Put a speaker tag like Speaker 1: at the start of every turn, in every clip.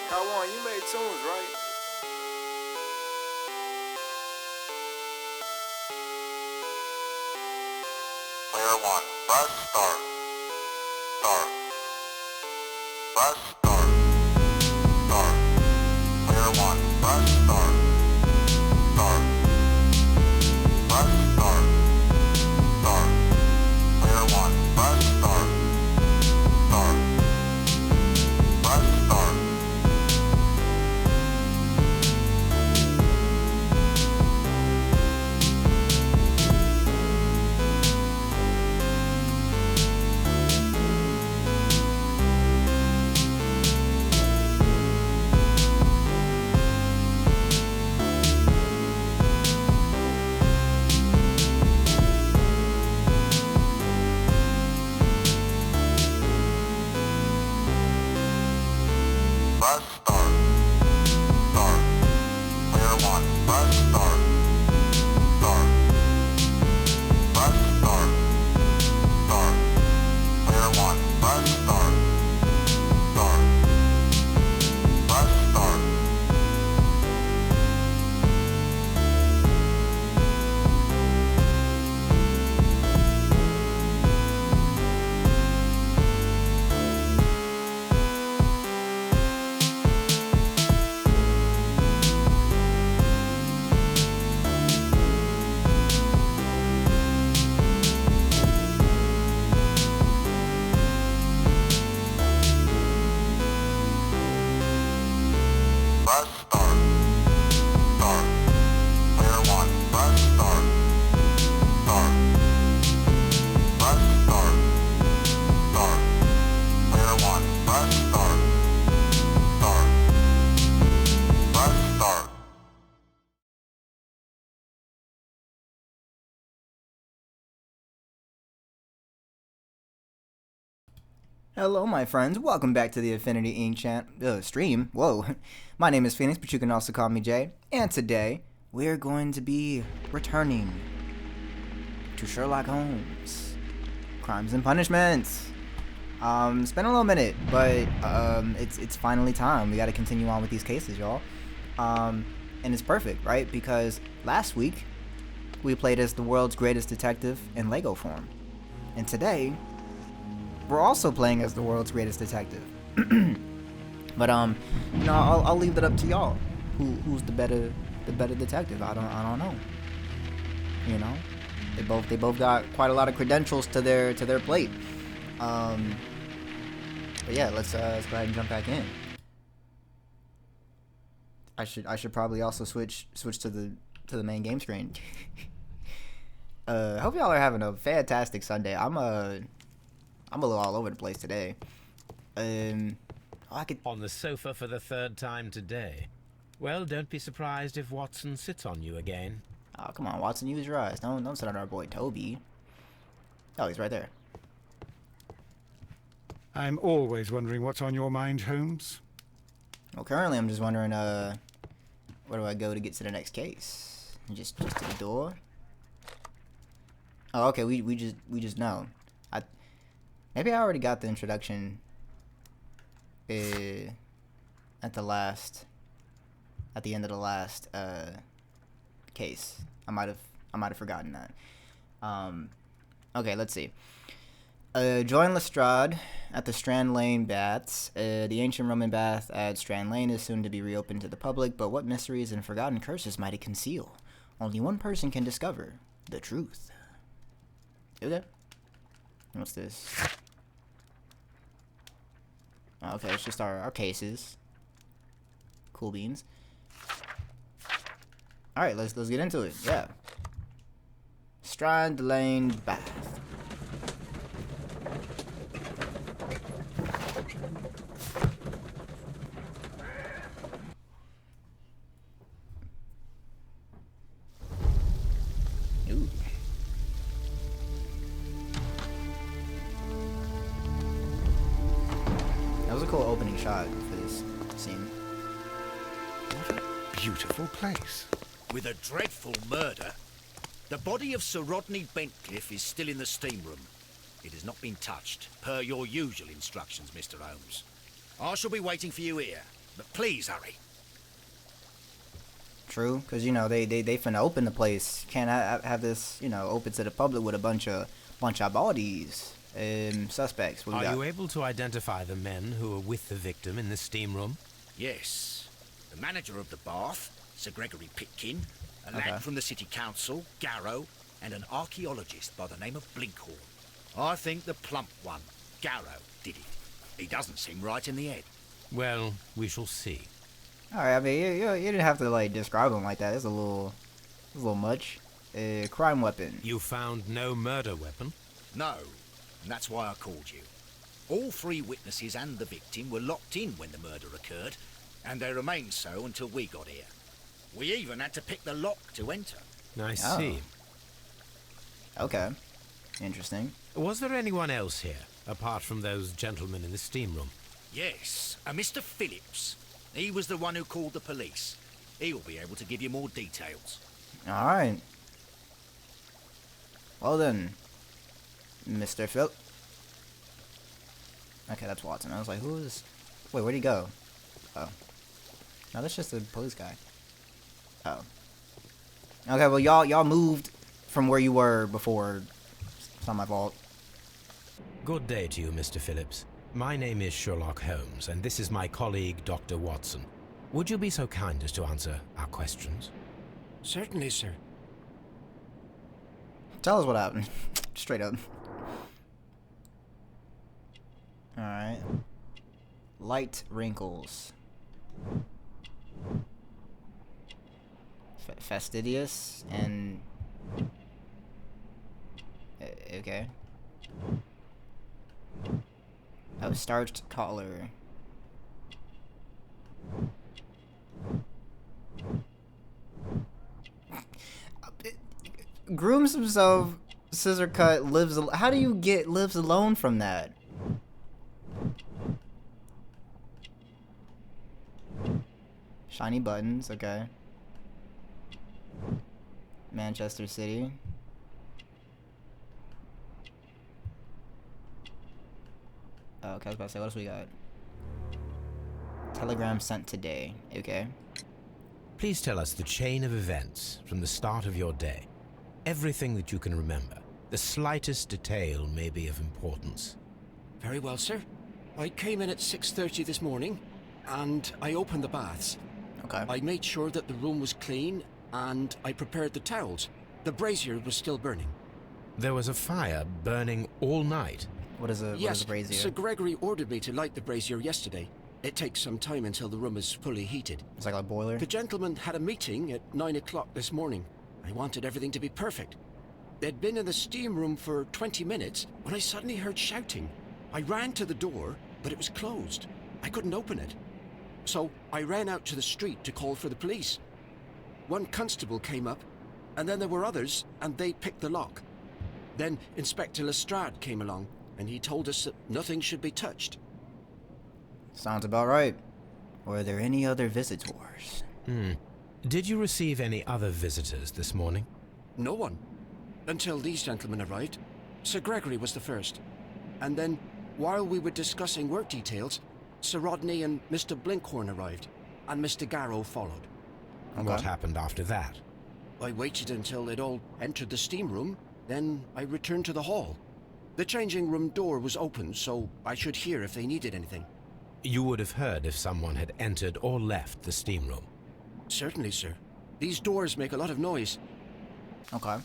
Speaker 1: Kawan, you made tunes, right?
Speaker 2: Player 1, press start. Start. Press start. Start. Player 1, press start. Start. Press start. Start. Player 1, press start. Start. Press start. Press start. Start. Player 1, press start. Start. Press start. Start. Player 1, press start. Start. Press start. Press start. Start. Player 1, press start. Start. Press start. Start. Player 1, press start. Start. Press start.
Speaker 3: Hello, my friends. Welcome back to the Affinity Inc. Stream. Whoa. My name is Phoenix, but you can also call me Jay. And today, we're going to be returning to Sherlock Holmes. Crimes and Punishments. It's been a little minute, but it's finally time. We got to continue on with these cases, y'all. And it's perfect, right? Because last week, we played as the world's greatest detective in Lego form. And today, we're also playing as the world's greatest detective. But I'll leave that up to y'all. Who's the better detective? I don't know. You know, they both got quite a lot of credentials to their plate. But yeah, let's go ahead and jump back in. I should probably also switch to the main game screen. Hope y'all are having a fantastic Sunday. I'm a little all over the place today. I could.
Speaker 4: On the sofa for the third time today. Well, don't be surprised if Watson sits on you again.
Speaker 3: Oh, come on, Watson, use your eyes. Don't sit on our boy Toby. Oh, he's right there.
Speaker 5: I'm always wondering what's on your mind, Holmes.
Speaker 3: Well, currently I'm just wondering, where do I go to get to the next case? Just to the door. Oh, okay. We just know. Maybe I already got the introduction. At the end of the last case. I might have forgotten that. Okay, let's see. Join Lestrade at the Strand Lane baths. The ancient Roman bath at Strand Lane is soon to be reopened to the public, but what mysteries and forgotten curses might it conceal? Only one person can discover the truth. Okay. What's this? Okay, it's just our cases. Cool beans. Alright, let's get into it. Yeah. Strand Lane Bath. Ooh. That was a cool opening shot for this scene.
Speaker 5: What a beautiful place.
Speaker 6: With a dreadful murder. The body of Sir Rodney Bentcliffe is still in the steam room. It has not been touched, per your usual instructions, Mr. Holmes. I shall be waiting for you here. but please hurry.
Speaker 3: True, because you know they finna open the place. Can't have this, you know, open to the public with a bunch of bodies and suspects. What we
Speaker 4: Are
Speaker 3: got?
Speaker 4: you able to identify the men who were with the victim in the steam room?
Speaker 6: Yes. The manager of the bath, Sir Gregory Pitkin, a
Speaker 3: Okay.
Speaker 6: lad from the city council, Garrow, and an archaeologist by the name of Blinkhorn. I think the plump one, Garrow, did it. He doesn't seem right in the head.
Speaker 4: Well, we shall see.
Speaker 3: All right, I mean you didn't have to like describe him like that. It's a little much. Crime weapon.
Speaker 4: You found no murder weapon?
Speaker 6: No, and that's why I called you. All three witnesses and the victim were locked in when the murder occurred, and they remained so until we got here. We even had to pick the lock to enter.
Speaker 4: I
Speaker 3: Oh.
Speaker 4: see.
Speaker 3: Okay, interesting.
Speaker 4: Was there anyone else here, apart from those gentlemen in the steam room?
Speaker 6: Yes, a Mr. Phillips. He was the one who called the police. He'll be able to give you more details.
Speaker 3: All right. Well then, Mr. Phil. Okay, that's Watson. I was like, who is? Wait, where'd he go? Oh, no, that's just a police guy. Oh. Okay, well y'all moved from where you were before. It's not my fault.
Speaker 4: Good day to you, Mr. Phillips. My name is Sherlock Holmes, and this is my colleague, Dr. Watson. Would you be so kind as to answer our questions?
Speaker 7: Certainly, sir.
Speaker 3: Tell us what happened. Straight up. Alright. Light wrinkles. Fastidious and... okay. Oh, starched collar. Grooms himself, scissor cut, lives. How do you get lives alone from that? Shiny buttons, okay. Manchester City. Oh, okay, I was about to say, what else we got? Telegram sent today, okay.
Speaker 4: Please tell us the chain of events from the start of your day. Everything that you can remember. The slightest detail may be of importance.
Speaker 7: Very well, sir. I came in at 6:30 this morning, and I opened the baths.
Speaker 3: Okay.
Speaker 7: I made sure that the room was clean, and I prepared the towels. The brazier was still burning.
Speaker 4: There was a fire burning all night.
Speaker 3: What is a
Speaker 7: Yes,
Speaker 3: brazier?
Speaker 7: Sir Gregory ordered me to light the brazier yesterday. It takes some time until the room is fully heated.
Speaker 3: It's like a boiler.
Speaker 7: The gentleman had a meeting at 9 o'clock this morning. I wanted everything to be perfect. They'd been in the steam room for 20 minutes when I suddenly heard shouting. I ran to the door, but it was closed. I couldn't open it. So I ran out to the street to call for the police. One constable came up, and then there were others, and they picked the lock. Then Inspector Lestrade came along, and he told us that nothing should be touched.
Speaker 3: Sounds about right. Were there any other visitors?
Speaker 4: Did you receive any other visitors this morning?
Speaker 7: No one. Until these gentlemen arrived. Sir Gregory was the first. And then, while we were discussing work details, Sir Rodney and Mr. Blinkhorn arrived, and Mr. Garrow followed.
Speaker 4: And what happened after that?
Speaker 7: I waited until they'd all entered the steam room, then I returned to the hall. The changing room door was open, so I should hear if they needed anything.
Speaker 4: You would have heard if someone had entered or left the steam room.
Speaker 7: Certainly, sir. These doors make a lot of noise.
Speaker 3: Okay.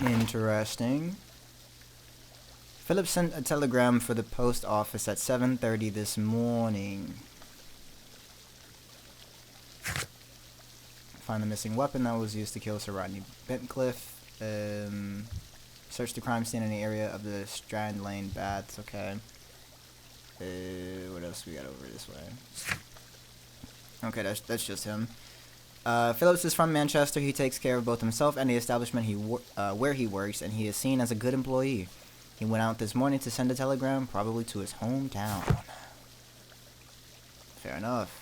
Speaker 3: Interesting. Philip sent a telegram for the post office at 7:30 this morning. Find the missing weapon that was used to kill Sir Rodney Bentcliffe. Search the crime scene in the area of the Strand Lane baths. Okay. What else we got over this way? Okay, that's just him. Phillips is from Manchester. He takes care of both himself and the establishment where he works, and he is seen as a good employee. He went out this morning to send a telegram, probably to his hometown. Fair enough.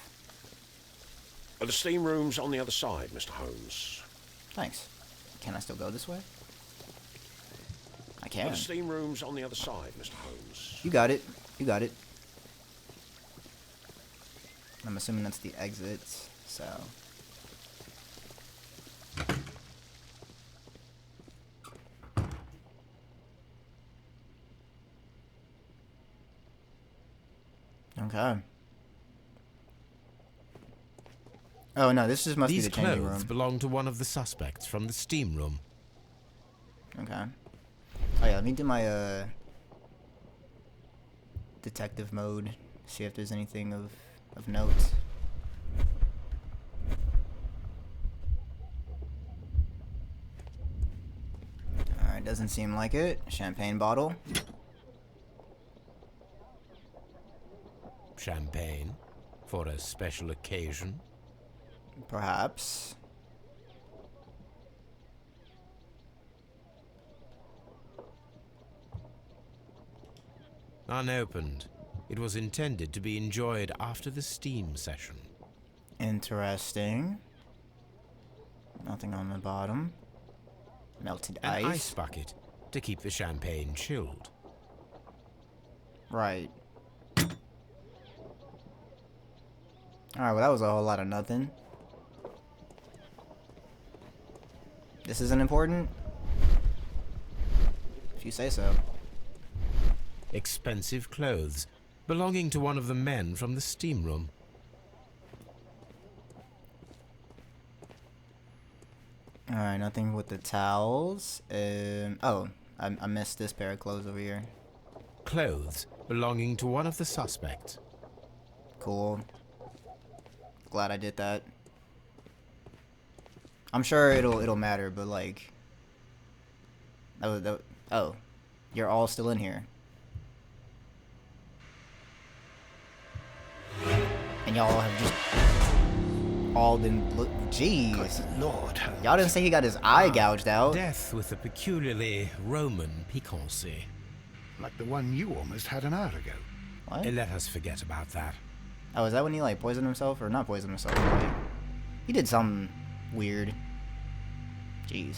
Speaker 8: The steam room's on the other side, Mr. Holmes.
Speaker 3: Thanks. Can I still go this way? I
Speaker 8: The
Speaker 3: can.
Speaker 8: steam room's on the other side, Mr. Holmes.
Speaker 3: You got it. You got it. I'm assuming that's the exit, so. Okay. Oh no, this just must
Speaker 4: These
Speaker 3: be the changing
Speaker 4: clothes
Speaker 3: room.
Speaker 4: belong to one of the suspects from the steam room.
Speaker 3: Okay. Oh yeah, let me do my detective mode. See if there's anything of note. Alright, doesn't seem like it. Champagne bottle.
Speaker 4: Champagne? For a special occasion?
Speaker 3: Perhaps.
Speaker 4: Unopened. It was intended to be enjoyed after the steam session.
Speaker 3: Interesting. Nothing on the bottom. Melted
Speaker 4: An
Speaker 3: ice.
Speaker 4: ice bucket to keep the champagne chilled.
Speaker 3: Right. Alright, well that was a whole lot of nothing. This isn't important? If you say so.
Speaker 4: Expensive clothes belonging to one of the men from the steam room.
Speaker 3: Alright, nothing with the towels. Oh, I missed this pair of clothes over here.
Speaker 4: Clothes belonging to one of the suspects.
Speaker 3: Cool. Glad I did that. I'm sure it'll matter, but like, oh, you're all still in here, and y'all have just all been jeez.
Speaker 5: Lord,
Speaker 3: Y'all didn't say he got his eye gouged out.
Speaker 4: Death with a peculiarly Roman piquancy.
Speaker 5: like the one you almost had an hour ago.
Speaker 3: What?
Speaker 4: Let us forget about that.
Speaker 3: Oh, is that when he like poisoned himself, or not poisoned himself? Like, he did something weird. Jeez.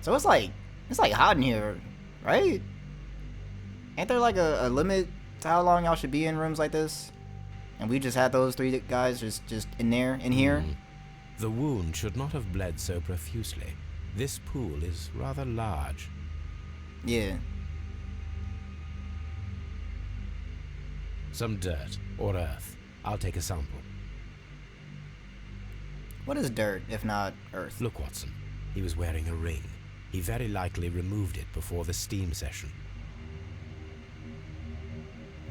Speaker 3: So it's like hot in here, right? Ain't there like a limit to how long y'all should be in rooms like this? And we just had those three guys just in here.
Speaker 4: The wound should not have bled so profusely. This pool is rather large.
Speaker 3: Yeah.
Speaker 4: Some dirt or earth. I'll take a sample.
Speaker 3: What is dirt if not earth?
Speaker 4: Look, Watson. He was wearing a ring. He very likely removed it before the steam session.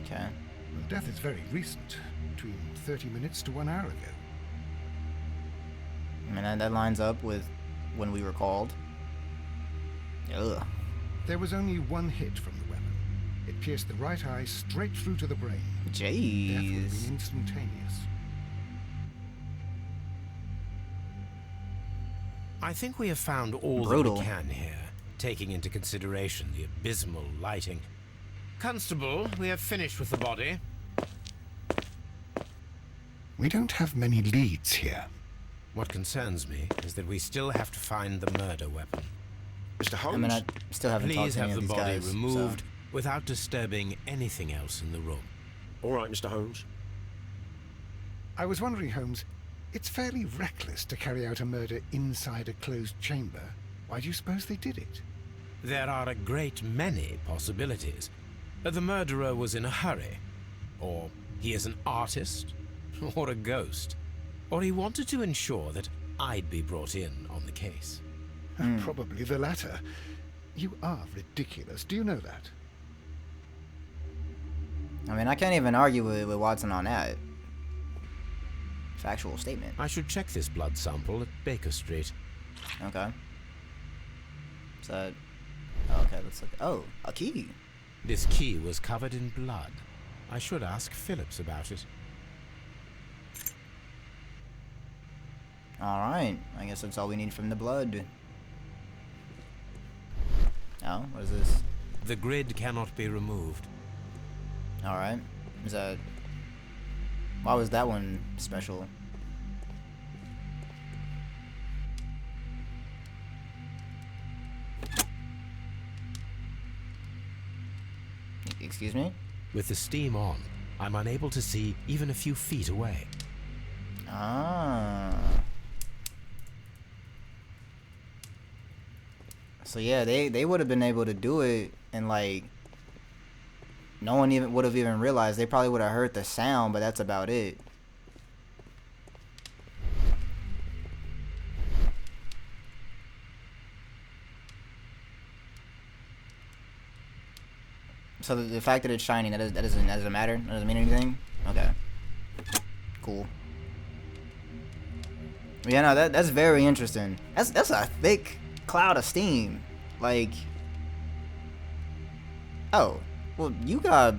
Speaker 3: Okay.
Speaker 5: Well, death is very recent, between 30 minutes to 1 hour ago.
Speaker 3: I mean that lines up with when we were called. Ugh.
Speaker 5: There was only one hit from the weapon. It pierced the right eye straight through to the brain. Death would have
Speaker 3: Jeez.
Speaker 5: been instantaneous.
Speaker 4: I think we have found all
Speaker 3: Brutal.
Speaker 4: that we can here, taking into consideration the abysmal lighting. Constable, we have finished with the body.
Speaker 5: We don't have many leads here.
Speaker 4: What concerns me is that we still have to find the murder weapon.
Speaker 8: Mr.
Speaker 3: I
Speaker 8: Holmes?
Speaker 3: mean, I still haven't talked
Speaker 4: Please
Speaker 3: to any
Speaker 4: have
Speaker 3: of
Speaker 4: the
Speaker 3: these
Speaker 4: body
Speaker 3: guys.
Speaker 4: removed without disturbing anything else in the room.
Speaker 8: All right, Mr. Holmes.
Speaker 5: I was wondering, Holmes, it's fairly reckless to carry out a murder inside a closed chamber. Why do you suppose they did it?
Speaker 4: There are a great many possibilities. The murderer was in a hurry, or he is an artist, or a ghost, or he wanted to ensure that I'd be brought in on the case.
Speaker 5: Probably the latter. You are ridiculous. Do you know that?
Speaker 3: I mean, I can't even argue with Watson on that. Factual statement.
Speaker 4: I should check this blood sample at Baker Street.
Speaker 3: Okay. Is that... Okay, let's look. Oh, a key.
Speaker 4: This key was covered in blood. I should ask Phillips about it.
Speaker 3: Alright, I guess that's all we need from the blood. Oh, what is this?
Speaker 4: The grid cannot be removed.
Speaker 3: Alright. Is that... Why was that one special? Excuse me?
Speaker 4: With the steam on, I'm unable to see even a few feet away.
Speaker 3: Ah. So yeah, they would have been able to do it, and like no one even would have even realized. They probably would have heard the sound, but that's about it. So the fact that it's shining, that doesn't matter? That doesn't mean anything? Okay. Cool. Yeah, no, that's very interesting. That's a thick cloud of steam. Like, oh, well, you got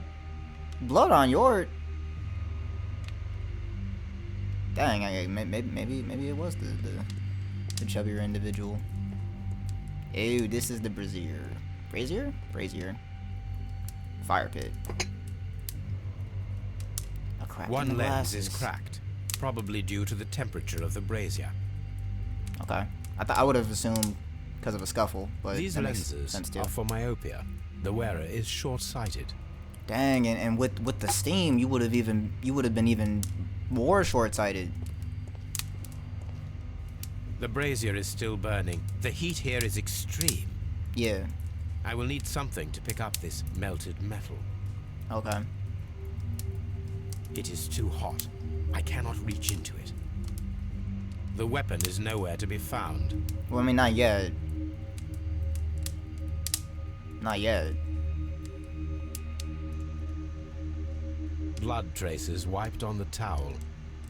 Speaker 3: blood on your. Dang, maybe it was the chubbier individual. Ew, this is the brazier. Brazier. Fire pit. A crack in
Speaker 4: One
Speaker 3: the
Speaker 4: lens is
Speaker 3: glasses.
Speaker 4: cracked, probably due to the temperature of the brazier.
Speaker 3: Okay, I would have assumed because of a scuffle, but
Speaker 4: These
Speaker 3: that makes
Speaker 4: lenses
Speaker 3: sense too.
Speaker 4: are for myopia. The wearer is short-sighted.
Speaker 3: Dang, and with the steam, you would have been even more short-sighted.
Speaker 4: The brazier is still burning. The heat here is extreme.
Speaker 3: Yeah.
Speaker 4: I will need something to pick up this melted metal.
Speaker 3: Okay.
Speaker 4: It is too hot. I cannot reach into it. The weapon is nowhere to be found.
Speaker 3: Well, I mean, not yet. Not yet.
Speaker 4: Blood traces wiped on the towel.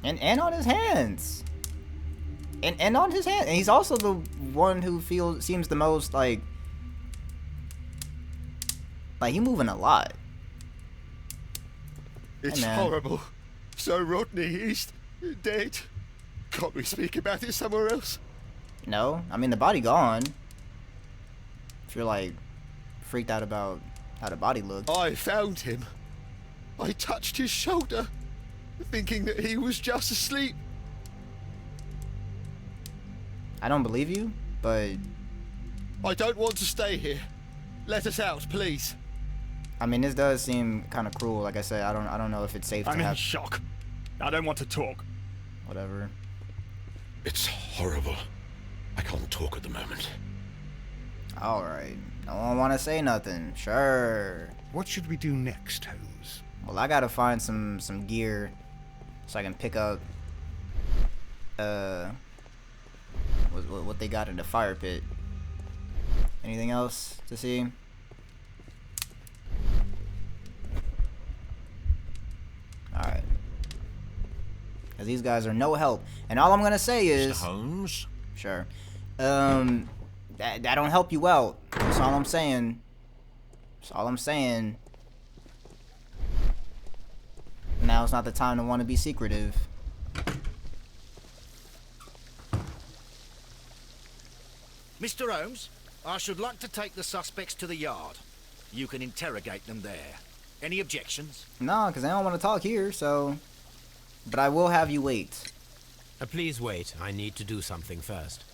Speaker 3: And on his hands. And on his hand. And he's also the one who seems the most like he moving a lot.
Speaker 9: It's
Speaker 3: man.
Speaker 9: horrible. So Rodney, he's dead. Can't we speak about it somewhere else?
Speaker 3: No, I mean the body gone. If you're like freaked out about how the body looked.
Speaker 9: I found him. I touched his shoulder, thinking that he was just asleep.
Speaker 3: I don't believe you, but
Speaker 9: I don't want to stay here. Let us out, please.
Speaker 3: I mean this does seem kind of cruel. Like I said, I don't know if it's safe to
Speaker 10: I'm in
Speaker 3: have
Speaker 10: shock. I don't want to talk.
Speaker 3: whatever.
Speaker 8: It's horrible. I can't talk at the moment.
Speaker 3: All right, no one want to say nothing. Sure.
Speaker 5: What should we do next, Holmes?
Speaker 3: Well, I gotta find some gear so I can pick up what they got in the fire pit. Anything else to see? Alright. Because these guys are no help. And all I'm gonna say is
Speaker 8: Mr. Holmes?
Speaker 3: sure. That don't help you out. That's all I'm saying. That's all I'm saying. Now's not the time to want to be secretive.
Speaker 6: Mr. Holmes, I should like to take the suspects to the yard. You can interrogate them there. Any objections?
Speaker 3: No, because I don't want to talk here, so... But I will have you wait.
Speaker 4: Please wait. I need to do something first.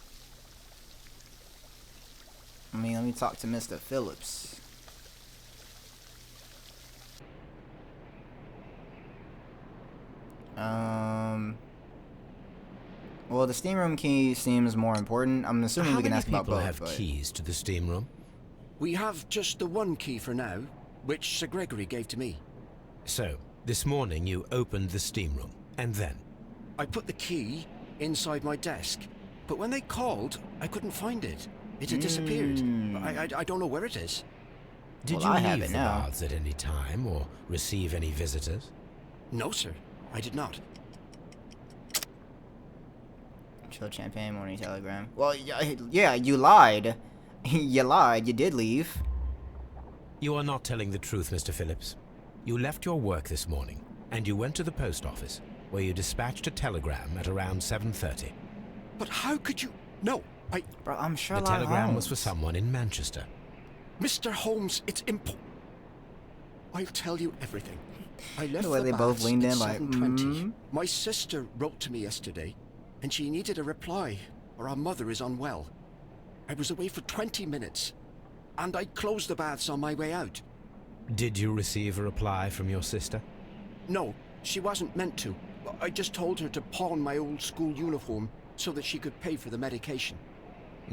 Speaker 3: I mean, let me talk to Mr. Phillips. Well, the steam room key seems more important. I'm assuming
Speaker 4: How
Speaker 3: we can
Speaker 4: many
Speaker 3: ask about
Speaker 4: people
Speaker 3: both,
Speaker 4: have
Speaker 3: but...
Speaker 4: keys to the steam room?
Speaker 7: We have just the one key for now, which Sir Gregory gave to me.
Speaker 4: So, this morning you opened the steam room, and then?
Speaker 7: I put the key inside my desk, but when they called, I couldn't find it. It had disappeared. I don't know where it is.
Speaker 4: Did
Speaker 3: Well, I
Speaker 4: you
Speaker 3: have
Speaker 4: leave
Speaker 3: it
Speaker 4: the
Speaker 3: now.
Speaker 4: baths at any time, or receive any visitors?
Speaker 7: No, sir. I did not.
Speaker 3: Chill champagne morning telegram. Well, yeah, you lied. You lied. You did leave.
Speaker 4: You are not telling the truth, Mr. Phillips. You left your work this morning, and you went to the post office, where you dispatched a telegram at around 7:30.
Speaker 7: But how could you... No,
Speaker 3: Bro, I'm
Speaker 4: The
Speaker 3: Sherlock
Speaker 4: telegram
Speaker 3: Holmes.
Speaker 4: was for someone in Manchester.
Speaker 7: Mr. Holmes, it's I'll tell you everything. I left
Speaker 3: The way
Speaker 7: the
Speaker 3: they both
Speaker 7: baths
Speaker 3: leaned
Speaker 7: at
Speaker 3: in like,
Speaker 7: 7:20. My sister wrote to me yesterday, and she needed a reply, or our mother is unwell. I was away for 20 minutes, and I closed the baths on my way out.
Speaker 4: Did you receive a reply from your sister?
Speaker 7: No, she wasn't meant to. I just told her to pawn my old school uniform so that she could pay for the medication.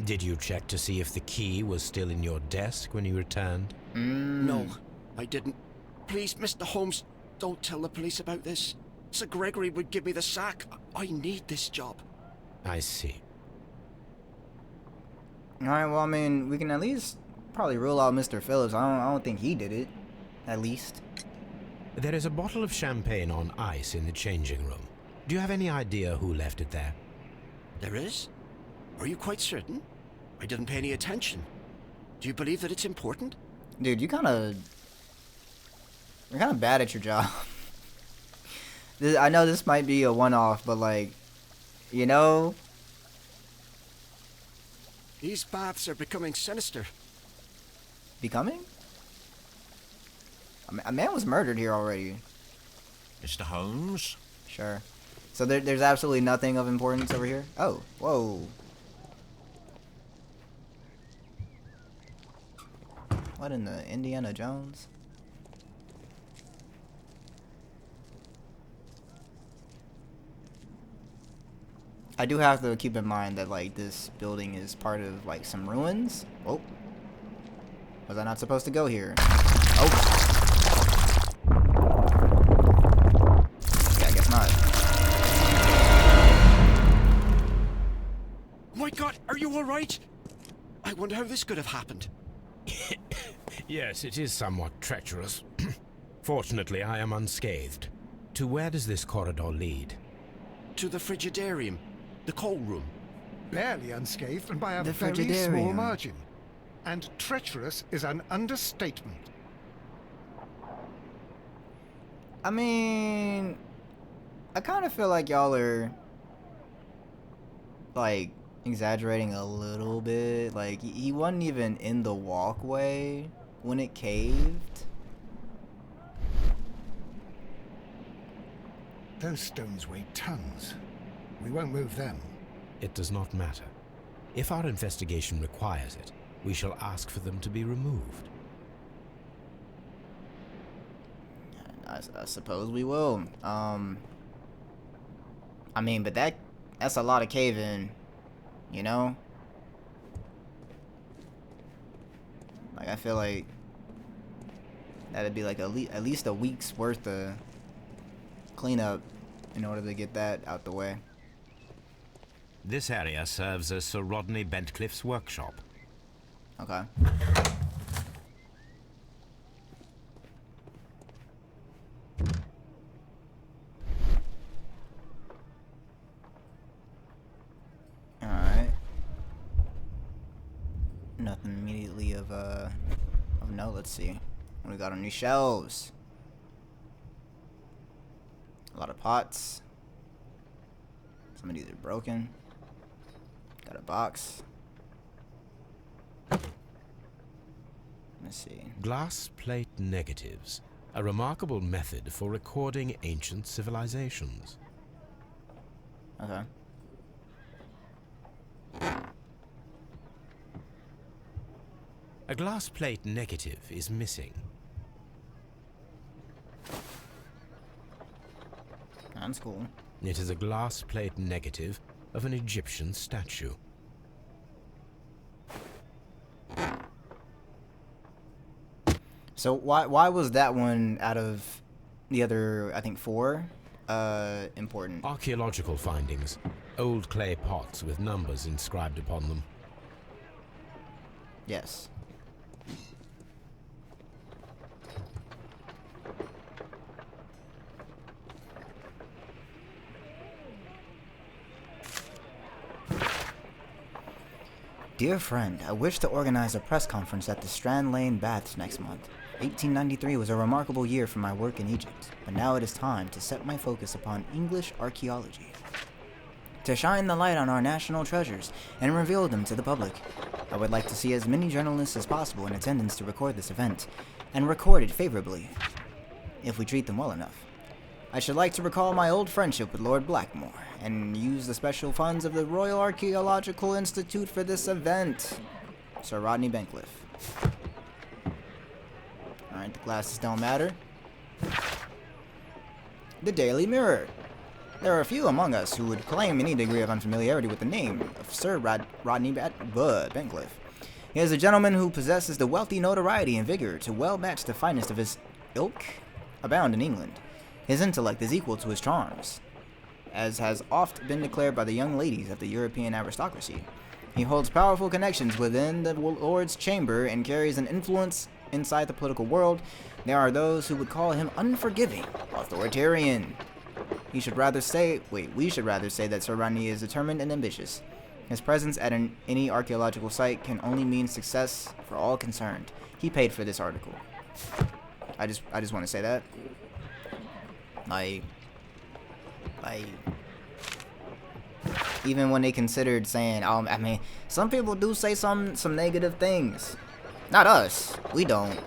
Speaker 4: Did you check to see if the key was still in your desk when you returned?
Speaker 7: No, I didn't. Please, Mr. Holmes, don't tell the police about this. Sir Gregory would give me the sack. I need this job.
Speaker 4: I see.
Speaker 3: Alright, well, I mean, we can at least probably rule out Mr. Phillips. I don't think he did it. At least.
Speaker 4: There is a bottle of champagne on ice in the changing room. Do you have any idea who left it there?
Speaker 7: There is? Are you quite certain? I didn't pay any attention. Do you believe that it's important?
Speaker 3: Dude, you're kind of bad at your job. I know this might be a one-off, but like, you know,
Speaker 7: These baths are becoming sinister.
Speaker 3: becoming? A man was murdered here already.
Speaker 6: Mr. Holmes?
Speaker 3: Sure. So there's absolutely nothing of importance over here? Oh, whoa. What in the Indiana Jones? I do have to keep in mind that, like, this building is part of, like, some ruins. Oh. Was I not supposed to go here? Oh. Yeah, I guess not.
Speaker 7: Oh my God, are you all right? I wonder how this could have happened.
Speaker 4: Yes, it is somewhat treacherous. Fortunately, I am unscathed. To where does this corridor lead?
Speaker 7: To the Frigidarium, the coal room.
Speaker 5: Barely unscathed and by a
Speaker 3: The
Speaker 5: very small
Speaker 3: Frigidarium.
Speaker 5: margin. And treacherous is an understatement.
Speaker 3: I mean, I kind of feel like y'all are, like, exaggerating a little bit. Like, he wasn't even in the walkway when it caved.
Speaker 5: Those stones weigh tons. We won't move them.
Speaker 4: It does not matter. If our investigation requires it, we shall ask for them to be removed.
Speaker 3: I suppose we will. I mean, but that's a lot of cave-in, you know? Like, I feel like that'd be like at least a week's worth of cleanup in order to get that out the way.
Speaker 4: This area serves as Sir Rodney Bentcliffe's workshop.
Speaker 3: Okay. Alright. Nothing immediately of note. Let's see. What we got on these shelves? A lot of pots. Some of these are broken. Got a box. Let's see.
Speaker 4: Glass plate negatives, a remarkable method for recording ancient civilizations.
Speaker 3: Okay.
Speaker 4: A glass plate negative is missing.
Speaker 3: That's cool.
Speaker 4: It is a glass plate negative of an Egyptian statue.
Speaker 3: So why was that one out of the other, I think, 4 important?
Speaker 4: Archaeological findings. Old clay pots with numbers inscribed upon them.
Speaker 3: Yes. Dear friend, I wish to organize a press conference at the Strand Lane Baths next month. 1893 was a remarkable year for my work in Egypt, but now it is time to set my focus upon English archaeology. To shine the light on our national treasures and reveal them to the public. I would like to see as many journalists as possible in attendance to record this event, and record it favorably, if we treat them well enough. I should like to recall my old friendship with Lord Blackmore, and use the special funds of the Royal Archaeological Institute for this event. Sir Rodney Bentcliffe. Alright, Alright, the glasses don't matter. The Daily Mirror. There are a few among us who would claim any degree of unfamiliarity with the name of Sir Rodney Bencliffe. He is a gentleman who possesses the wealthy notoriety and vigor to well match the finest of his ilk abound in England. His intellect is equal to his charms, as has oft been declared by the young ladies of the European aristocracy. He holds powerful connections within the Lord's Chamber and carries an influence inside the political world. There are those who would call him unforgiving, authoritarian. We should rather say that Sir Rodney is determined and ambitious. His presence at any archaeological site can only mean success for all concerned. He paid for this article. I just want to say that. Even when they considered saying, I mean, some people do say some negative things. Not us. We don't.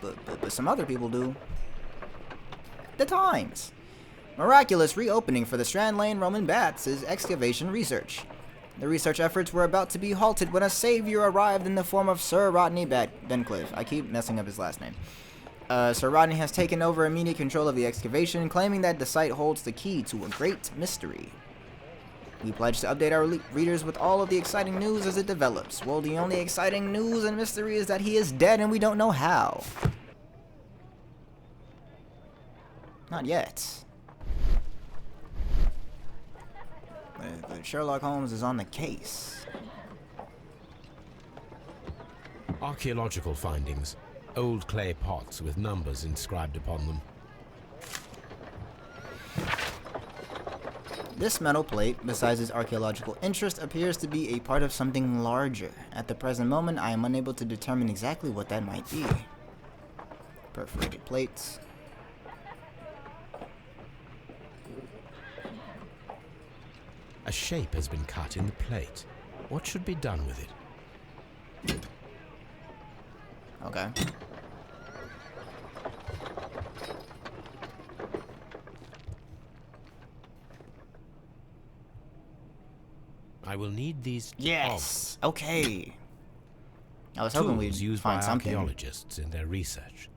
Speaker 3: But some other people do. The Times. Miraculous reopening for the Strand Lane Roman Baths is excavation research. The research efforts were about to be halted when a savior arrived in the form of Sir Rodney Bencliffe. I keep messing up his last name. Sir Rodney has taken over immediate control of the excavation, claiming that the site holds the key to a great mystery. We pledge to update our readers with all of the exciting news as it develops. Well, the only exciting news and mystery is that he is dead and we don't know how. Not yet. But Sherlock Holmes is on the case.
Speaker 4: Archaeological findings. Old clay pots with numbers inscribed upon them.
Speaker 3: This metal plate, besides its archaeological interest, appears to be a part of something larger. At the present moment, I am unable to determine exactly what that might be. Perforated plates.
Speaker 4: A shape has been cut in the plate. What should be done with it?
Speaker 3: Okay.
Speaker 4: I will need these.
Speaker 3: Yes. Okay. I was hoping we'd
Speaker 4: used
Speaker 3: find
Speaker 4: by
Speaker 3: something.
Speaker 4: archaeologists in their research.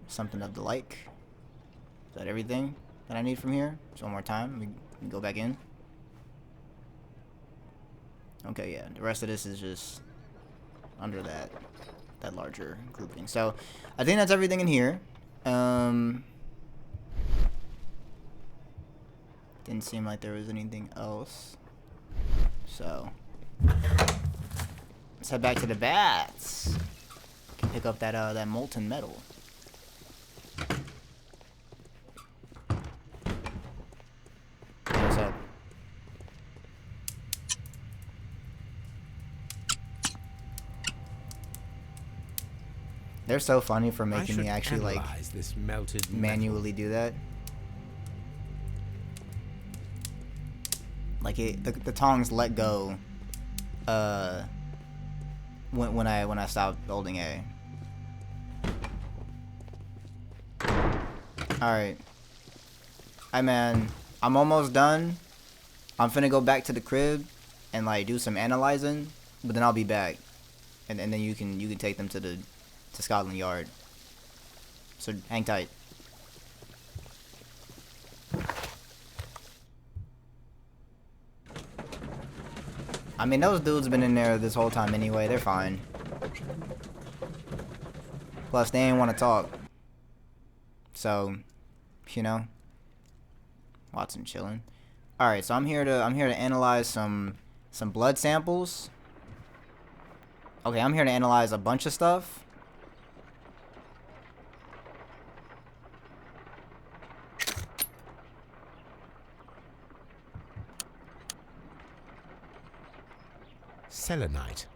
Speaker 3: Something of the like. Is that everything that I need from here? Just one more time. We can go back in. Okay, yeah. The rest of this is just under that larger grouping. So, I think that's everything in here. Didn't seem like there was anything else. So, let's head back to the bats. Can pick up that molten metal. What's up? They're so funny for making me actually like
Speaker 4: this melted
Speaker 3: manually do that. Like the tongs let go when I stopped holding A. Alright. Hey man, I'm almost done. I'm finna go back to the crib and like do some analyzing, but then I'll be back. And then you can take them to Scotland Yard. So hang tight. I mean, those dudes been in there this whole time anyway. They're fine. Plus, they ain't want to talk. So, you know, Watson chilling. All right, so I'm here to analyze some blood samples. Okay, I'm here to analyze a bunch of stuff.
Speaker 4: Selenite.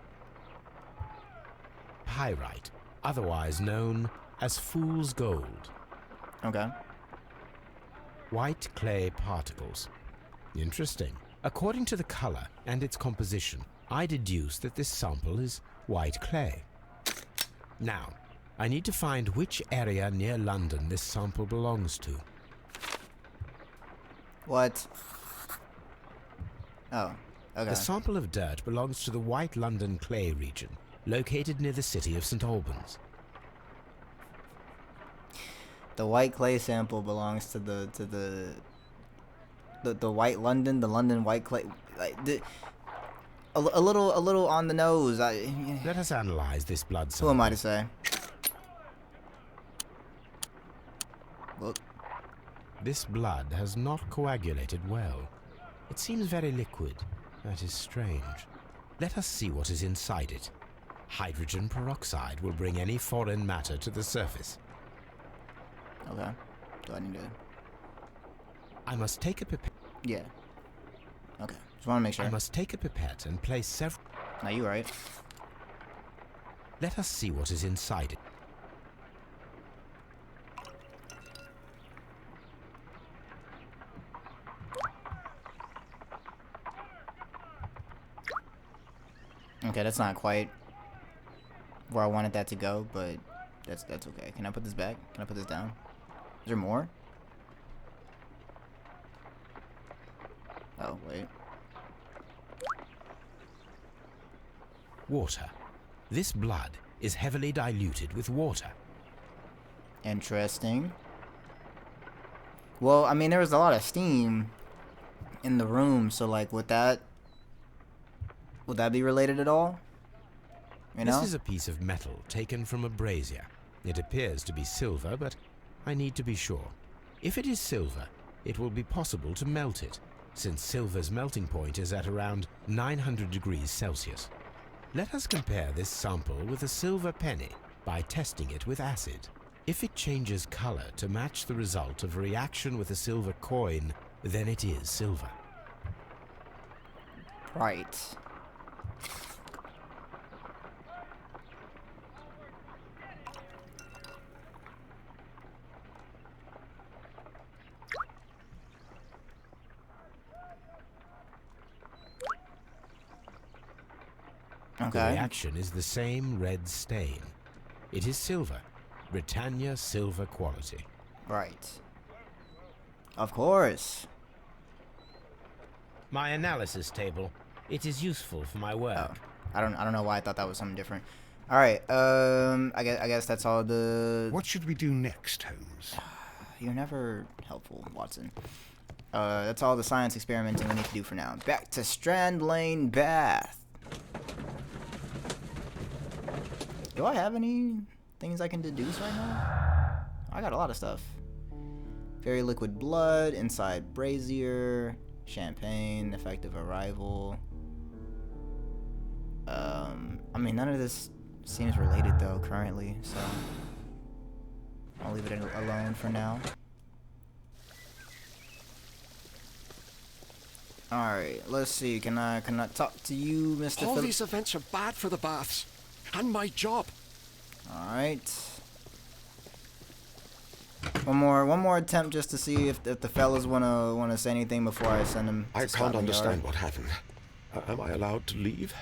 Speaker 4: Pyrite, otherwise known as fool's gold.
Speaker 3: Okay.
Speaker 4: White clay particles. Interesting. According to the color and its composition, I deduce that this sample is white clay. Now, I need to find which area near London this sample belongs to.
Speaker 3: What? Oh, okay.
Speaker 4: The sample of dirt belongs to the White London clay region, located near the city of St. Albans.
Speaker 3: The white clay sample belongs to the white London, the London white clay. Like a little on the nose.
Speaker 4: Let us analyze this blood sample.
Speaker 3: Who am I to say? Look.
Speaker 4: This blood has not coagulated well. It seems very liquid. That is strange. Let us see what is inside it. Hydrogen peroxide will bring any foreign matter to the surface.
Speaker 3: Okay. Do I need to...
Speaker 4: I must take a pipette.
Speaker 3: Yeah. Okay. Just want to make sure.
Speaker 4: I must take a pipette and place several...
Speaker 3: No, you're right.
Speaker 4: Let us see what is inside it.
Speaker 3: Okay, that's not quite where I wanted that to go, but that's okay. Can I put this back? Can I put this down? Is there more? Oh, wait.
Speaker 4: Water. This blood is heavily diluted with water.
Speaker 3: Interesting. Well, I mean, there was a lot of steam in the room, so like, would that be related at all? You know?
Speaker 4: This is a piece of metal taken from a brazier. It appears to be silver, but I need to be sure. If it is silver, it will be possible to melt it, since silver's melting point is at around 900 degrees Celsius. Let us compare this sample with a silver penny by testing it with acid. If it changes color to match the result of a reaction with a silver coin, then it is silver.
Speaker 3: Right.
Speaker 4: The
Speaker 3: Okay.
Speaker 4: reaction is the same red stain. It is silver. Britannia silver quality.
Speaker 3: Right. Of course.
Speaker 4: My analysis table. It is useful for my work.
Speaker 3: Oh, I don't know why I thought that was something different. All right. I guess that's all the.
Speaker 5: What should we do next, Holmes?
Speaker 3: You're never helpful, Watson. That's all the science experimenting we need to do for now. Back to Strand Lane Bath. Do I have any things I can deduce right now? I got a lot of stuff. Very liquid blood, inside brazier, champagne, effective arrival. I mean, none of this seems related though currently, so I'll leave it alone for now. Alright, let's see. Can I talk to you, Mr.
Speaker 7: All
Speaker 3: Phillips?
Speaker 7: these events are bad for the baths. And my job.
Speaker 3: Alright. One more attempt just to see if the fellas wanna say anything before I send them to
Speaker 8: I can't
Speaker 3: Scotland
Speaker 8: understand
Speaker 3: Yard.
Speaker 8: what happened. Am I allowed to leave?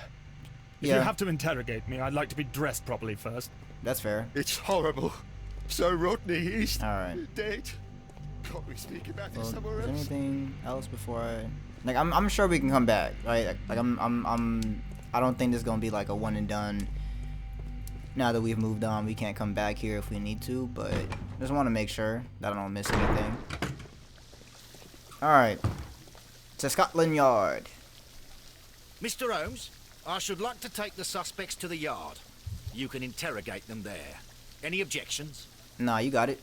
Speaker 10: If
Speaker 3: Yeah.
Speaker 10: you have to interrogate me, I'd like to be dressed properly first.
Speaker 3: That's fair.
Speaker 9: It's horrible. So Rodney, he's
Speaker 3: Alright.
Speaker 9: dead. Can't we speak about
Speaker 3: Well,
Speaker 9: this somewhere
Speaker 3: is there
Speaker 9: else?
Speaker 3: anything else before I... Like, I'm sure we can come back, right? Like, I don't think this is gonna be like a one and done. Now that we've moved on, we can't come back here if we need to, but just want to make sure that I don't miss anything. Alright. To Scotland Yard.
Speaker 6: Mr. Holmes, I should like to take the suspects to the yard. You can interrogate them there. Any objections?
Speaker 3: Nah, you got it.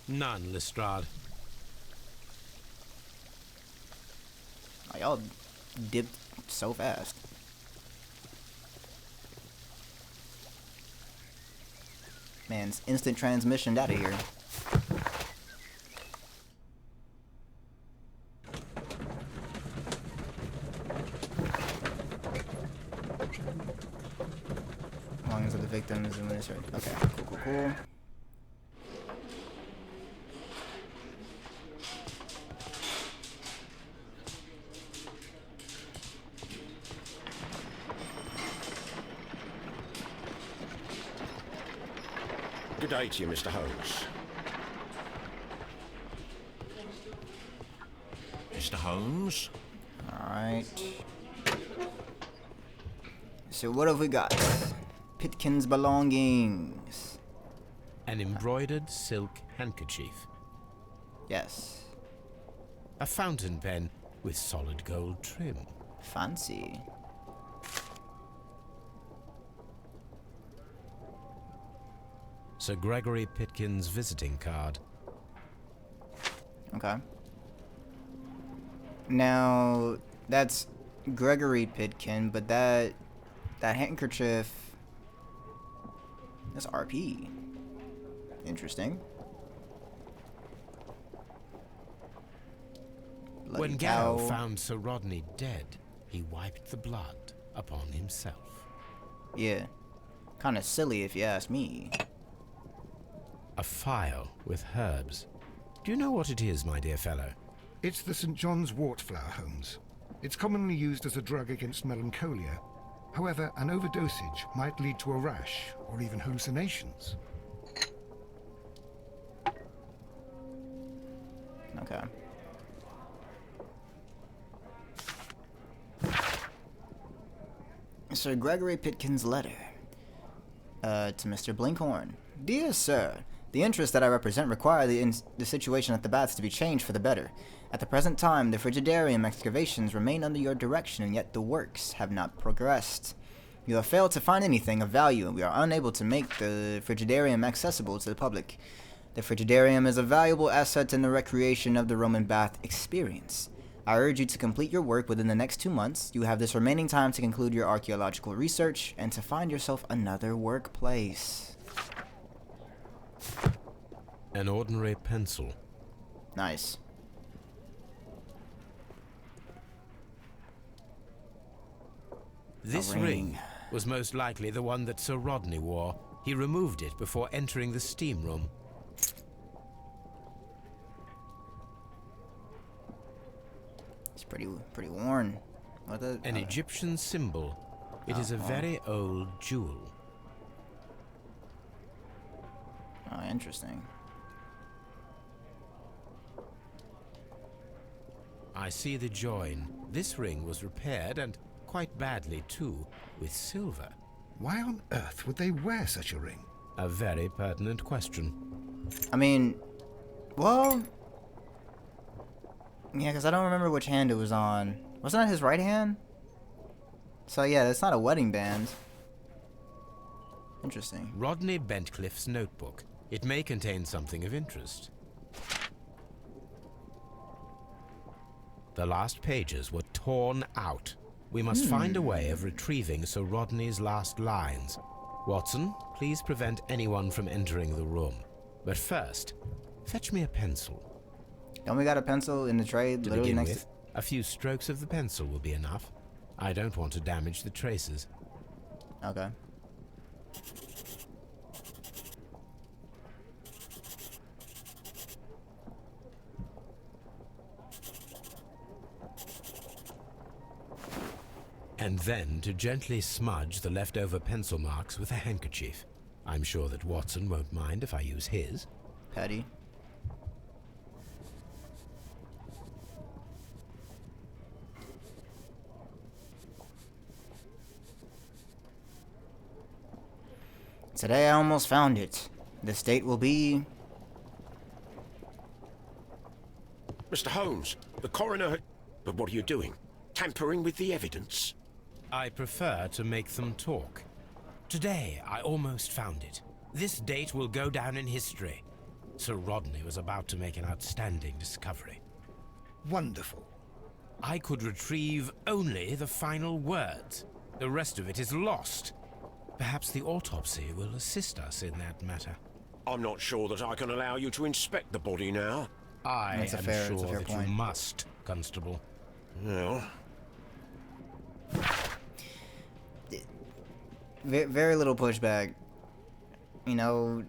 Speaker 4: None, Lestrade.
Speaker 3: Oh, y'all dipped so fast. Man, it's instant transmission out of here. Belongings of the victims administered. Okay, cool.
Speaker 8: Good day to you, Mr. Holmes.
Speaker 6: Mr. Holmes?
Speaker 3: Alright. So what have we got? Pitkin's belongings.
Speaker 4: An embroidered silk handkerchief.
Speaker 3: Yes.
Speaker 4: A fountain pen with solid gold trim.
Speaker 3: Fancy.
Speaker 4: Sir Gregory Pitkin's visiting card.
Speaker 3: Okay. Now, that's Gregory Pitkin, but that handkerchief, that's RP. Interesting. Bloody
Speaker 4: When Garrow
Speaker 3: cow.
Speaker 4: found Sir Rodney dead, he wiped the blood upon himself.
Speaker 3: Yeah. Kind of silly if you ask me.
Speaker 4: A phial with herbs. Do you know what it is, my dear fellow?
Speaker 5: It's the St. John's wort flower, Holmes. It's commonly used as a drug against melancholia. However, an overdosage might lead to a rash or even hallucinations.
Speaker 3: Okay. Sir Gregory Pitkin's letter. To Mr. Blinkhorn. Dear Sir, the interests that I represent require the situation at the baths to be changed for the better. At the present time, the Frigidarium excavations remain under your direction, and yet the works have not progressed. You have failed to find anything of value, and we are unable to make the Frigidarium accessible to the public. The Frigidarium is a valuable asset in the recreation of the Roman bath experience. I urge you to complete your work within the next 2 months. You have this remaining time to conclude your archaeological research and to find yourself another workplace.
Speaker 4: An ordinary pencil.
Speaker 3: Nice.
Speaker 4: This ring was most likely the one that Sir Rodney wore. He removed it before entering the steam room.
Speaker 3: It's pretty worn.
Speaker 4: An Egyptian symbol. It is a very old jewel.
Speaker 3: Oh, interesting.
Speaker 4: I see the join. This ring was repaired, and quite badly too, with silver.
Speaker 5: Why on earth would they wear such a ring?
Speaker 4: A very pertinent question.
Speaker 3: I mean, well, yeah, because I don't remember which hand it was on. Wasn't that his right hand? So yeah, that's not a wedding band. Interesting.
Speaker 4: Rodney Bentcliffe's notebook. It may contain something of interest. The last pages were torn out. We must find a way of retrieving Sir Rodney's last lines. Watson, please prevent anyone from entering the room. But first, fetch me a pencil.
Speaker 3: Don't we got a pencil in the tray
Speaker 4: To
Speaker 3: literally
Speaker 4: begin
Speaker 3: next
Speaker 4: with, a few strokes of the pencil will be enough. I don't want to damage the traces.
Speaker 3: to... Okay.
Speaker 4: And then to gently smudge the leftover pencil marks with a handkerchief. I'm sure that Watson won't mind if I use his.
Speaker 3: Petty. Today I almost found it. This date will be...
Speaker 8: Mr. Holmes, the coroner had... But what are you doing? Tampering with the evidence?
Speaker 4: I prefer to make them talk. Today, I almost found it. This date will go down in history. Sir Rodney was about to make an outstanding discovery.
Speaker 5: Wonderful.
Speaker 4: I could retrieve only the final words. The rest of it is lost. Perhaps the autopsy will assist us in that matter.
Speaker 8: I'm not sure that I can allow you to inspect the body now.
Speaker 4: I
Speaker 3: That's a
Speaker 4: am
Speaker 3: fair
Speaker 4: sure that
Speaker 3: point.
Speaker 4: you must, Constable.
Speaker 8: Well,
Speaker 3: very little pushback. You know,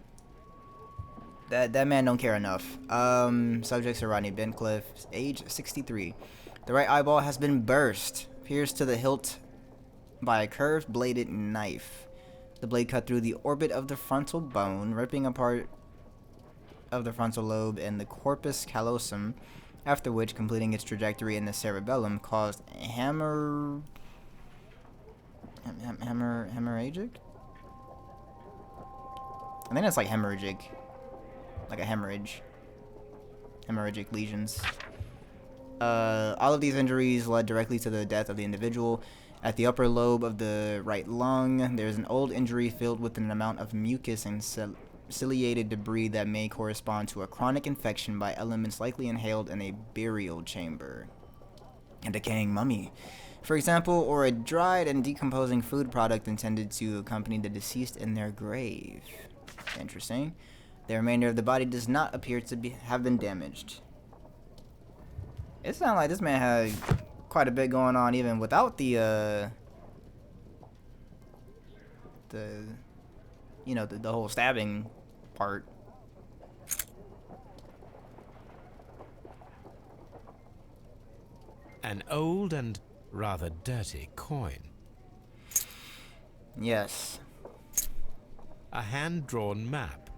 Speaker 3: that man don't care enough. Subject Sir Rodney Bentcliffe, age 63. The right eyeball has been burst, pierced to the hilt by a curved bladed knife. The blade cut through the orbit of the frontal bone, ripping apart of the frontal lobe and the corpus callosum, after which, completing its trajectory in the cerebellum, caused hemorrhagic? I think that's like hemorrhagic. Like a hemorrhage. Hemorrhagic lesions. All of these injuries led directly to the death of the individual. At the upper lobe of the right lung, there's an old injury filled with an amount of mucus and ciliated debris that may correspond to a chronic infection by elements likely inhaled in a burial chamber. A decaying mummy, for example, or a dried and decomposing food product intended to accompany the deceased in their grave. Interesting. The remainder of the body does not appear to have been damaged. It sounds like this man had quite a bit going on even without the you know, the whole stabbing part.
Speaker 4: An old and rather dirty coin.
Speaker 3: Yes.
Speaker 4: A hand-drawn map.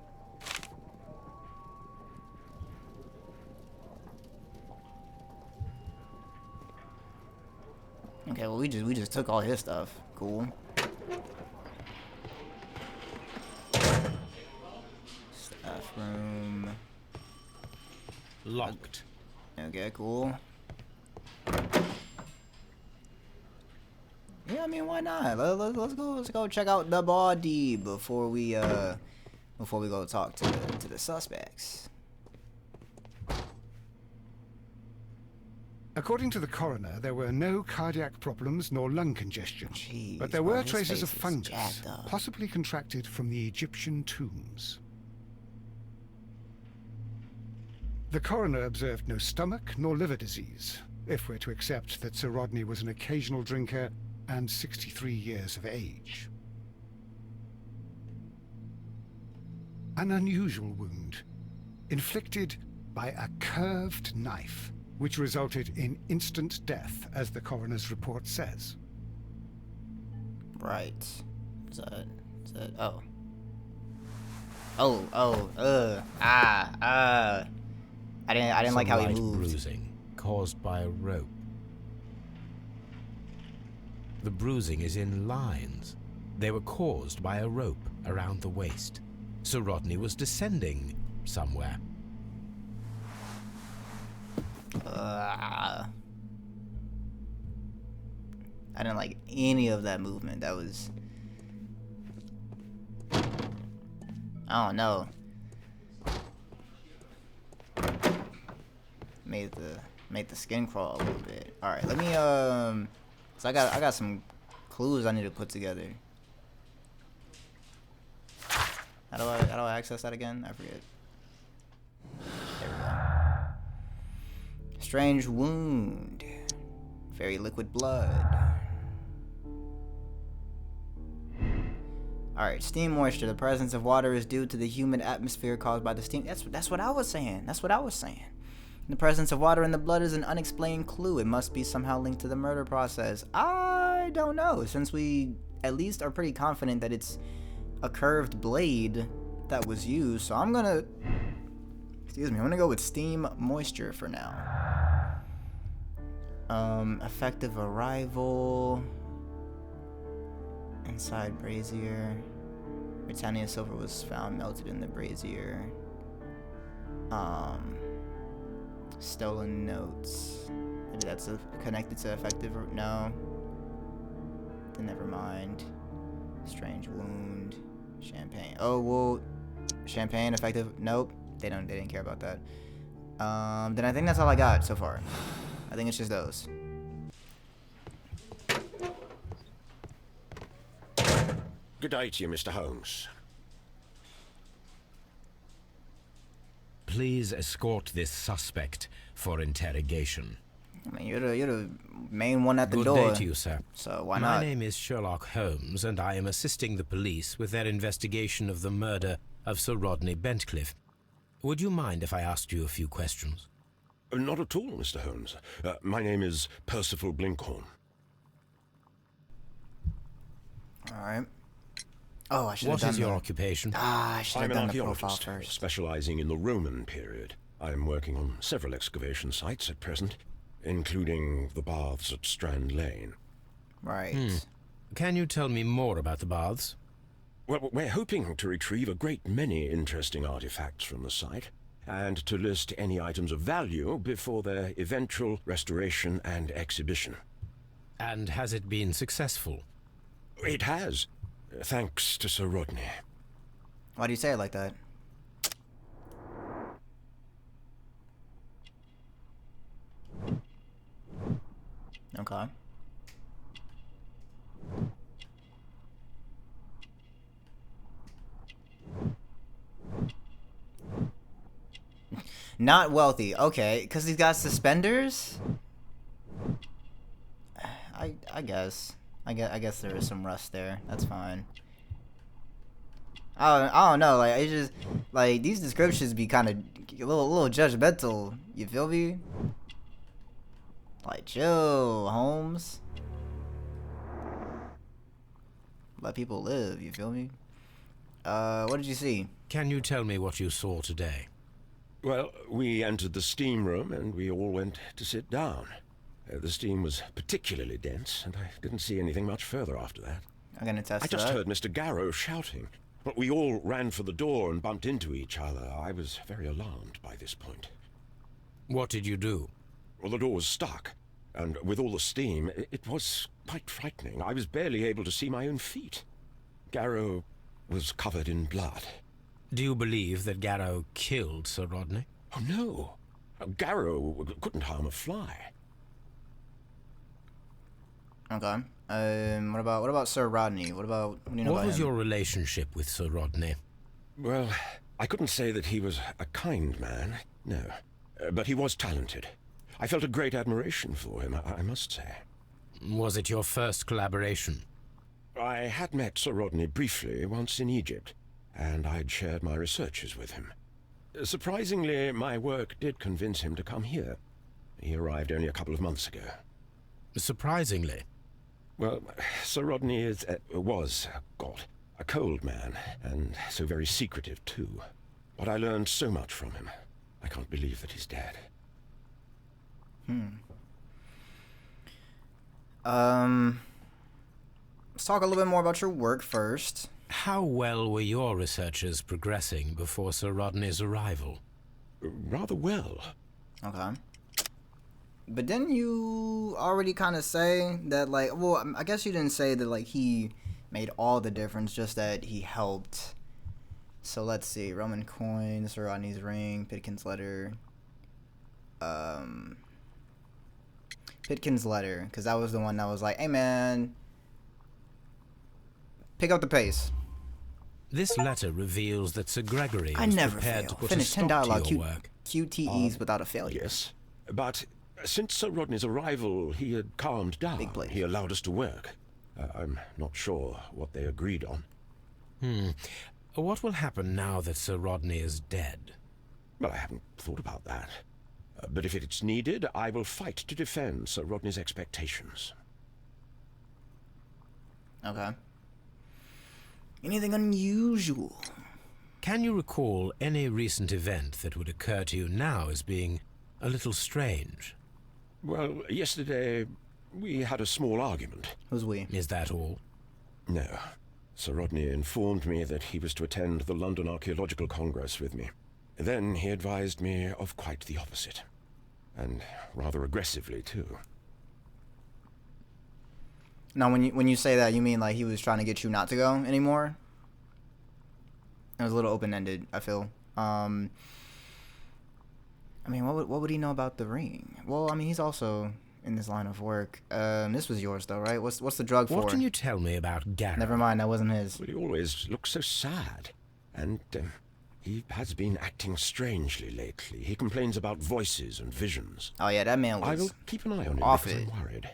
Speaker 3: Okay, well we just took all his stuff. Cool. Staff room.
Speaker 4: Locked.
Speaker 3: Okay, cool. Yeah, I mean, why not? Let's go check out the body before we go talk to the suspects.
Speaker 5: According to the coroner, there were no cardiac problems nor lung congestion.
Speaker 3: Jeez,
Speaker 5: but there
Speaker 3: bro,
Speaker 5: were
Speaker 3: his
Speaker 5: traces of
Speaker 3: face is
Speaker 5: fungus,
Speaker 3: jacked up.
Speaker 5: possibly contracted from the Egyptian tombs. The coroner observed no stomach nor liver disease, if we're to accept that Sir Rodney was an occasional drinker and 63 years of age. An unusual wound, inflicted by a curved knife, which resulted in instant death, as the coroner's report says.
Speaker 3: Right. Is that oh. I didn't like how he
Speaker 4: Light
Speaker 3: moved.
Speaker 4: bruising caused by a rope. The bruising is in lines. They were caused by a rope around the waist. Sir Rodney was descending somewhere.
Speaker 3: I didn't like any of that movement. That was, I don't know. Made the skin crawl a little bit. All right, let me so I got some clues I need to put together. How do I access that again? I forget. There we go. Strange wound. Very liquid blood. Alright, steam moisture. The presence of water is due to the humid atmosphere caused by the steam. That's what I was saying. That's what I was saying. The presence of water in the blood is an unexplained clue. It must be somehow linked to the murder process. I don't know, since we at least are pretty confident that it's a curved blade that was used. So I'm gonna go with steam moisture for now. Effective arrival. Inside brazier. Britannia silver was found melted in the brazier. Stolen notes. Maybe that's connected to effective. No. Then never mind. Strange wound. Champagne. Oh well. Champagne effective. Nope. They didn't care about that. Then I think that's all I got so far. I think it's just those.
Speaker 8: Good day to you, Mr. Holmes.
Speaker 4: Please escort this suspect for interrogation.
Speaker 3: I mean, you're the main one at the
Speaker 4: Good
Speaker 3: door.
Speaker 4: day to you, sir.
Speaker 3: So why
Speaker 4: My
Speaker 3: not?
Speaker 4: name is Sherlock Holmes, and I am assisting the police with their investigation of the murder of Sir Rodney Bentcliffe. Would you mind if I asked you a few questions?
Speaker 8: Not at all, Mr. Holmes. My name is Percival Blinkhorn.
Speaker 3: All right. Oh, I should have
Speaker 4: What
Speaker 3: done
Speaker 4: is your
Speaker 3: the-
Speaker 4: occupation?
Speaker 3: I should have
Speaker 8: I'm an
Speaker 3: done the profile
Speaker 8: archaeologist,
Speaker 3: first.
Speaker 8: specializing in the Roman period. I'm working on several excavation sites at present, including the baths at Strand Lane.
Speaker 3: Right.
Speaker 4: Can you tell me more about the baths?
Speaker 8: Well, we're hoping to retrieve a great many interesting artifacts from the site, and to list any items of value before their eventual restoration and exhibition.
Speaker 4: And has it been successful?
Speaker 8: It has, thanks to Sir Rodney.
Speaker 3: Why do you say it like that? Okay. Not wealthy. Okay, because he's got suspenders? I guess. I guess there is some rust there. That's fine. I don't know. Like, it's just like these descriptions be kind of a little judgmental. You feel me? Like, chill, Holmes. Let people live. You feel me? What did you see?
Speaker 4: Can you tell me what you saw today?
Speaker 8: Well, we entered the steam room and we all went to sit down. The steam was particularly dense, and I didn't see anything much further after that.
Speaker 3: I'm gonna test
Speaker 8: I just
Speaker 3: that.
Speaker 8: heard Mr. Garrow shouting, but we all ran for the door and bumped into each other. I was very alarmed by this point.
Speaker 4: What did you do?
Speaker 8: Well, the door was stuck, and with all the steam, it was quite frightening. I was barely able to see my own feet. Garrow was covered in blood.
Speaker 4: Do you believe that Garrow killed Sir Rodney?
Speaker 8: Oh, no. Garrow couldn't harm a fly.
Speaker 3: Okay. What about Sir Rodney? What do you know
Speaker 4: What
Speaker 3: about
Speaker 4: was
Speaker 3: him?
Speaker 4: your relationship with Sir Rodney?
Speaker 8: Well, I couldn't say that he was a kind man, no. But he was talented. I felt a great admiration for him, I must say.
Speaker 4: Was it your first collaboration?
Speaker 8: I had met Sir Rodney briefly once in Egypt, and I'd shared my researches with him. Surprisingly, my work did convince him to come here. He arrived only a couple of months ago.
Speaker 4: Surprisingly?
Speaker 8: Well, Sir Rodney was a cold man, and so very secretive, too. But I learned so much from him. I can't believe that he's dead.
Speaker 3: Let's talk a little bit more about your work first.
Speaker 4: How well were your researches progressing before Sir Rodney's arrival?
Speaker 8: Rather well.
Speaker 3: Okay. But didn't you already kind of say that, like, well, I guess you didn't say that, like, he made all the difference, just that he helped. So let's see. Roman coin, Sir Rodney's ring, Pitkin's letter. Pitkin's letter, because that was the one that was like, hey, man, pick up the pace.
Speaker 4: This letter reveals that Sir Gregory
Speaker 3: I
Speaker 4: was
Speaker 3: never
Speaker 4: prepared
Speaker 3: fail.
Speaker 4: to put
Speaker 3: Finish
Speaker 4: a
Speaker 3: 10
Speaker 4: stop
Speaker 3: dialogue
Speaker 4: to your work.
Speaker 3: QTEs without a failure.
Speaker 8: Yes, but since Sir Rodney's arrival, he had calmed down.
Speaker 3: Big place.
Speaker 8: He allowed us to work. I'm not sure what they agreed on.
Speaker 4: What will happen now that Sir Rodney is dead?
Speaker 8: Well, I haven't thought about that. But if it's needed, I will fight to defend Sir Rodney's expectations.
Speaker 3: Okay. Anything unusual?
Speaker 4: Can you recall any recent event that would occur to you now as being a little strange?
Speaker 8: Well, yesterday we had a small argument.
Speaker 3: Who's we?
Speaker 4: Is that all?
Speaker 8: No. Sir Rodney informed me that he was to attend the London Archaeological Congress with me. Then he advised me of quite the opposite. And rather aggressively, too.
Speaker 3: Now, when you say that, you mean like he was trying to get you not to go anymore? It was a little open-ended, I feel. I mean, what would he know about the ring? Well, I mean, he's also in this line of work. This was yours, though, right? What's the drug for?
Speaker 4: What can you tell me about Garrow?
Speaker 3: Never mind, that wasn't his.
Speaker 8: Well, he always looks so sad. And he has been acting strangely lately. He complains about voices and visions.
Speaker 3: Oh, yeah, that man
Speaker 8: I
Speaker 3: was
Speaker 8: will keep an eye on him
Speaker 3: off
Speaker 8: because
Speaker 3: it.
Speaker 8: I'm worried.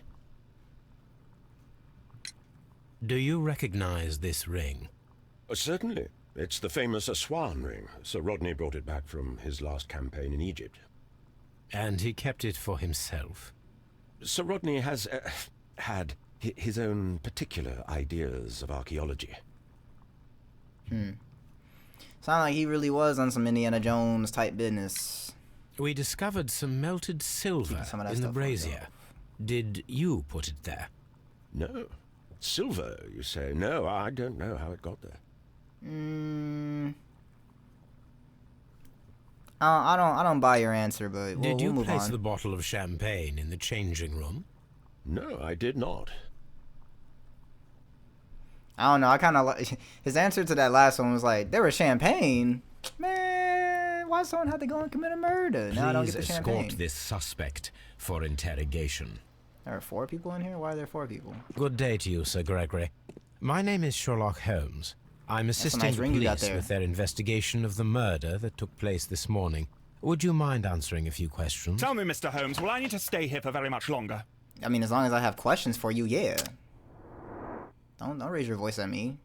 Speaker 4: Do you recognize this ring?
Speaker 8: Certainly. It's the famous Aswan ring. Sir Rodney brought it back from his last campaign in Egypt.
Speaker 4: And he kept it for himself?
Speaker 8: Sir Rodney has had his own particular ideas of archaeology.
Speaker 3: Sound like he really was on some Indiana Jones type business.
Speaker 4: We discovered some melted silver
Speaker 3: Keeping some of that
Speaker 4: in the
Speaker 3: stuff for
Speaker 4: brazier.
Speaker 3: himself.
Speaker 4: Did you put it there?
Speaker 8: No. Silver, you say? No, I don't know how it got there.
Speaker 3: I don't buy your answer, but
Speaker 4: Did you
Speaker 3: we'll move
Speaker 4: place
Speaker 3: on.
Speaker 4: the bottle of champagne in the changing room?
Speaker 8: No, I did not.
Speaker 3: I don't know. I kind of like his answer to that last one was like, there was champagne. Man, why someone have to go and commit a murder? Now I don't get
Speaker 4: Please
Speaker 3: the
Speaker 4: escort
Speaker 3: champagne.
Speaker 4: this suspect for interrogation.
Speaker 3: There are 4 people in here? Why are there 4 people?
Speaker 4: Good day to you, Sir Gregory. My name is Sherlock Holmes. I'm assisting
Speaker 3: nice
Speaker 4: the
Speaker 3: ring you got
Speaker 4: police
Speaker 3: there.
Speaker 4: with their investigation of the murder that took place this morning. Would you mind answering a few questions?
Speaker 10: Tell me, Mr. Holmes, will I need to stay here for very much longer?
Speaker 3: I mean, as long as I have questions for you, yeah. Don't raise your voice at me.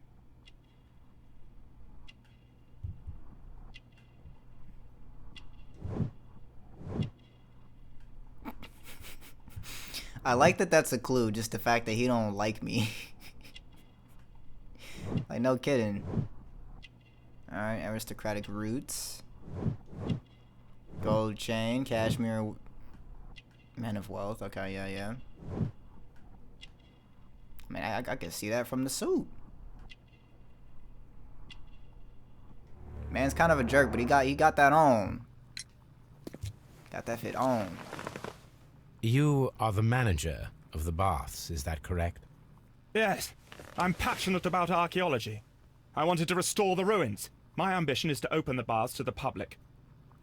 Speaker 3: I like that that's a clue, just the fact that he don't like me. Like, no kidding. Alright, aristocratic roots. Gold chain, cashmere, man of wealth. Okay, yeah. I mean, I can see that from the suit. Man's kind of a jerk, but he got that on. Got that fit on.
Speaker 4: You are the manager of the baths, is that correct?
Speaker 10: Yes, I'm passionate about archaeology. I wanted to restore the ruins. My ambition is to open the baths to the public.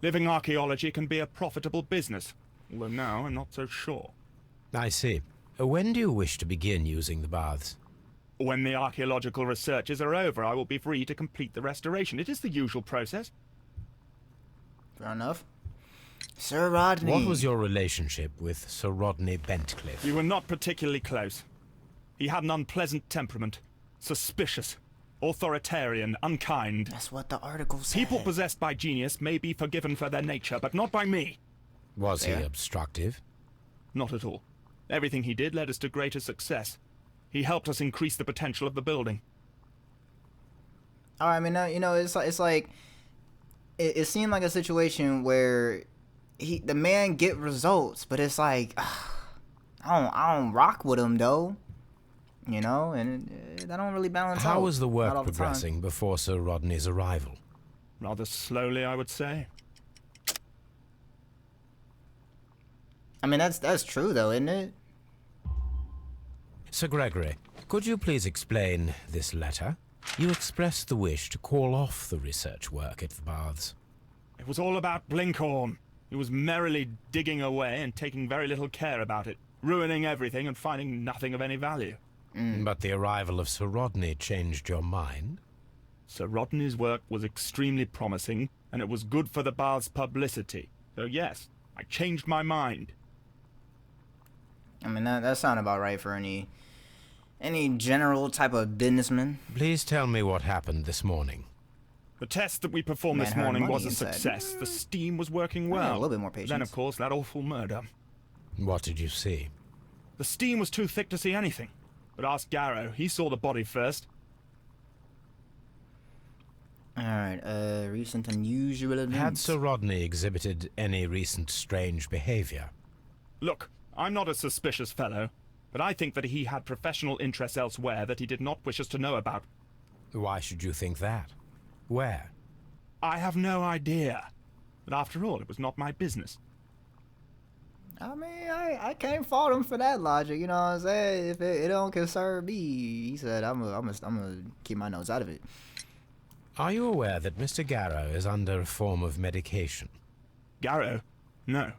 Speaker 10: Living archaeology can be a profitable business, although now I'm not so sure.
Speaker 4: I see. When do you wish to begin using the baths?
Speaker 10: When the archaeological researches are over, I will be free to complete the restoration. It is the usual process.
Speaker 3: Fair enough. Sir Rodney.
Speaker 4: What was your relationship with Sir Rodney Bentcliffe?
Speaker 10: We were not particularly close. He had an unpleasant temperament. Suspicious. Authoritarian. Unkind.
Speaker 3: That's what the article said.
Speaker 10: People possessed by genius may be forgiven for their nature, but not by me.
Speaker 4: Was he
Speaker 3: Yeah.
Speaker 4: obstructive?
Speaker 10: Not at all. Everything he did led us to greater success. He helped us increase the potential of the building.
Speaker 3: I mean, it's like it seemed like a situation where the man get results, but it's like I don't rock with him though, and that don't really balance out.
Speaker 4: How was the
Speaker 3: Not
Speaker 4: work
Speaker 3: all the time.
Speaker 4: progressing before Sir Rodney's arrival?
Speaker 10: Rather slowly, I would say.
Speaker 3: I mean, that's true though, isn't it?
Speaker 4: Sir Gregory, could you please explain this letter? You expressed the wish to call off the research work at the baths.
Speaker 10: It was all about Blinkhorn. He was merrily digging away and taking very little care about it, ruining everything and finding nothing of any value.
Speaker 4: But the arrival of Sir Rodney changed your mind?
Speaker 10: Sir Rodney's work was extremely promising, and it was good for the bath's publicity. So yes, I changed my mind.
Speaker 3: I mean, that sounds about right for any general type of businessman.
Speaker 4: Please tell me what happened this morning.
Speaker 10: The test that we performed
Speaker 3: Man
Speaker 10: this
Speaker 3: heard
Speaker 10: morning
Speaker 3: money
Speaker 10: was a
Speaker 3: inside.
Speaker 10: success. The steam was working
Speaker 3: I need
Speaker 10: well.
Speaker 3: a little bit more patience.
Speaker 10: Then, of course, that awful murder.
Speaker 4: What did you see?
Speaker 10: The steam was too thick to see anything. But ask Garrow. He saw the body first.
Speaker 3: Alright, recent unusual events.
Speaker 4: Had Sir Rodney exhibited any recent strange behavior?
Speaker 10: Look, I'm not a suspicious fellow, but I think that he had professional interests elsewhere that he did not wish us to know about.
Speaker 4: Why should you think that? Where?
Speaker 10: I have no idea. But after all, it was not my business.
Speaker 3: I mean, I can't fault him for that logic, you know what I'm saying? If it don't concern me, he said, I'm gonna keep my nose out of it.
Speaker 4: Are you aware that Mr. Garrow is under a form of medication?
Speaker 10: Garrow? No.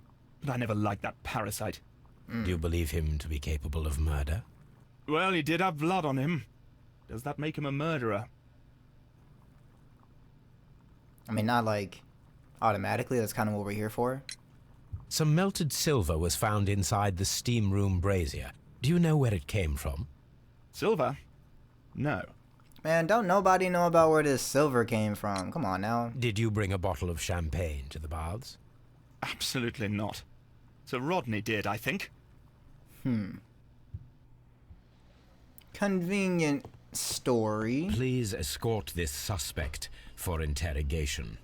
Speaker 10: But I never liked that parasite.
Speaker 4: Do you believe him to be capable of murder?
Speaker 10: Well, he did have blood on him. Does that make him a murderer?
Speaker 3: I mean, not like automatically, that's kind of what we're here for.
Speaker 4: Some melted silver was found inside the steam room brazier. Do you know where it came from?
Speaker 10: Silver? No.
Speaker 3: Man, don't nobody know about where this silver came from. Come on now.
Speaker 4: Did you bring a bottle of champagne to the baths?
Speaker 10: Absolutely not. Sir Rodney did, I think.
Speaker 3: Convenient story.
Speaker 4: Please escort this suspect for interrogation.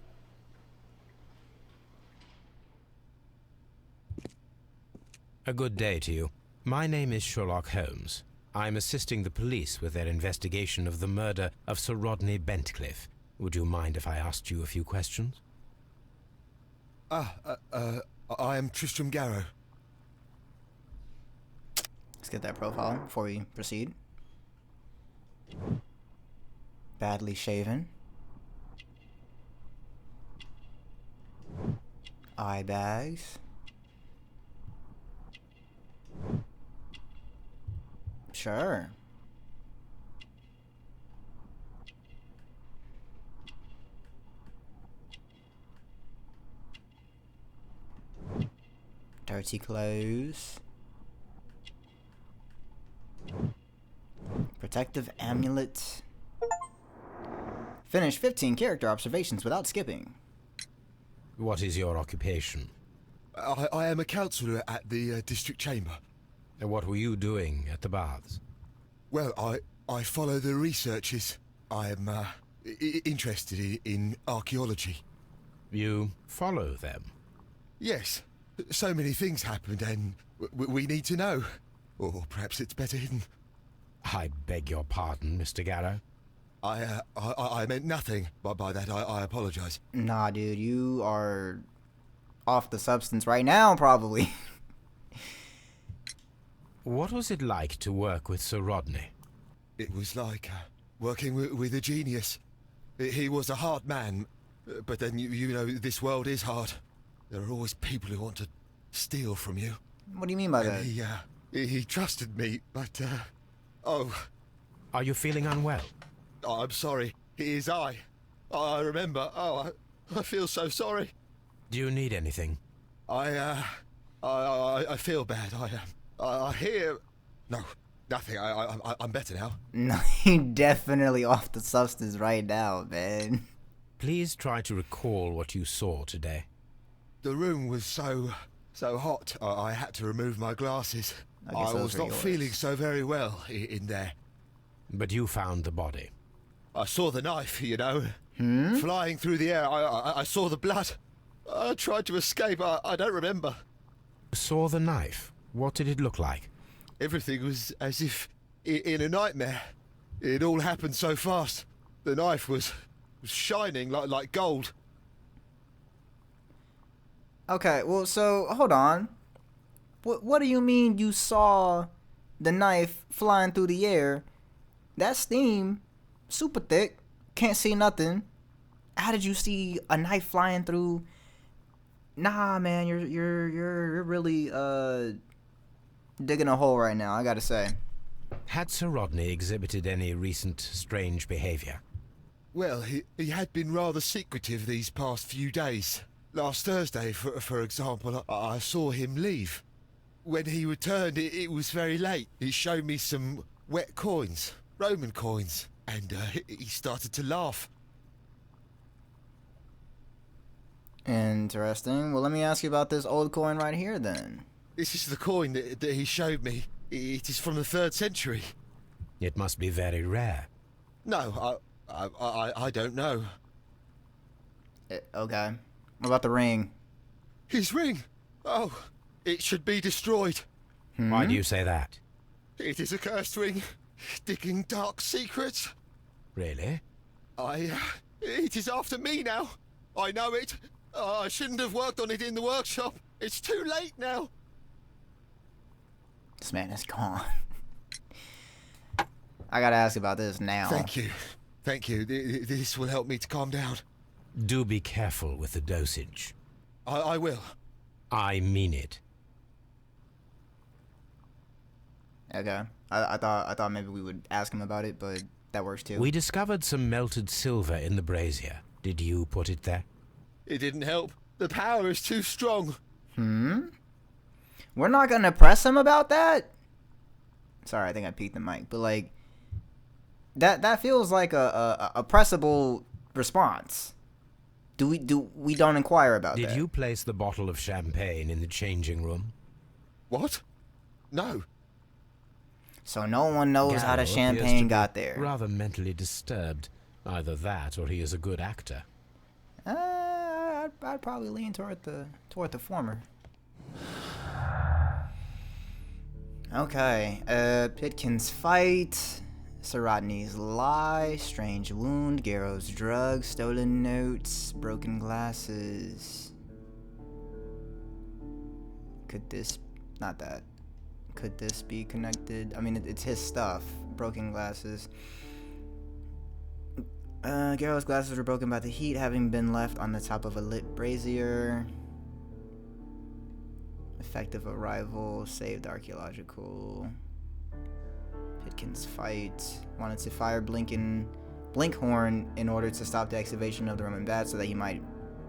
Speaker 4: A good day to you. My name is Sherlock Holmes. I'm assisting the police with their investigation of the murder of Sir Rodney Bentcliffe. Would you mind if I asked you a few questions?
Speaker 9: I am Tristram Garrow.
Speaker 3: Let's get that profile before we proceed. Badly shaven. Eye bags. Sure. Dirty clothes. Protective amulet. Finish 15 character observations without skipping.
Speaker 4: What is your occupation?
Speaker 9: I am a counsellor at the district chamber.
Speaker 4: And what were you doing at the baths?
Speaker 9: Well, I follow the researches. I am interested in archaeology.
Speaker 4: You follow them?
Speaker 9: Yes. So many things happened and we need to know. Or perhaps it's better hidden.
Speaker 4: I beg your pardon, Mr. Garrow.
Speaker 9: I meant nothing by that. I apologize.
Speaker 3: Nah, dude, you are off the substance right now, probably.
Speaker 4: What was it like to work with Sir Rodney?
Speaker 9: It was like working with a genius. He was a hard man, but then you know this world is hard. There are always people who want to steal from you.
Speaker 3: What do you mean by that?
Speaker 9: He trusted me, but oh.
Speaker 4: Are you feeling unwell?
Speaker 9: Oh, I'm sorry. It is I. I remember. Oh, I feel so sorry.
Speaker 4: Do you need anything?
Speaker 9: I feel bad. I hear. No, nothing. I'm better now.
Speaker 3: No, you're definitely off the substance right now, man.
Speaker 4: Please try to recall what you saw today.
Speaker 9: The room was so hot. I had to remove my glasses.
Speaker 3: I
Speaker 9: was not feeling so very well in there.
Speaker 4: But you found the body.
Speaker 9: I saw the knife, you know, flying through the air. I saw the blood. I tried to escape. I don't remember.
Speaker 4: Saw the knife? What did it look like?
Speaker 9: Everything was as if in a nightmare. It all happened so fast. The knife was shining like gold.
Speaker 3: Okay, well, so, hold on. What do you mean you saw the knife flying through the air? That steam, super thick, can't see nothing. How did you see a knife flying through? Nah, man, you're really digging a hole right now, I gotta say.
Speaker 4: Had Sir Rodney exhibited any recent strange behavior?
Speaker 9: Well, he had been rather secretive these past few days. Last Thursday, for example, I saw him leave. When he returned, it was very late. He showed me some wet coins, Roman coins, and he started to laugh.
Speaker 3: Interesting. Well, let me ask you about this old coin right here, then.
Speaker 9: This is the coin that he showed me. It is from the 3rd century.
Speaker 4: It must be very rare.
Speaker 9: No, I don't know.
Speaker 3: Okay. What about the ring?
Speaker 9: His ring? Oh, it should be destroyed.
Speaker 4: Why do you say that?
Speaker 9: It is a cursed ring, digging dark secrets.
Speaker 4: Really?
Speaker 9: It is after me now. I know it. I shouldn't have worked on it in the workshop. It's too late now.
Speaker 3: This man is gone. I gotta ask about this now.
Speaker 9: Thank you. Thank you. This will help me to calm down.
Speaker 4: Do be careful with the dosage.
Speaker 9: I will.
Speaker 4: I mean it.
Speaker 3: Okay. I thought maybe we would ask him about it, but that works too.
Speaker 4: We discovered some melted silver in the brazier. Did you put it there?
Speaker 9: It didn't help. The power is too strong.
Speaker 3: We're not gonna press him about that? Sorry, I think I peeked the mic, but like that feels like a pressable response. We don't inquire about that.
Speaker 4: Did you place the bottle of champagne in the changing room?
Speaker 9: What? No.
Speaker 3: So no one knows how the
Speaker 4: Garrow
Speaker 3: champagne
Speaker 4: appears to be
Speaker 3: got there.
Speaker 4: Rather mentally disturbed. Either that, or he is a good actor.
Speaker 3: I'd probably lean toward the former. Okay. Pitkin's fight. Sir Rodney's lie. Strange wound. Garrow's drug. Stolen notes. Broken glasses. Could this... Not that. Could this be connected? I mean, it's his stuff. Broken glasses. Garrow's glasses were broken by the heat, having been left on the top of a lit brazier. Effective arrival. Saved archaeological. Pitkin's fight. Wanted to fire Blinkhorn in order to stop the excavation of the Roman baths so that he might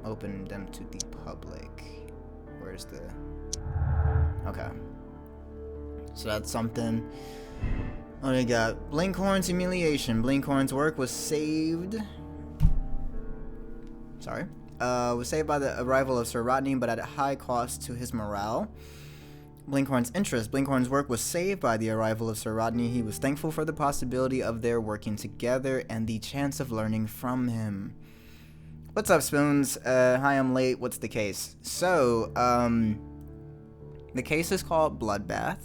Speaker 3: open them to the public. Where's the... Okay. So that's something. Oh, they got Blinkhorn's humiliation. Blinkhorn's work was saved. Sorry. Was saved by the arrival of Sir Rodney, but at a high cost to his morale. Blinkhorn's interest. Blinkhorn's work was saved by the arrival of Sir Rodney. He was thankful for the possibility of their working together and the chance of learning from him. What's up, Spoons? Hi, I'm late. What's the case? So, the case is called Bloodbath.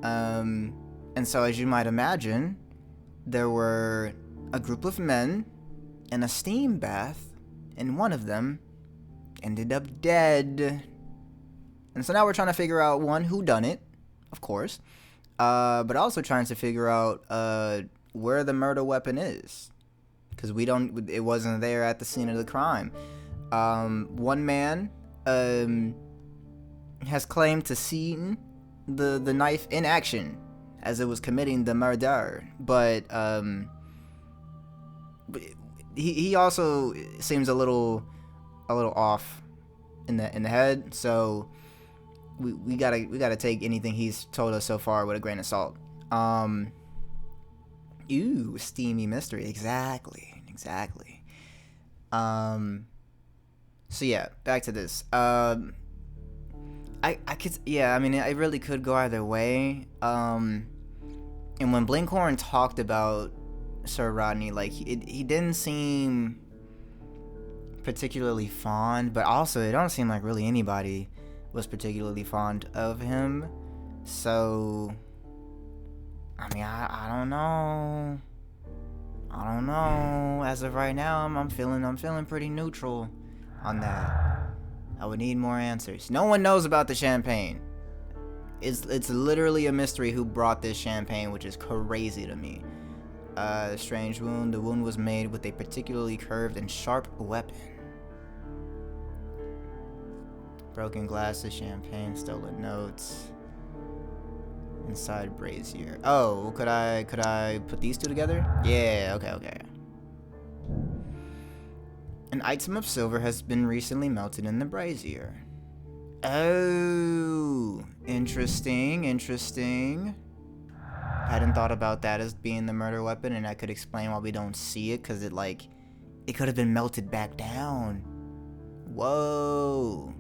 Speaker 3: And so, as you might imagine, there were a group of men in a steam bath, and one of them ended up dead. And so now we're trying to figure out, one, who done it, of course, but also trying to figure out where the murder weapon is, because it wasn't there at the scene of the crime. One man has claimed to seen the knife in action as it was committing the murder, but he also seems a little off in the head, so we gotta take anything he's told us so far with a grain of salt. Ooh, steamy mystery. Exactly. So yeah, back to this. I mean, it really could go either way. And when Blinkhorn talked about Sir Rodney, like, he didn't seem particularly fond, but also it don't seem like really anybody was particularly fond of him. So, I mean, I don't know. As of right now, I'm feeling pretty neutral on that. I would need more answers. No one knows about the champagne. It's literally a mystery who brought this champagne, which is crazy to me. Strange wound. The wound was made with a particularly curved and sharp weapon. Broken glasses, champagne, stolen notes. Inside brazier. Oh, could I put these two together? Yeah, okay. An item of silver has been recently melted in the brazier. Oh, interesting. Hadn't thought about that as being the murder weapon, and I could explain why we don't see it, because it could have been melted back down. Whoa.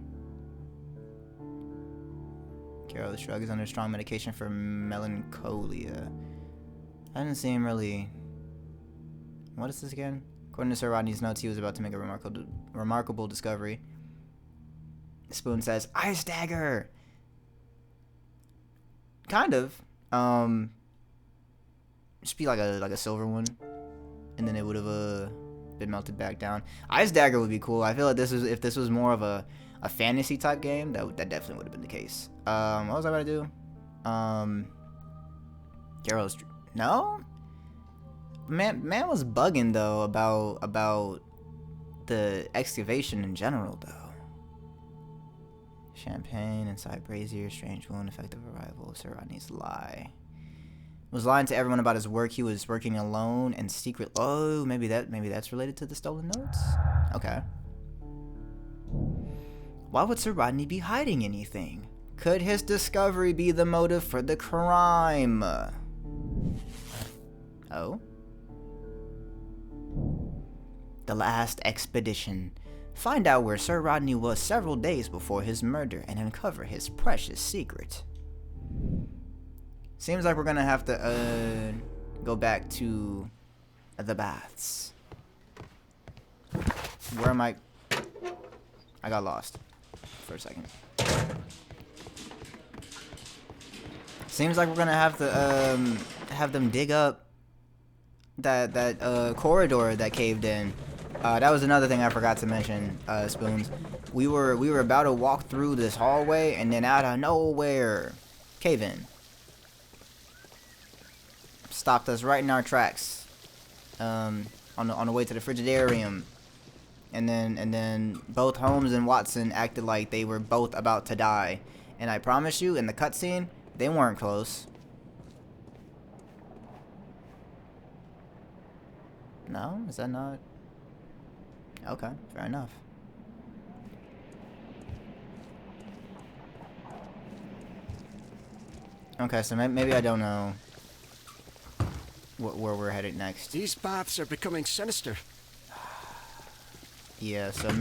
Speaker 3: Garrow's drug is under strong medication for melancholia. I didn't see him really... What is this again? According to Sir Rodney's notes, he was about to make a remarkable discovery. Spoon says, "Ice dagger!" Kind of. Just be like a silver one. And then it would have been melted back down. Ice dagger would be cool. I feel like if this was more of a fantasy type game, that definitely would have been the case. What was I about to do? Garrow's... No? Man was bugging, though, about the excavation in general, though. Champagne, inside brazier, strange wound, effective arrival, Sir Rodney's lie. Was lying to everyone about his work. He was working alone and secret... Oh, maybe that's related to the stolen notes? Okay. Why would Sir Rodney be hiding anything? Could his discovery be the motive for the crime? Oh? The last expedition. Find out where Sir Rodney was several days before his murder and uncover his precious secret. Seems like we're gonna have to go back to the baths. Where am I? I got lost for a second. Seems like we're gonna have to have them dig up that corridor that caved in. That was another thing I forgot to mention, Spoons. We were about to walk through this hallway, and then out of nowhere, cave in. Stopped us right in our tracks. On the way to the Frigidarium. And then both Holmes and Watson acted like they were both about to die. And I promise you, in the cutscene, they weren't close. No? Is that not? Okay, fair enough. Okay, so maybe I don't know where we're headed next.
Speaker 7: These baths are becoming sinister.
Speaker 3: Yeah, so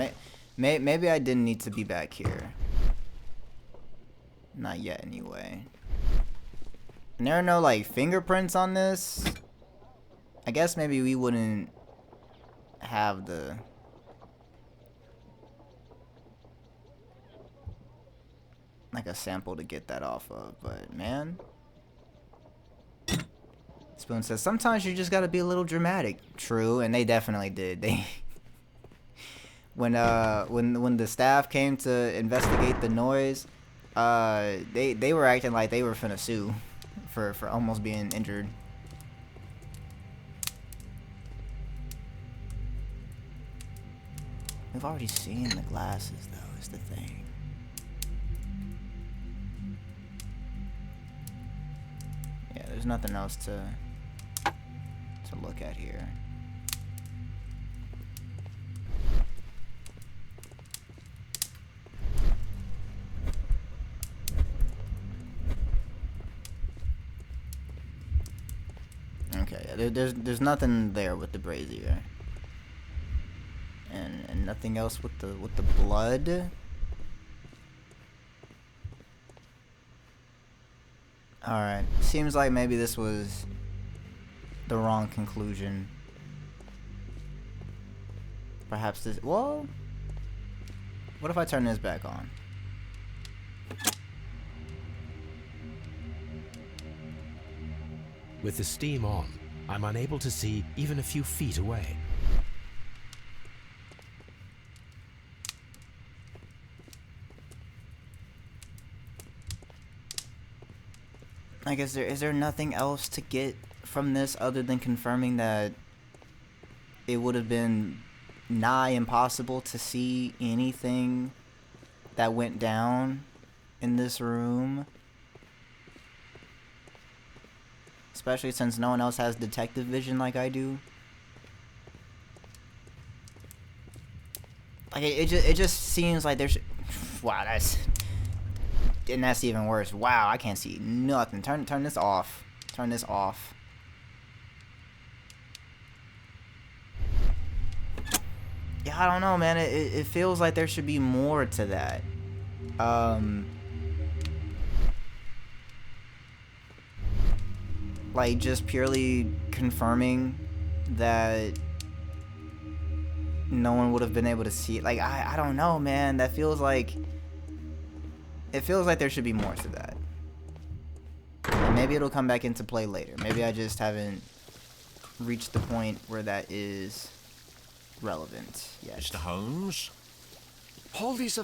Speaker 3: maybe I didn't need to be back here. Not yet, anyway. And there are no, like, fingerprints on this. I guess maybe we wouldn't have the... like a sample to get that off of, but man. Spoon says, sometimes you just gotta be a little dramatic. True, and they definitely did. They... when the staff came to investigate the noise, they were acting like they were finna sue for almost being injured. We've already seen the glasses, though, is the thing. Yeah, there's nothing else to look at here. Okay, there's nothing there with the brazier, and nothing else with the blood. All right, seems like maybe this was the wrong conclusion. Perhaps this. Well, what if I turn this back on?
Speaker 4: With the steam on, I'm unable to see even a few feet away.
Speaker 3: I guess is there nothing else to get from this other than confirming that it would have been nigh impossible to see anything that went down in this room? Especially since no one else has detective vision like I do. Like it just seems like there's... Wow, that's even worse. Wow, I can't see nothing. Turn this off. Turn this off. Yeah, I don't know, man. It feels like there should be more to that. Like just purely confirming that no one would have been able to see it. Like I don't know, man. That feels like there should be more to that. And maybe it'll come back into play later. Maybe I just haven't reached the point where that is relevant yet.
Speaker 6: Mr. Holmes?
Speaker 7: All these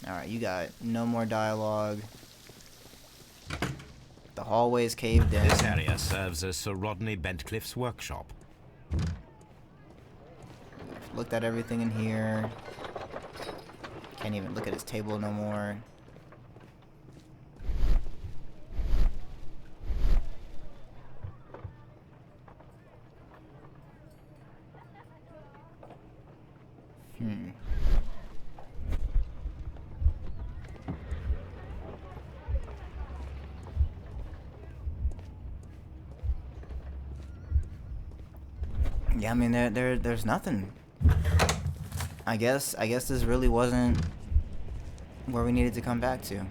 Speaker 3: Alright, you got no more dialogue. The hallway's caved in.
Speaker 4: This area serves as Sir Rodney Bentcliffe's workshop.
Speaker 3: Looked at everything in here. Can't even look at his table no more. Yeah, I mean there's nothing. I guess this really wasn't where we needed to come back to.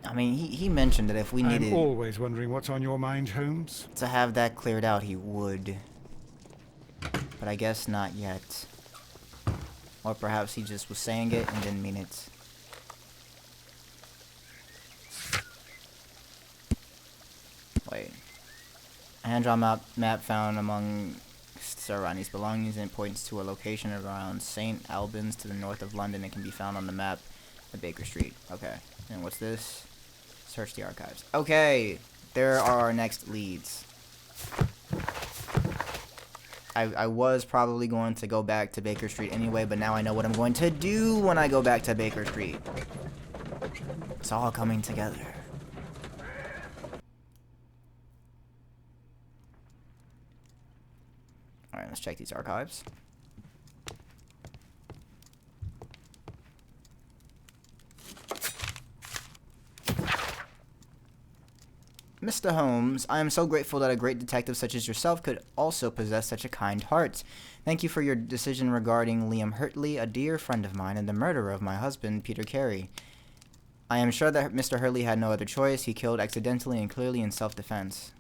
Speaker 3: I mean, he mentioned that if we needed...
Speaker 5: I'm always wondering what's on your mind, Holmes.
Speaker 3: to have that cleared out, he would. But I guess not yet. Or perhaps he just was saying it and didn't mean it. Wait. A hand-drawn map found among Sir Rodney's belongings, and it points to a location around St. Albans to the north of London. It can be found on the map at Baker Street. Okay. And what's this? Search the archives. Okay. There are our next leads. I was probably going to go back to Baker Street anyway, but now I know what I'm going to do when I go back to Baker Street. It's all coming together. Alright, let's check these archives. Mr. Holmes, I am so grateful that a great detective such as yourself could also possess such a kind heart. Thank you for your decision regarding Liam Hurtley, a dear friend of mine and the murderer of my husband, Peter Carey. I am sure that Mr. Hurtley had no other choice. He killed accidentally and clearly in self-defense.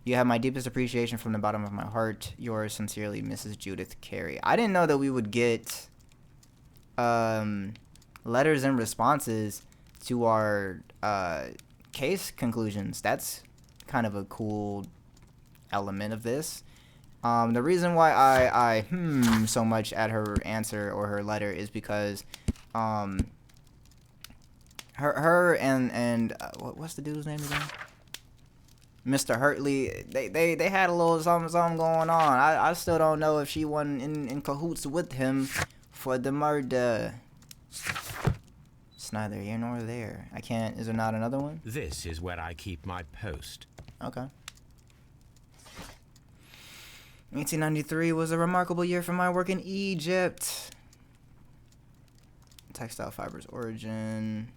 Speaker 3: You have my deepest appreciation from the bottom of my heart. Yours sincerely, Mrs. Judith Carey. I didn't know that we would get letters and responses to our case conclusions. That's kind of a cool element of this. The reason why I so much at her answer or her letter is because her and what's the dude's name again? Mr. Hurtley, they had a little something going on. I still don't know if she wasn't in cahoots with him for the murder. It's neither here nor there. I can't. Is there not another one?
Speaker 4: This is where I keep my post.
Speaker 3: Okay. 1893 was a remarkable year for my work in Egypt. Textile fibers origin.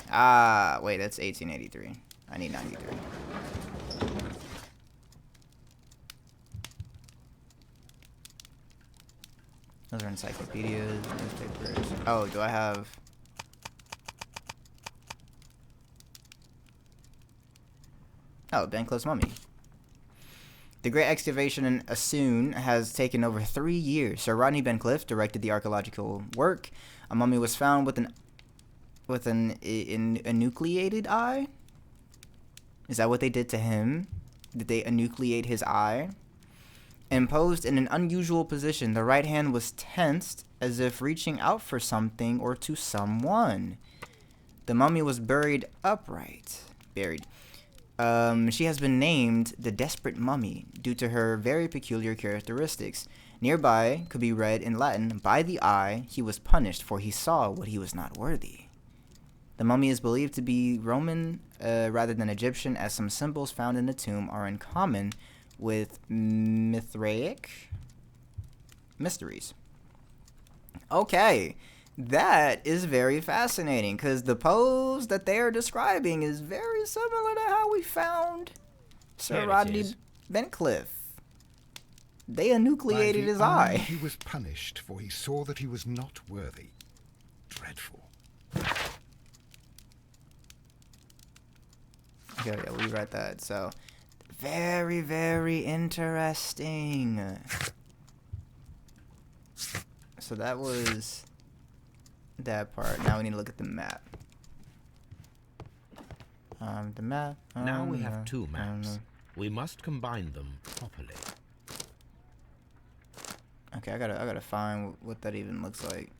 Speaker 3: Ah, wait, that's 1883. I need 93. Those are encyclopedias, newspapers. Oh, do I have... Oh, Bencliffe's mummy. The Great Excavation in Assoon has taken over 3 years. Sir Rodney Bencliffe directed the archaeological work. A mummy was found with an enucleated eye? Is that what they did to him? Did they enucleate his eye? And posed in an unusual position. The right hand was tensed as if reaching out for something or to someone. The mummy was buried upright. She has been named the Desperate Mummy due to her very peculiar characteristics. Nearby could be read in Latin, "By the eye he was punished, for he saw what he was not worthy." The mummy is believed to be Roman rather than Egyptian, as some symbols found in the tomb are in common with Mithraic mysteries. Okay, that is very fascinating, because the pose that they are describing is very similar to how we found Sir Rodney Bencliffe. They enucleated his eye.
Speaker 5: He was punished, for he saw that he was not worthy. Dreadful.
Speaker 3: Okay, yeah, we read that. So, very, very interesting. So that was that part. Now we need to look at the map. The map.
Speaker 4: Now we have 2 maps. We must combine them properly.
Speaker 3: Okay, I gotta find what that even looks like.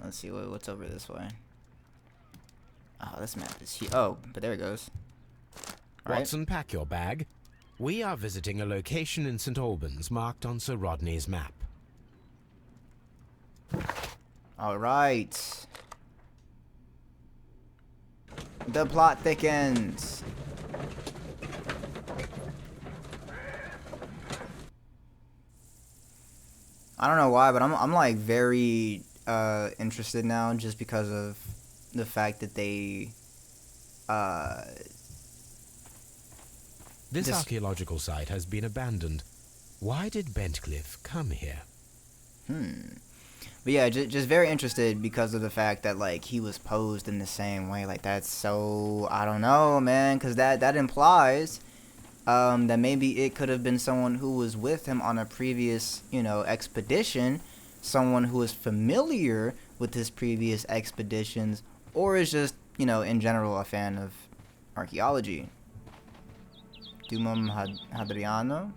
Speaker 3: Let's see what's over this way. Oh, this map is huge. Oh, but there it goes. All
Speaker 4: Watson, pack your bag. We are visiting a location in St. Albans marked on Sir Rodney's map.
Speaker 3: All right. The plot thickens. I don't know why, but I'm like very interested now, just because of the fact that they
Speaker 4: This archaeological site has been abandoned. Why did Bentcliffe come here?
Speaker 3: But yeah, just very interested because of the fact that, like, he was posed in the same way. Like, that's so, I don't know, man, because that implies that maybe it could have been someone who was with him on a previous, you know, expedition, someone who is familiar with his previous expeditions, or is just, you know, in general a fan of archaeology. Dumum Hadriano?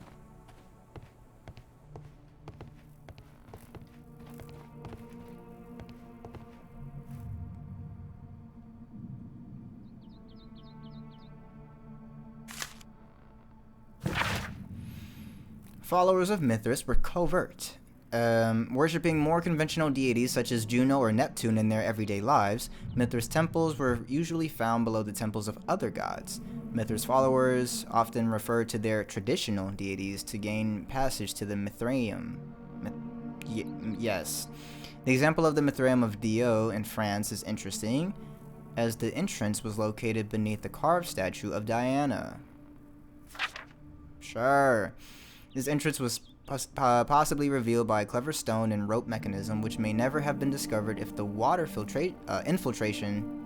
Speaker 3: Followers of Mithras were covert, worshipping more conventional deities such as Juno or Neptune in their everyday lives. Mithras temples were usually found below the temples of other gods. Mithras followers often referred to their traditional deities to gain passage to the Mithraeum. Yes. The example of the Mithraeum of Dio in France is interesting, as the entrance was located beneath the carved statue of Diana. Sure. This entrance was possibly revealed by a clever stone and rope mechanism, which may never have been discovered if the water infiltration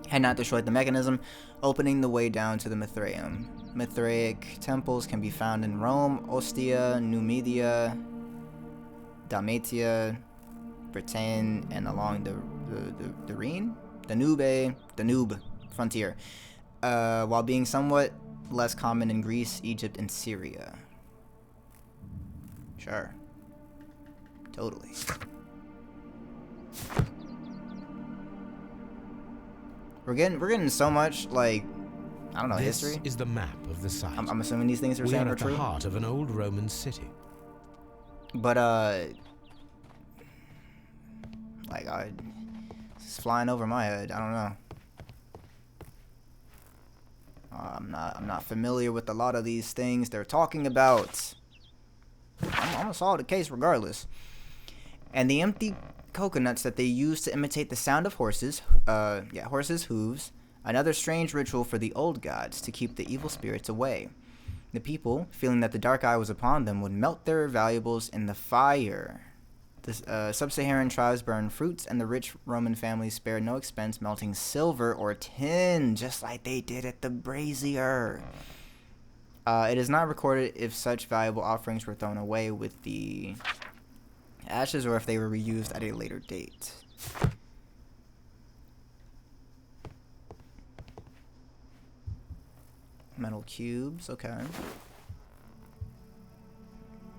Speaker 3: had not destroyed the mechanism, opening the way down to the Mithraeum. Mithraic temples can be found in Rome, Ostia, Numidia, Dalmatia, Britain, and along the Rhine, Danube frontier, while being somewhat less common in Greece, Egypt, and Syria. Sure. Totally. We're getting so much, like, I don't know, history.
Speaker 4: This is the map of the site.
Speaker 3: I'm assuming these things are saying
Speaker 4: We
Speaker 3: are
Speaker 4: are at
Speaker 3: true.
Speaker 4: the heart of an old Roman city.
Speaker 3: But like, it's flying over my head. I don't know. I'm not familiar with a lot of these things they're talking about. I'm gonna solve the case regardless. And the empty coconuts that they use to imitate the sound of horses' hooves, another strange ritual for the old gods to keep the evil spirits away. The people, feeling that the dark eye was upon them, would melt their valuables in the fire. The sub-Saharan tribes burned fruits, and the rich Roman families spared no expense melting silver or tin, just like they did at the brazier. It is not recorded if such valuable offerings were thrown away with the ashes or if they were reused at a later date. Metal cubes, okay.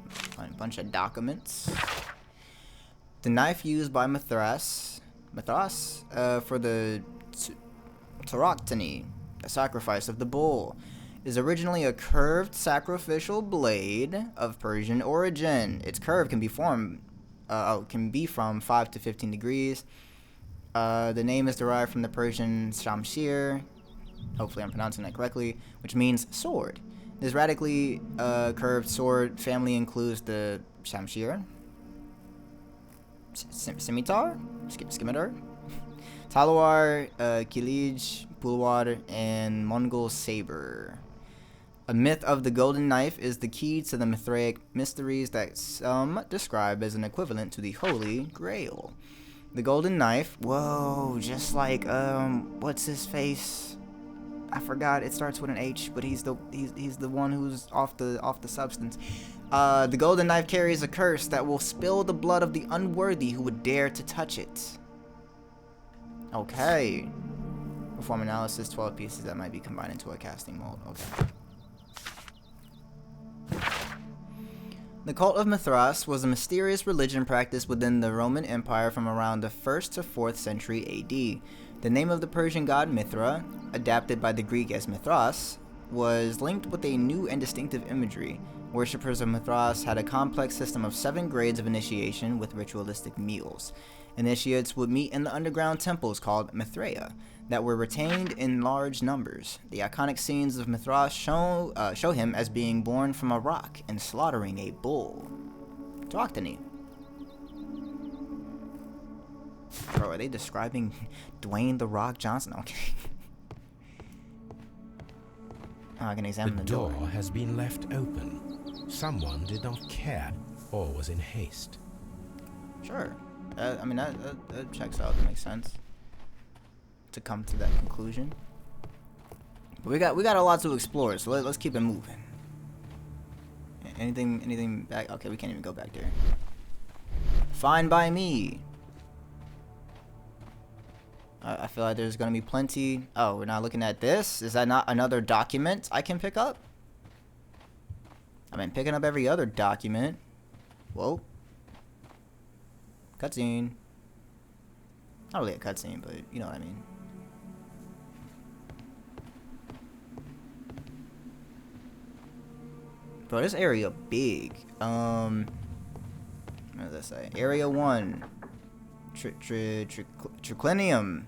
Speaker 3: Find a bunch of documents. The knife used by Mithras for the Tauroctony, the sacrifice of the bull, is originally a curved sacrificial blade of Persian origin. Its curve can be from 5 to 15 degrees. The name is derived from the Persian shamshir, hopefully I'm pronouncing that correctly, which means sword. This radically curved sword family includes the shamshir, scimitar, talwar, kilij, pulwar, and Mongol saber. A myth of the Golden Knife is the key to the Mithraic mysteries that some describe as an equivalent to the Holy Grail. The Golden Knife, whoa, just like what's his face? I forgot. It starts with an H, but he's the one who's off the substance. The Golden Knife carries a curse that will spill the blood of the unworthy who would dare to touch it. Okay. Perform analysis, 12 pieces that might be combined into a casting mold. Okay. The cult of Mithras was a mysterious religion practiced within the Roman Empire from around the 1st to 4th century AD. The name of the Persian god Mithra, adapted by the Greek as Mithras, was linked with a new and distinctive imagery. Worshippers of Mithras had a complex system of 7 grades of initiation with ritualistic meals. Initiates would meet in the underground temples called Mithraea that were retained in large numbers. The iconic scenes of Mithras show him as being born from a rock and slaughtering a bull. Tauroctony. Bro, are they describing Dwayne "The Rock" Johnson? Okay. Oh, I can
Speaker 4: The
Speaker 3: examine the
Speaker 4: door
Speaker 3: door.
Speaker 4: has been left open. Someone did not care or was in haste.
Speaker 3: Sure. I mean, that checks out. That makes sense. To come to that conclusion. But we got a lot to explore, so let's keep it moving. Anything back? Okay, we can't even go back there. Fine by me. I feel like there's gonna be plenty. Oh, we're not looking at this. Is that not another document I can pick up? I've been picking up every other document. Whoa. Cutscene. Not really a cutscene, but you know what I mean. Bro, this area big. What does that say? Area 1. Triclinium.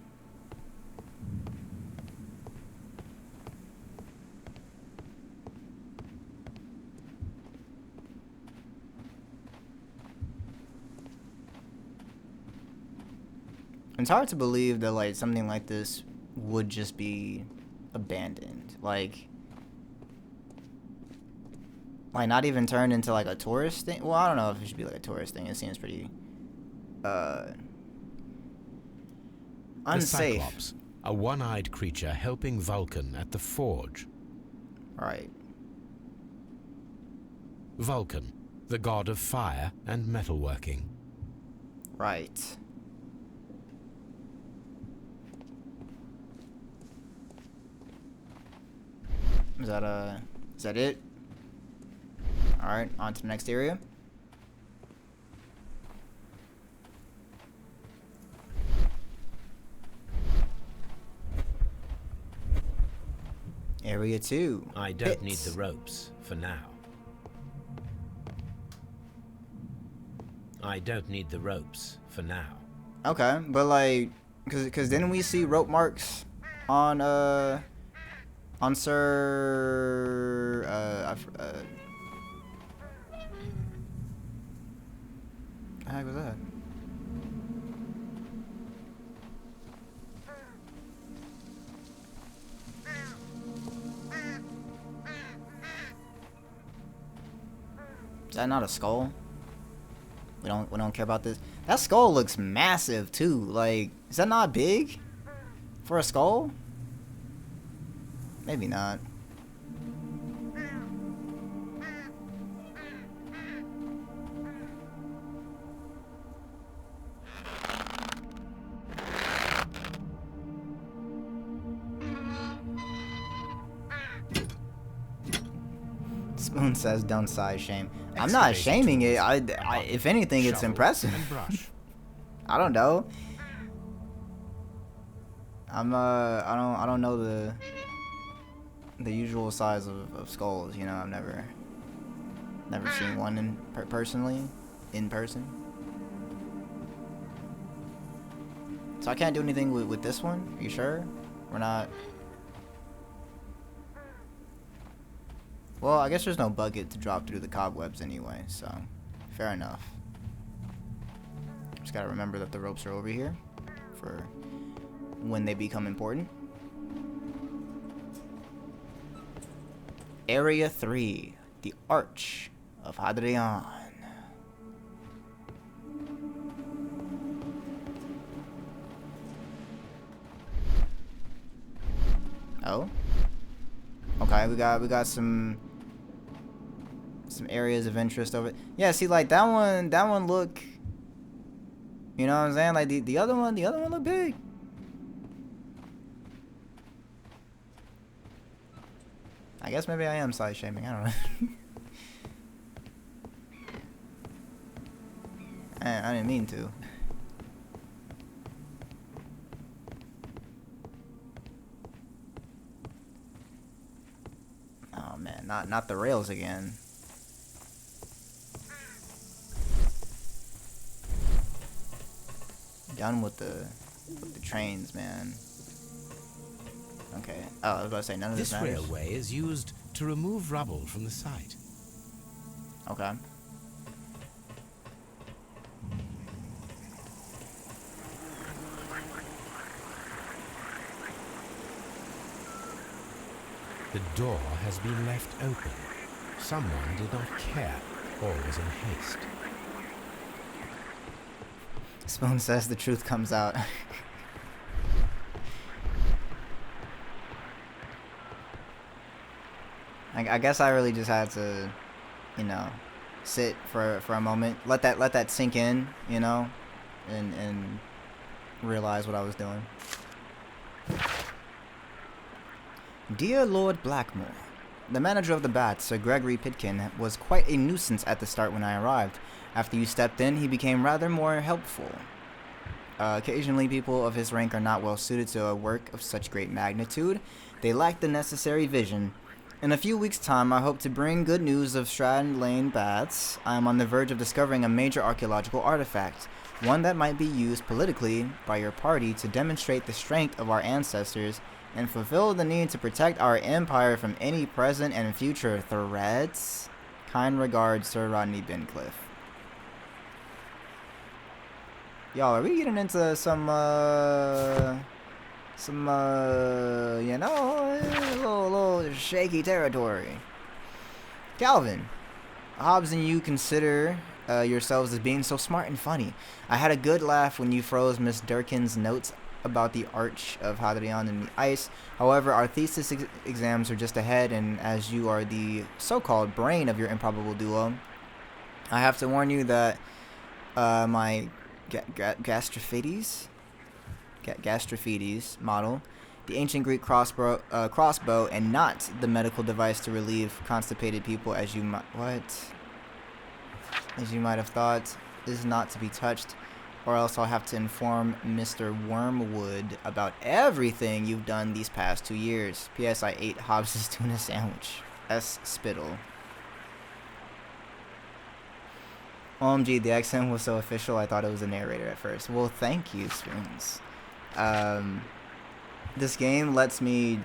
Speaker 3: It's hard to believe that like something like this would just be abandoned. Like not even turned into like a tourist thing. Well, I don't know if it should be like a tourist thing. It seems pretty unsafe.
Speaker 4: The Cyclops, a one-eyed creature helping Vulcan at the forge.
Speaker 3: Right.
Speaker 4: Vulcan, the god of fire and metalworking.
Speaker 3: Right. Is that it? Alright, on to the next area. Area 2.
Speaker 4: I don't need the ropes for now. I don't need the ropes for now.
Speaker 3: Okay, but like, cause didn't we see rope marks on Sir what the heck was that? Is that not a skull? We don't care about this. That skull looks massive too. Like, is that not big for a skull? Maybe not. Spoon says, "Don't sigh, shame." I'm not shaming it. I if anything, it's impressive. I don't know. I don't know the usual size of skulls. You know, I've never seen one personally in person. So I can't do anything with this one. Are you sure? We're not. Well, I guess there's no bucket to drop through the cobwebs anyway, so fair enough. Just gotta remember that the ropes are over here for when they become important. Area 3, the Arch of Hadrian. Oh? Okay, we got some areas of interest over it. Yeah, see, like that one look, you know what I'm saying? Like the other one look big. I guess maybe I am size shaming. I don't know. I didn't mean to. Oh man, not the rails again. Done with the trains, man. Okay. Oh, I was about to say none of this
Speaker 4: This
Speaker 3: matters.
Speaker 4: railway is used to remove rubble from the site.
Speaker 3: Okay.
Speaker 4: The door has been left open. Someone did not care or was in haste.
Speaker 3: Spoon says the truth comes out. I guess I really just had to, you know, sit for a moment, let that sink in, you know, and realize what I was doing. Dear Lord Blackmore, the manager of the Bats, Sir Gregory Pitkin, was quite a nuisance at the start when I arrived. After you stepped in, he became rather more helpful. Occasionally, people of his rank are not well suited to a work of such great magnitude. They lack the necessary vision. In a few weeks' time, I hope to bring good news of Strand Lane Bats. I am on the verge of discovering a major archaeological artifact, one that might be used politically by your party to demonstrate the strength of our ancestors and fulfill the need to protect our empire from any present and future threats. Kind regards, Sir Rodney Bencliffe. Y'all, are we getting into some, you know, a little shaky territory? Calvin, Hobbs and you consider yourselves as being so smart and funny. I had a good laugh when you froze Miss Durkin's notes about the Arch of Hadrian in the ice. However, our thesis exams are just ahead, and as you are the so-called brain of your improbable duo, I have to warn you that my Gastrophides model, the ancient Greek crossbow, and not the medical device to relieve constipated people, as you might have thought, is not to be touched, or else I'll have to inform Mr. Wormwood about everything you've done these past 2 years. P.S. I ate Hobbs's tuna sandwich. S. Spittle. OMG, the accent was so official, I thought it was a narrator at first. Well, thank you, Spoons. This game lets me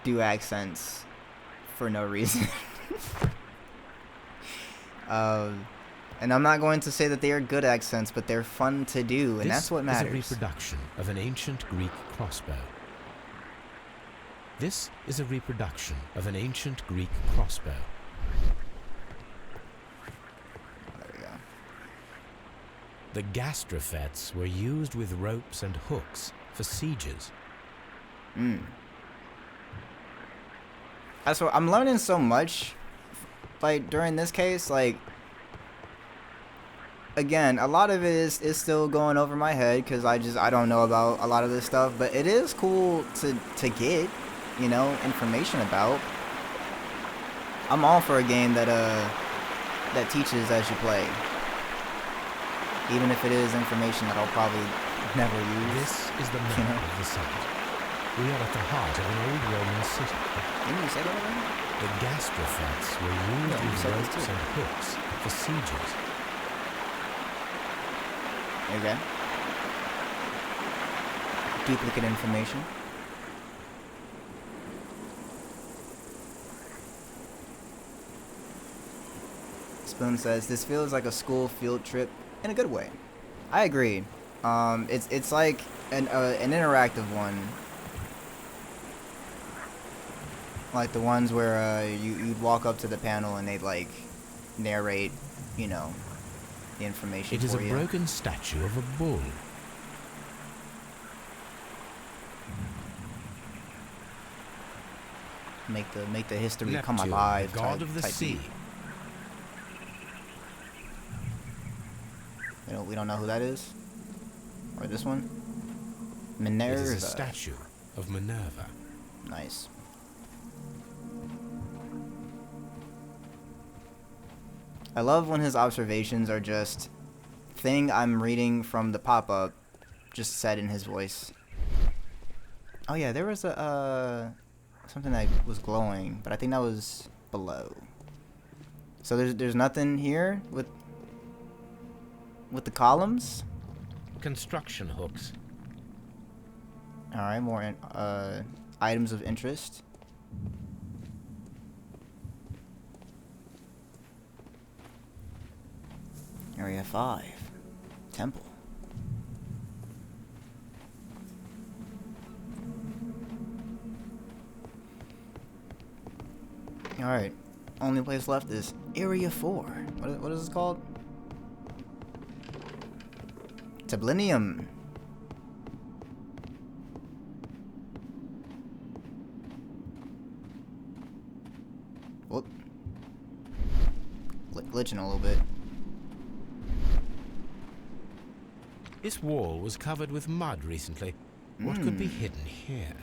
Speaker 3: do accents for no reason. And I'm not going to say that they are good accents, but they're fun to do, and that's what matters.
Speaker 4: This is a reproduction of an ancient Greek crossbow. This is a reproduction of an ancient Greek crossbow. The gastrophetes were used with ropes and hooks for sieges.
Speaker 3: That's what I'm learning so much. Like during this case, like again, a lot of it is still going over my head because I don't know about a lot of this stuff. But it is cool to get, you know, information about. I'm all for a game that teaches as you play. Even if it is information that I'll probably never use.
Speaker 4: This is the map of the site. We are at the heart of an old Roman city.
Speaker 3: Didn't you say that already?
Speaker 4: The gastrophetes were used with ropes and hooks for sieges.
Speaker 3: Okay. Duplicate information. Spoon says, this feels like a school field trip in a good way. I agree. It's like an interactive one, like the ones where you'd walk up to the panel and they'd like narrate, you know, the information.
Speaker 4: It is
Speaker 3: for
Speaker 4: a
Speaker 3: you.
Speaker 4: broken statue of a bull.
Speaker 3: Make the history
Speaker 4: Neptune,
Speaker 3: come alive.
Speaker 4: the god of the sea.
Speaker 3: We don't know who that is. Or this one. Minerva.
Speaker 4: It is a statue of Minerva.
Speaker 3: Nice. I love when his observations are just thing I'm reading from the pop-up, just said in his voice. Oh yeah, there was a something that was glowing, but I think that was below. So there's nothing here with the columns.
Speaker 4: Construction hooks.
Speaker 3: All right, more items of interest. Area 5. Temple. Alright. Only place left is Area 4. What is this called? Tablinium. Whoop. Glitching a little bit.
Speaker 4: This wall was covered with mud recently. What could be hidden here?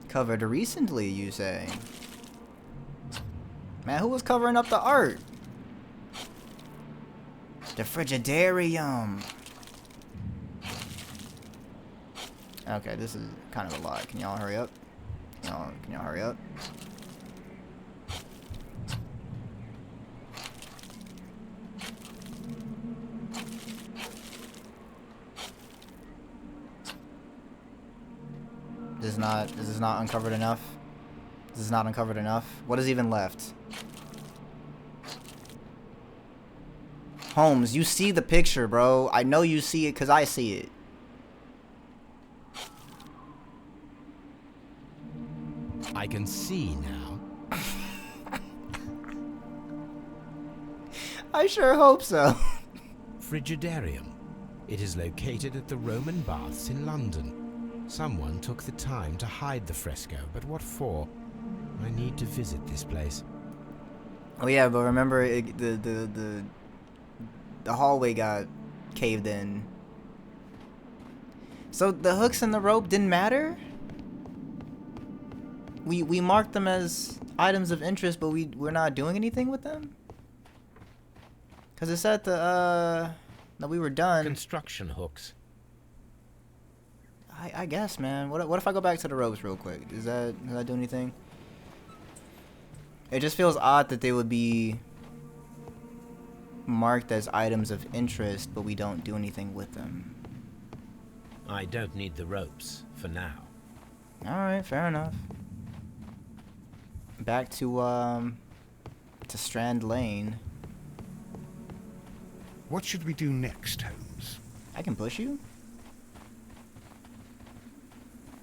Speaker 3: Covered recently, you say? Man, who was covering up the art? The Frigidarium. Okay, this is kind of a lot. Can y'all hurry up? Can y'all hurry up? This is not uncovered enough. This is not uncovered enough. What is even left? Holmes, you see the picture, bro. I know you see it because I see it.
Speaker 4: I can see now.
Speaker 3: I sure hope so.
Speaker 4: Frigidarium. It is located at the Roman Baths in London. Someone took the time to hide the fresco, but what for? I need to visit this place.
Speaker 3: Oh yeah, but remember the hallway got caved in. So the hooks and the rope didn't matter? We marked them as items of interest, but we're not doing anything with them? Cause it said that we were done.
Speaker 4: Construction hooks.
Speaker 3: I guess, man. What if I go back to the ropes real quick? Does that do anything? It just feels odd that they would be marked as items of interest, but we don't do anything with them.
Speaker 4: I don't need the ropes for now.
Speaker 3: Alright, fair enough. Back to Strand Lane.
Speaker 5: What should we do next, Holmes?
Speaker 3: I can push you?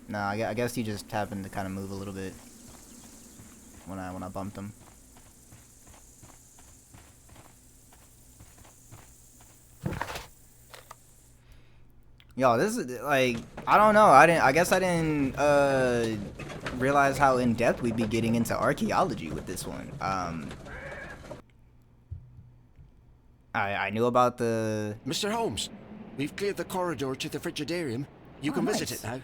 Speaker 3: No, I guess you just happened to kind of move a little bit when I bumped him. Yo, this is like, I don't know. I guess I didn't realize how in depth we'd be getting into archaeology with this one. I knew about the...
Speaker 7: Mr. Holmes, we've cleared the corridor to the Frigidarium. You can visit it now.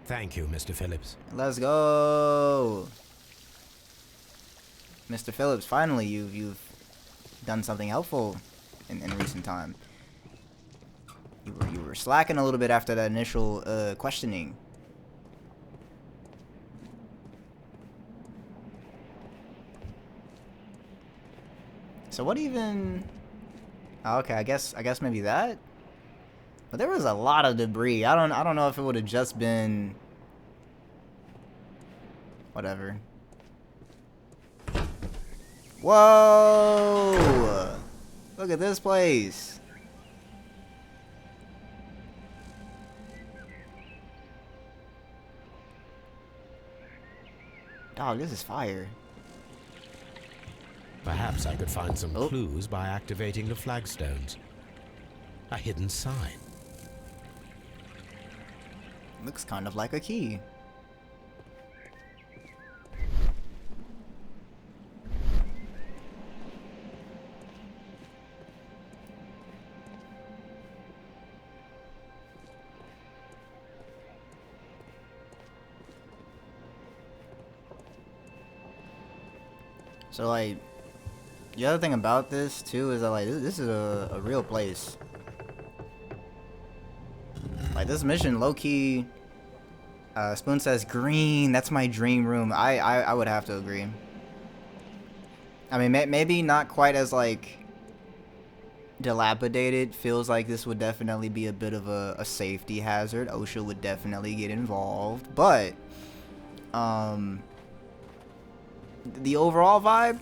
Speaker 4: Thank you, Mr. Phillips.
Speaker 3: Let's go. Mr. Phillips, finally you've done something helpful in recent time. You were slacking a little bit after that initial questioning. So what even... Oh, okay, I guess maybe that. But there was a lot of debris. I don't know if it would have just been whatever. Whoa! Look at this place. Dog, this is fire.
Speaker 4: Perhaps I could find some clues by activating the flagstones. A hidden sign.
Speaker 3: Looks kind of like a key. So like, the other thing about this too is that like this is a real place. Like this mission, low key. Spoon says green. That's my dream room. I would have to agree. I mean, maybe not quite as like dilapidated. Feels like this would definitely be a bit of a safety hazard. OSHA would definitely get involved, but the overall vibe,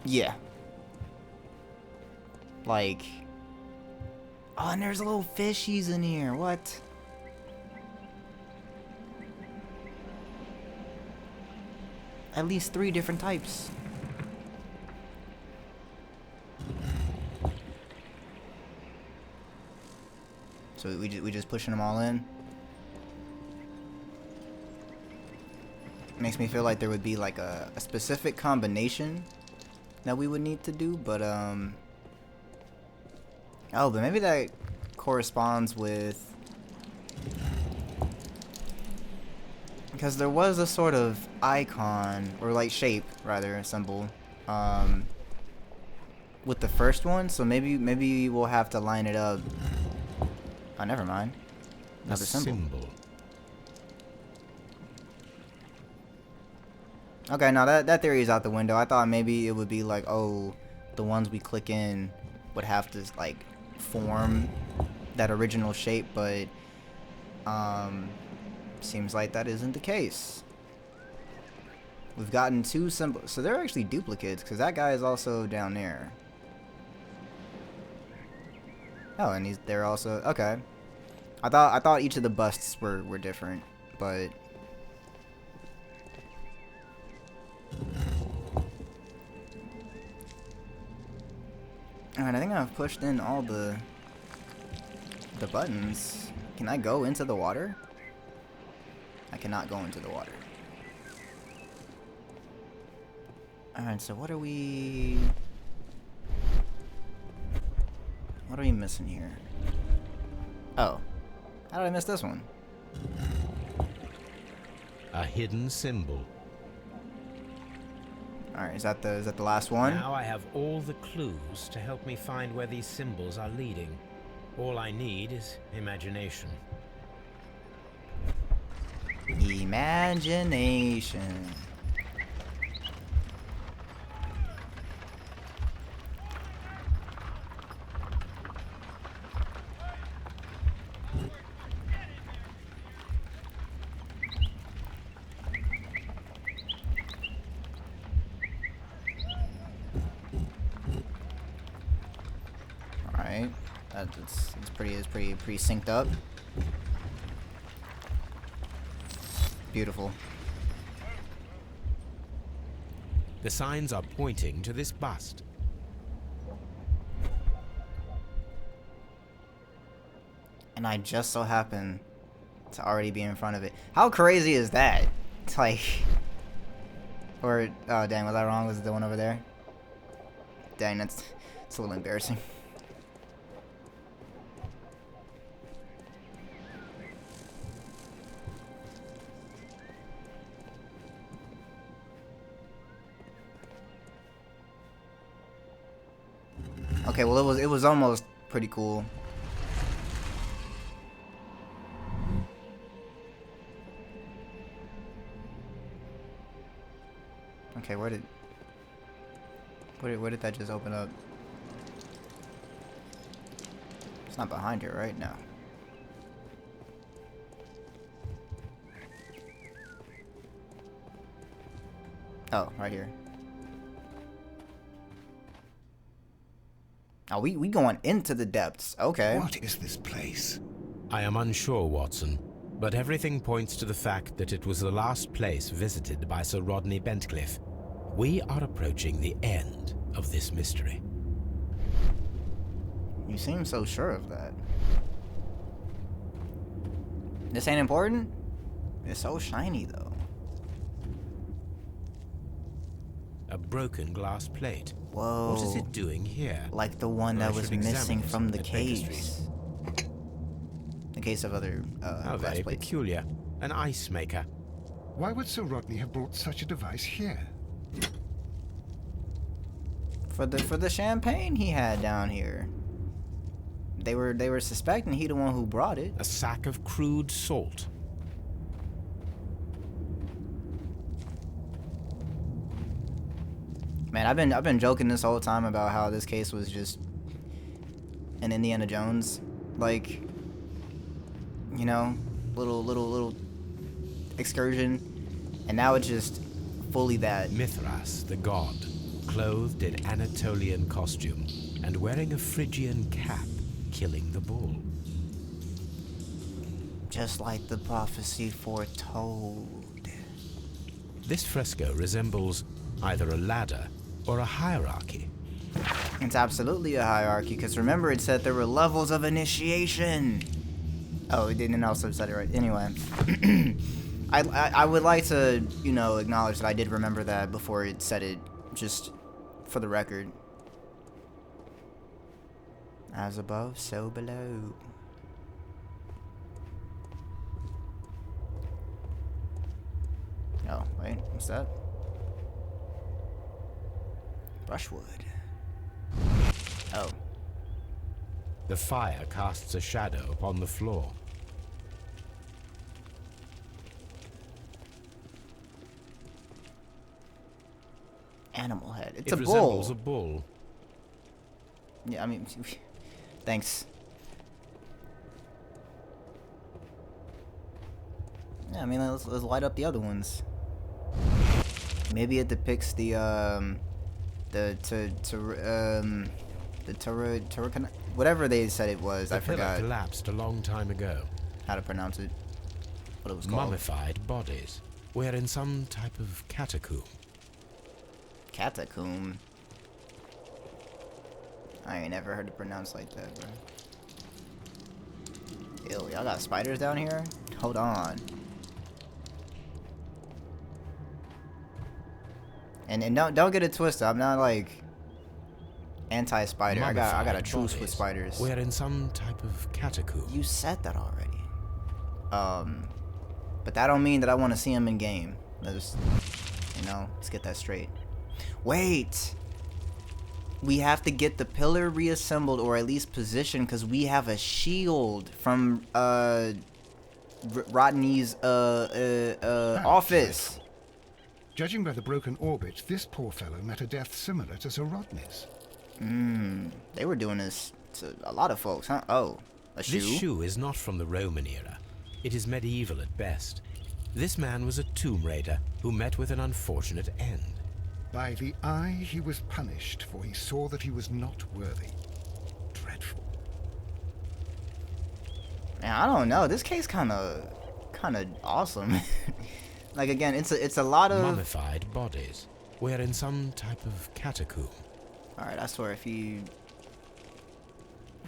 Speaker 3: yeah. Like, oh, and there's little fishies in here. What? at least 3 different types. So we just pushing them all in. Makes me feel like there would be like a specific combination that we would need to do, but oh, but maybe that corresponds with, because there was a sort of icon, or like shape rather, symbol, with the first one, so maybe we'll have to line it up. Oh, never mind. Another symbol. Okay, now that theory is out the window. I thought maybe it would be like, oh, the ones we click in would have to like form that original shape, but seems like that isn't the case. We've gotten 2 symbols, so they're actually duplicates, because that guy is also down there. Oh, and they're also okay. I thought each of the busts were different, but alright, I think I've pushed in all the buttons. Can I go into the water? I cannot go into the water. Alright, so what are we missing here? Oh. How did I miss this one?
Speaker 4: A hidden symbol.
Speaker 3: Alright, is that the last one?
Speaker 4: Now I have all the clues to help me find where these symbols are leading. All I need is imagination.
Speaker 3: Imagination. Alright. It's pretty synced up. Beautiful.
Speaker 4: The signs are pointing to this bust.
Speaker 3: And I just so happen to already be in front of it. How crazy is that? It's like, or oh dang, was I wrong? Was it the one over there? Dang, it's a little embarrassing. Okay, well it was almost pretty cool. Okay, where did that just open up? It's not behind her, right? No. Oh, right here. Oh, we going into the depths. Okay.
Speaker 5: What is this place?
Speaker 4: I am unsure, Watson, but everything points to the fact that it was the last place visited by Sir Rodney Bentcliffe. We are approaching the end of this mystery.
Speaker 3: You seem so sure of that. This ain't important? It's so shiny, though.
Speaker 4: A broken glass plate.
Speaker 3: Whoa.
Speaker 4: What is it doing here?
Speaker 3: Like the one
Speaker 4: Well,
Speaker 3: that
Speaker 4: I
Speaker 3: was
Speaker 4: should
Speaker 3: missing
Speaker 4: examine it
Speaker 3: from the
Speaker 4: at Baker
Speaker 3: case. The case of other
Speaker 4: How
Speaker 3: glass
Speaker 4: very
Speaker 3: plates.
Speaker 4: peculiar. An ice maker.
Speaker 5: Why would Sir Rodney have brought such a device here?
Speaker 3: For the champagne he had down here. They were suspecting he the one who brought it.
Speaker 4: A sack of crude salt.
Speaker 3: Man, I've been joking this whole time about how this case was just an Indiana Jones, like, you know, little excursion, and now it's just fully that.
Speaker 4: Mithras, the god, clothed in Anatolian costume and wearing a Phrygian cap, killing the bull.
Speaker 3: Just like the prophecy foretold.
Speaker 4: This fresco resembles either a ladder or a hierarchy.
Speaker 3: It's absolutely a hierarchy, because remember it said there were levels of initiation. Oh, it didn't also said it right. Anyway. I would like to, you know, acknowledge that I did remember that before it said it, just for the record. As above, so below. Oh, wait, what's that? Brushwood. Oh.
Speaker 4: The fire casts a shadow upon the floor.
Speaker 3: Animal head. It's
Speaker 4: It
Speaker 3: a
Speaker 4: resembles
Speaker 3: bull.
Speaker 4: a bull.
Speaker 3: Yeah, I mean, thanks. Yeah, I mean, let's light up the other ones. Maybe it depicts the whatever they said it was. I
Speaker 4: The pillar
Speaker 3: forgot
Speaker 4: collapsed a long time ago.
Speaker 3: how to pronounce it. What it was called.
Speaker 4: Mummified bodies. We're in some type of catacomb.
Speaker 3: Catacomb. I ain't never heard it pronounced like that, bro. Ew, y'all got spiders down here? Hold on. And don't get it twisted. I'm not like anti-spider. I got a truce with spiders.
Speaker 4: We're in some type of catacomb.
Speaker 3: You said that already. But that don't mean that I want to see him in game. Let's, you know, let's get that straight. Wait. We have to get the pillar reassembled, or at least positioned, because we have a shield from Rodney's office.
Speaker 5: Judging by the broken orbit, this poor fellow met a death similar to Sir Rodney's.
Speaker 3: They were doing this to a lot of folks, huh? Oh, a shoe?
Speaker 4: This shoe is not from the Roman era. It is medieval at best. This man was a tomb raider who met with an unfortunate end.
Speaker 5: By the eye he was punished, for he saw that he was not worthy. Dreadful.
Speaker 3: Man, I don't know. This case kind of awesome. Like, again, it's a lot of
Speaker 4: Mummified bodies. We're in some type of catacomb.
Speaker 3: All right, I swear, if you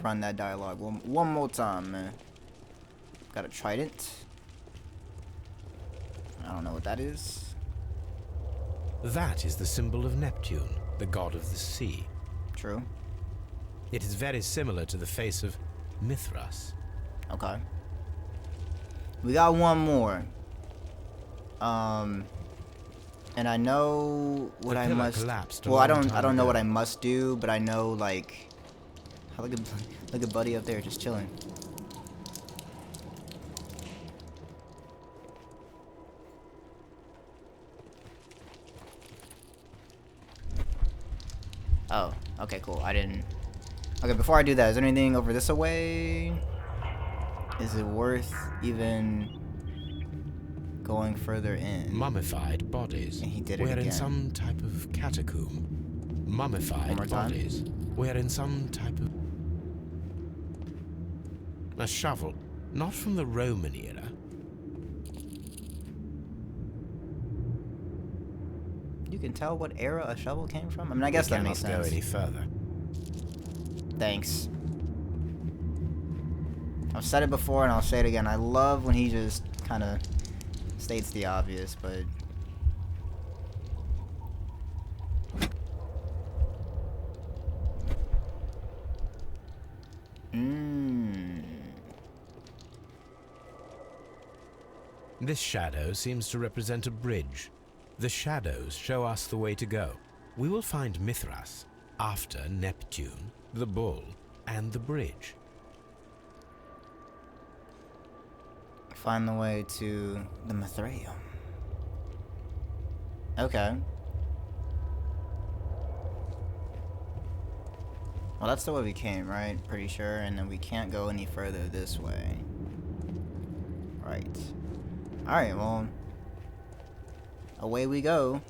Speaker 3: run that dialogue one more time, man. Got a trident. I don't know what that is.
Speaker 4: That is the symbol of Neptune, the god of the sea.
Speaker 3: True.
Speaker 4: It is very similar to the face of Mithras.
Speaker 3: Okay. We got one more. And I know what I must.
Speaker 4: Collapsed
Speaker 3: Well, I don't know what I must do, but I know, like, look at Buddy up there just chilling. Oh, okay, cool. I didn't. Okay, before I do that, is there anything over this way? Is it worth even going further in?
Speaker 4: Mummified bodies.
Speaker 3: And he did it
Speaker 4: We're
Speaker 3: again.
Speaker 4: in some type of catacomb. Mummified
Speaker 3: One more time.
Speaker 4: bodies. We're in some type of... A shovel. Not from the Roman era.
Speaker 3: You can tell what era a shovel came from? I mean, I guess
Speaker 4: We
Speaker 3: that makes
Speaker 4: cannot
Speaker 3: sense.
Speaker 4: go any further.
Speaker 3: Thanks. I've said it before and I'll say it again. I love when he just kind of states the obvious, but...
Speaker 4: This shadow seems to represent a bridge. The shadows show us the way to go. We will find Mithras after Neptune, the bull, and the bridge.
Speaker 3: Find the way to the Mithraeum. Okay. Well, that's the way we came, right? Pretty sure. And then we can't go any further this way. Right. Alright, well. Away we go.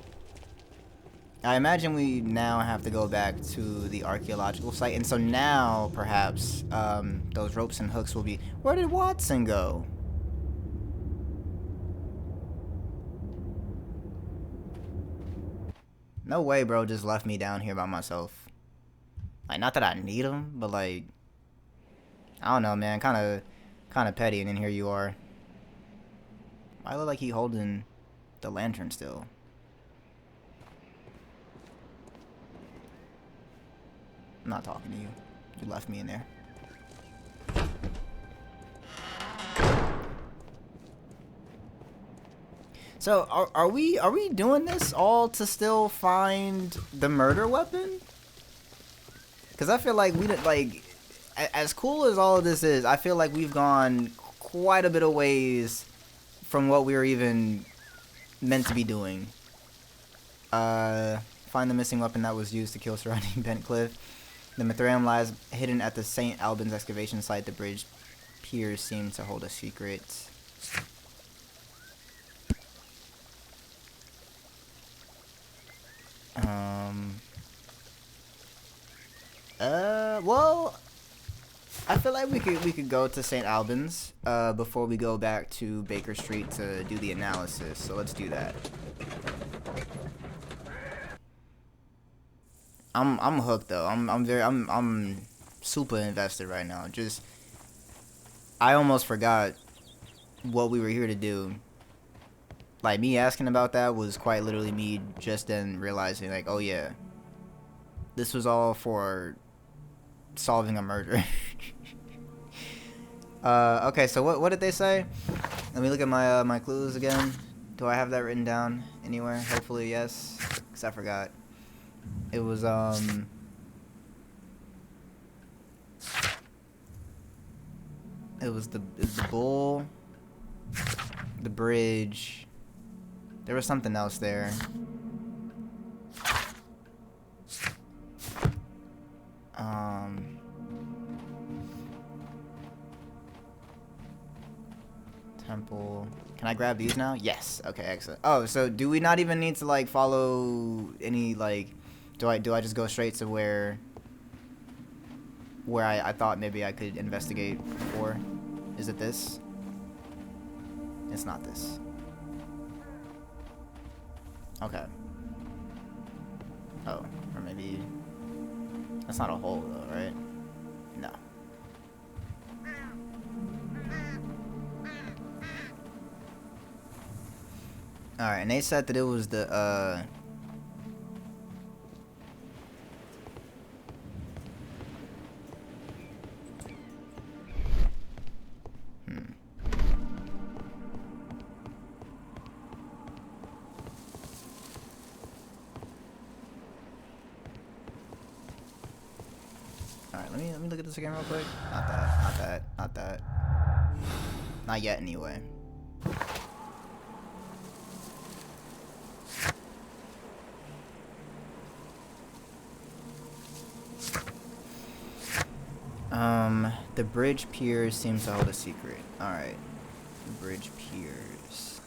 Speaker 3: I imagine we now have to go back to the archaeological site. And so now, perhaps, those ropes and hooks will be... Where did Watson go? No way, bro, just left me down here by myself. Like, not that I need him, but like, I don't know, man. Kind of petty, and then here you are. I look like he holding the lantern still. I'm not talking to you. You left me in there. So are we doing this all to still find the murder weapon? Because I feel like we didn't, like, as cool as all of this is, I feel like we've gone quite a bit of ways from what we were even meant to be doing. Find the missing weapon that was used to kill surrounding Bent Cliff. The Mithraeum lies hidden at the St. Albans excavation site. The bridge piers seem to hold a secret. Well, I feel like we could go to St. Albans before we go back to Baker Street to do the analysis. So let's do that. I'm hooked though. I'm super invested right now. Just I almost forgot what we were here to do. Like, me asking about that was quite literally me just then realizing, like, oh yeah, this was all for solving a murder. Okay, so what did they say? Let me look at my my clues again. Do I have that written down anywhere? Hopefully yes, because I forgot. It was it was the bull, the bridge. There was something else there. Temple. Can I grab these now? Yes. Okay, excellent. Oh, so do we not even need to like follow any like? Do I just go straight to where I thought maybe I could investigate before? Is it this? It's not this. Okay. Oh, or maybe that's not a hole though, right? No. Alright, and they said that it was the Alright, let me look at this again real quick. Not that, not that, not that. Not yet anyway. The bridge piers seems to hold a secret. Alright. The bridge piers.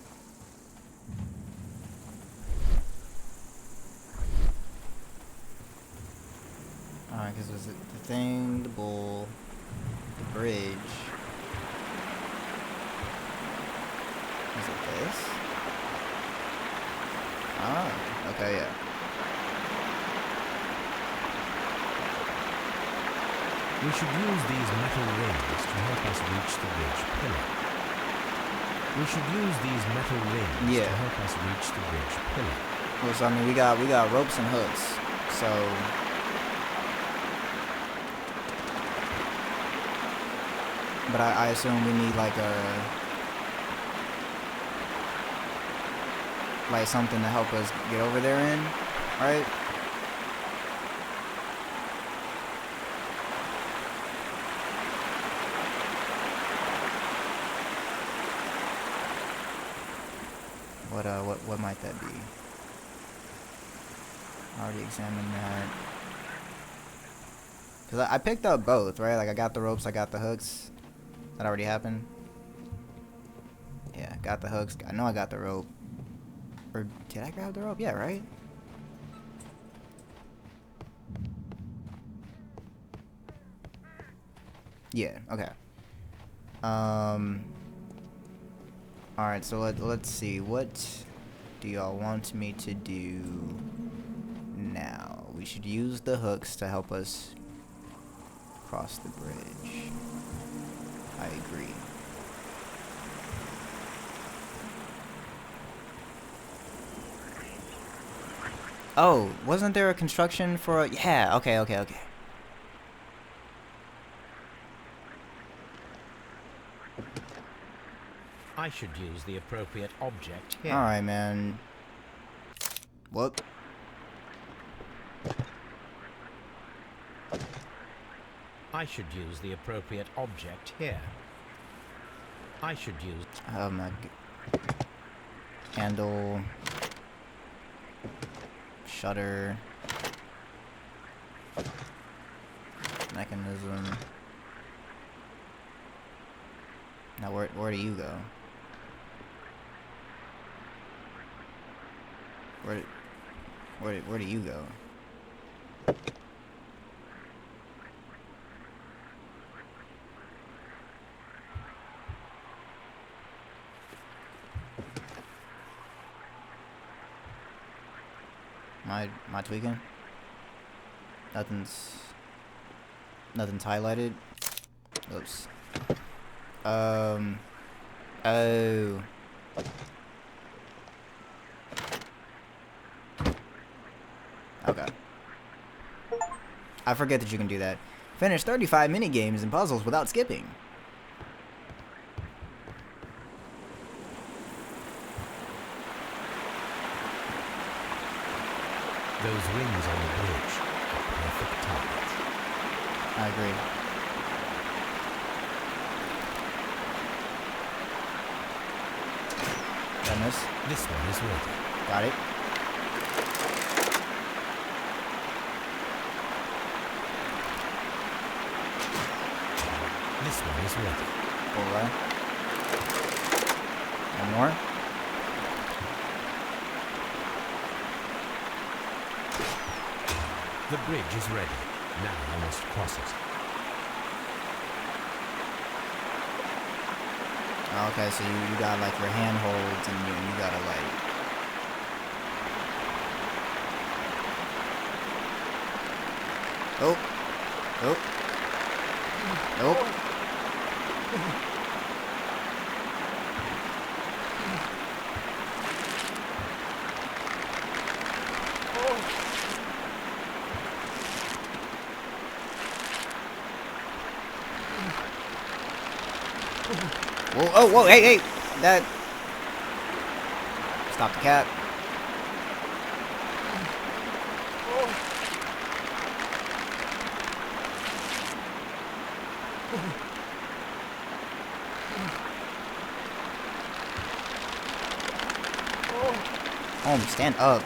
Speaker 3: Alright, because was it the thing, the bull, the bridge. Is it this? Ah, okay, yeah.
Speaker 4: We should use these metal rings to help us reach the bridge pillar. We should use these metal rings to help us reach the bridge pillar.
Speaker 3: Well, so I mean, we got ropes and hooks, so but I assume we need like something to help us get over there in, right? What might that be? I already examined that. Cause I picked up both, right? Like I got the ropes, I got the hooks. That already happened. Yeah, got the hooks. I know I got the rope. Or did I grab the rope? Yeah, right? Yeah, okay. Alright, so let's see. What do y'all want me to do? now. We should use the hooks to help us cross the bridge. I agree. Oh, wasn't there a construction for a... Yeah, okay.
Speaker 4: I should use the appropriate object here.
Speaker 3: Alright, man. Whoop.
Speaker 4: I should use the appropriate object here. I should use...
Speaker 3: Oh my god. Handle. Shutter. Mechanism. Now where do you go? Where do you go? Am I tweaking? Nothing's highlighted. Oops. Oh. Okay. I forget that you can do that. Finish 35 mini-games and puzzles without skipping.
Speaker 4: Those rings on the bridge are perfect targets.
Speaker 3: I agree. Done this.
Speaker 4: This one is ready.
Speaker 3: Got it.
Speaker 4: This one is ready.
Speaker 3: Alright. One more.
Speaker 4: The bridge is ready. Now I must cross it.
Speaker 3: Okay, so you got like your handholds and you gotta like... Oh. Nope. Nope. Whoa, oh, whoa, hey, that... Stop the cat. Oh, stand up.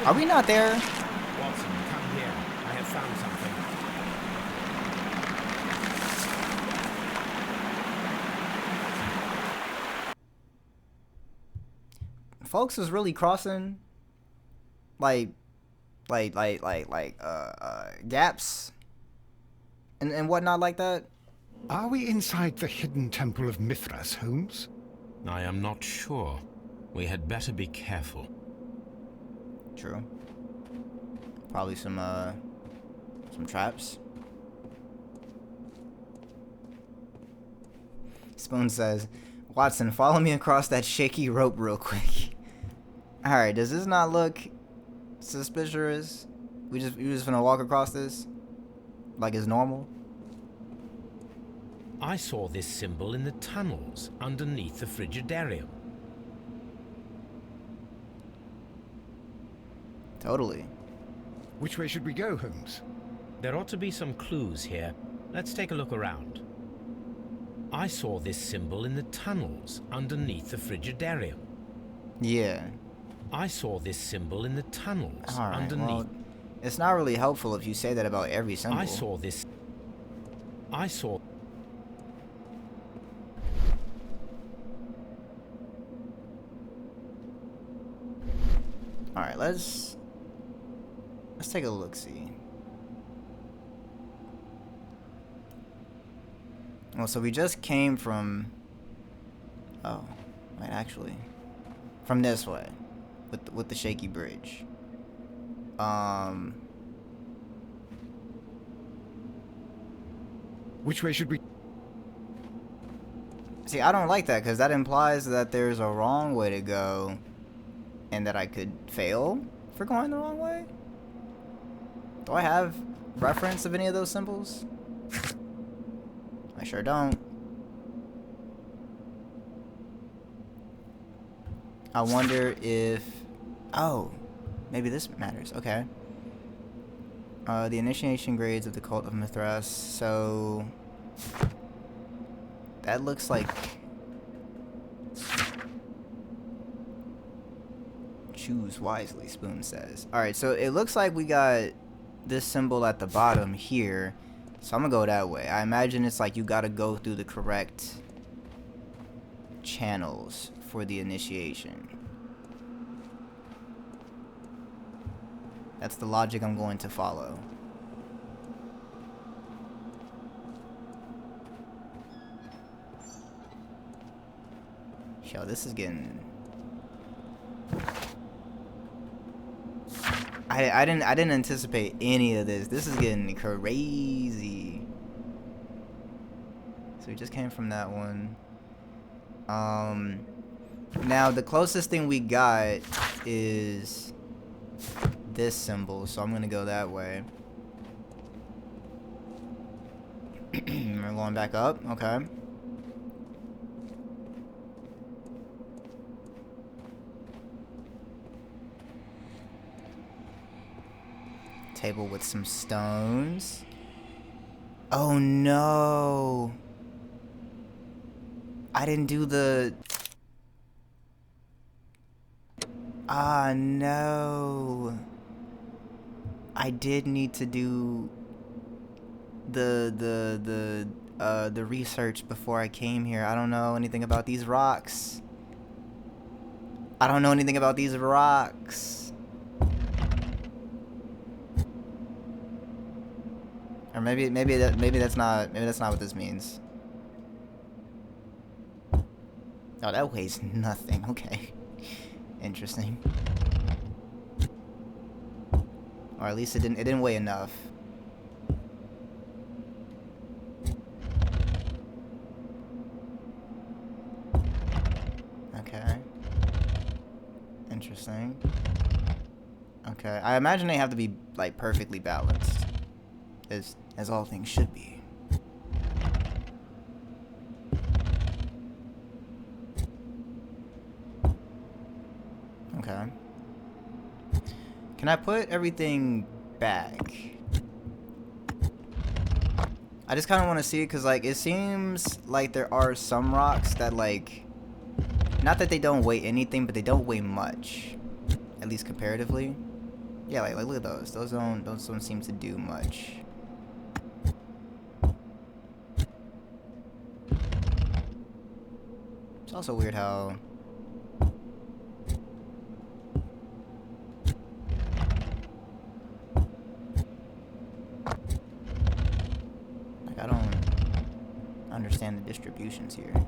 Speaker 3: Are we not there?
Speaker 4: Watson, come here. I have found something.
Speaker 3: Folks was really crossing gaps and whatnot like that.
Speaker 5: Are we inside the hidden temple of Mithras, Holmes?
Speaker 4: I am not sure. We had better be careful.
Speaker 3: True. Probably some traps. Spoon says, Watson, follow me across that shaky rope real quick. Alright, does this not look suspicious? You just gonna walk across this? Like it's normal?
Speaker 4: I saw this symbol in the tunnels underneath the Frigidarium.
Speaker 3: Totally.
Speaker 5: Which way should we go, Holmes?
Speaker 4: There ought to be some clues here. Let's take a look around. I saw this symbol in the tunnels underneath the Frigidarium.
Speaker 3: Yeah.
Speaker 4: I saw this symbol in the tunnels
Speaker 3: Alright,
Speaker 4: underneath.
Speaker 3: well, it's not really helpful if you say that about every symbol.
Speaker 4: I saw this. I saw.
Speaker 3: Alright, let's take a look-see. Well, so we just came from... Oh, wait, actually. From this way. With the shaky bridge.
Speaker 5: Which way should we...
Speaker 3: See, I don't like that, because that implies that there's a wrong way to go. And that I could fail for going the wrong way? Do I have reference of any of those symbols? I sure don't. I wonder if... Oh, maybe this matters. Okay. The initiation grades of the Cult of Mithras. So... that looks like... Choose wisely, Spoon says. Alright, so it looks like we got this symbol at the bottom here. So I'm gonna go that way. I imagine it's like you gotta go through the correct channels for the initiation. That's the logic I'm going to follow. Yo, this is getting... I didn't anticipate any of this. This is getting crazy. So we just came from that one. Now the closest thing we got is this symbol, so I'm gonna go that way. We're going back up. Okay. Table with some stones. Oh no. I didn't do the... Ah, no. I did need to do the research before I came here. I don't know anything about these rocks. I don't know anything about these rocks. Or maybe that's not what this means. Oh, that weighs nothing. Okay. Interesting. Or at least it didn't weigh enough. Okay. Interesting. Okay. I imagine they have to be like perfectly balanced. As all things should be. Okay. Can I put everything back? I just kind of want to see it because, like, it seems like there are some rocks that, like, not that they don't weigh anything, but they don't weigh much, at least comparatively. Yeah, like look at those. Those don't seem to do much. It's also weird how like I don't understand the distributions here.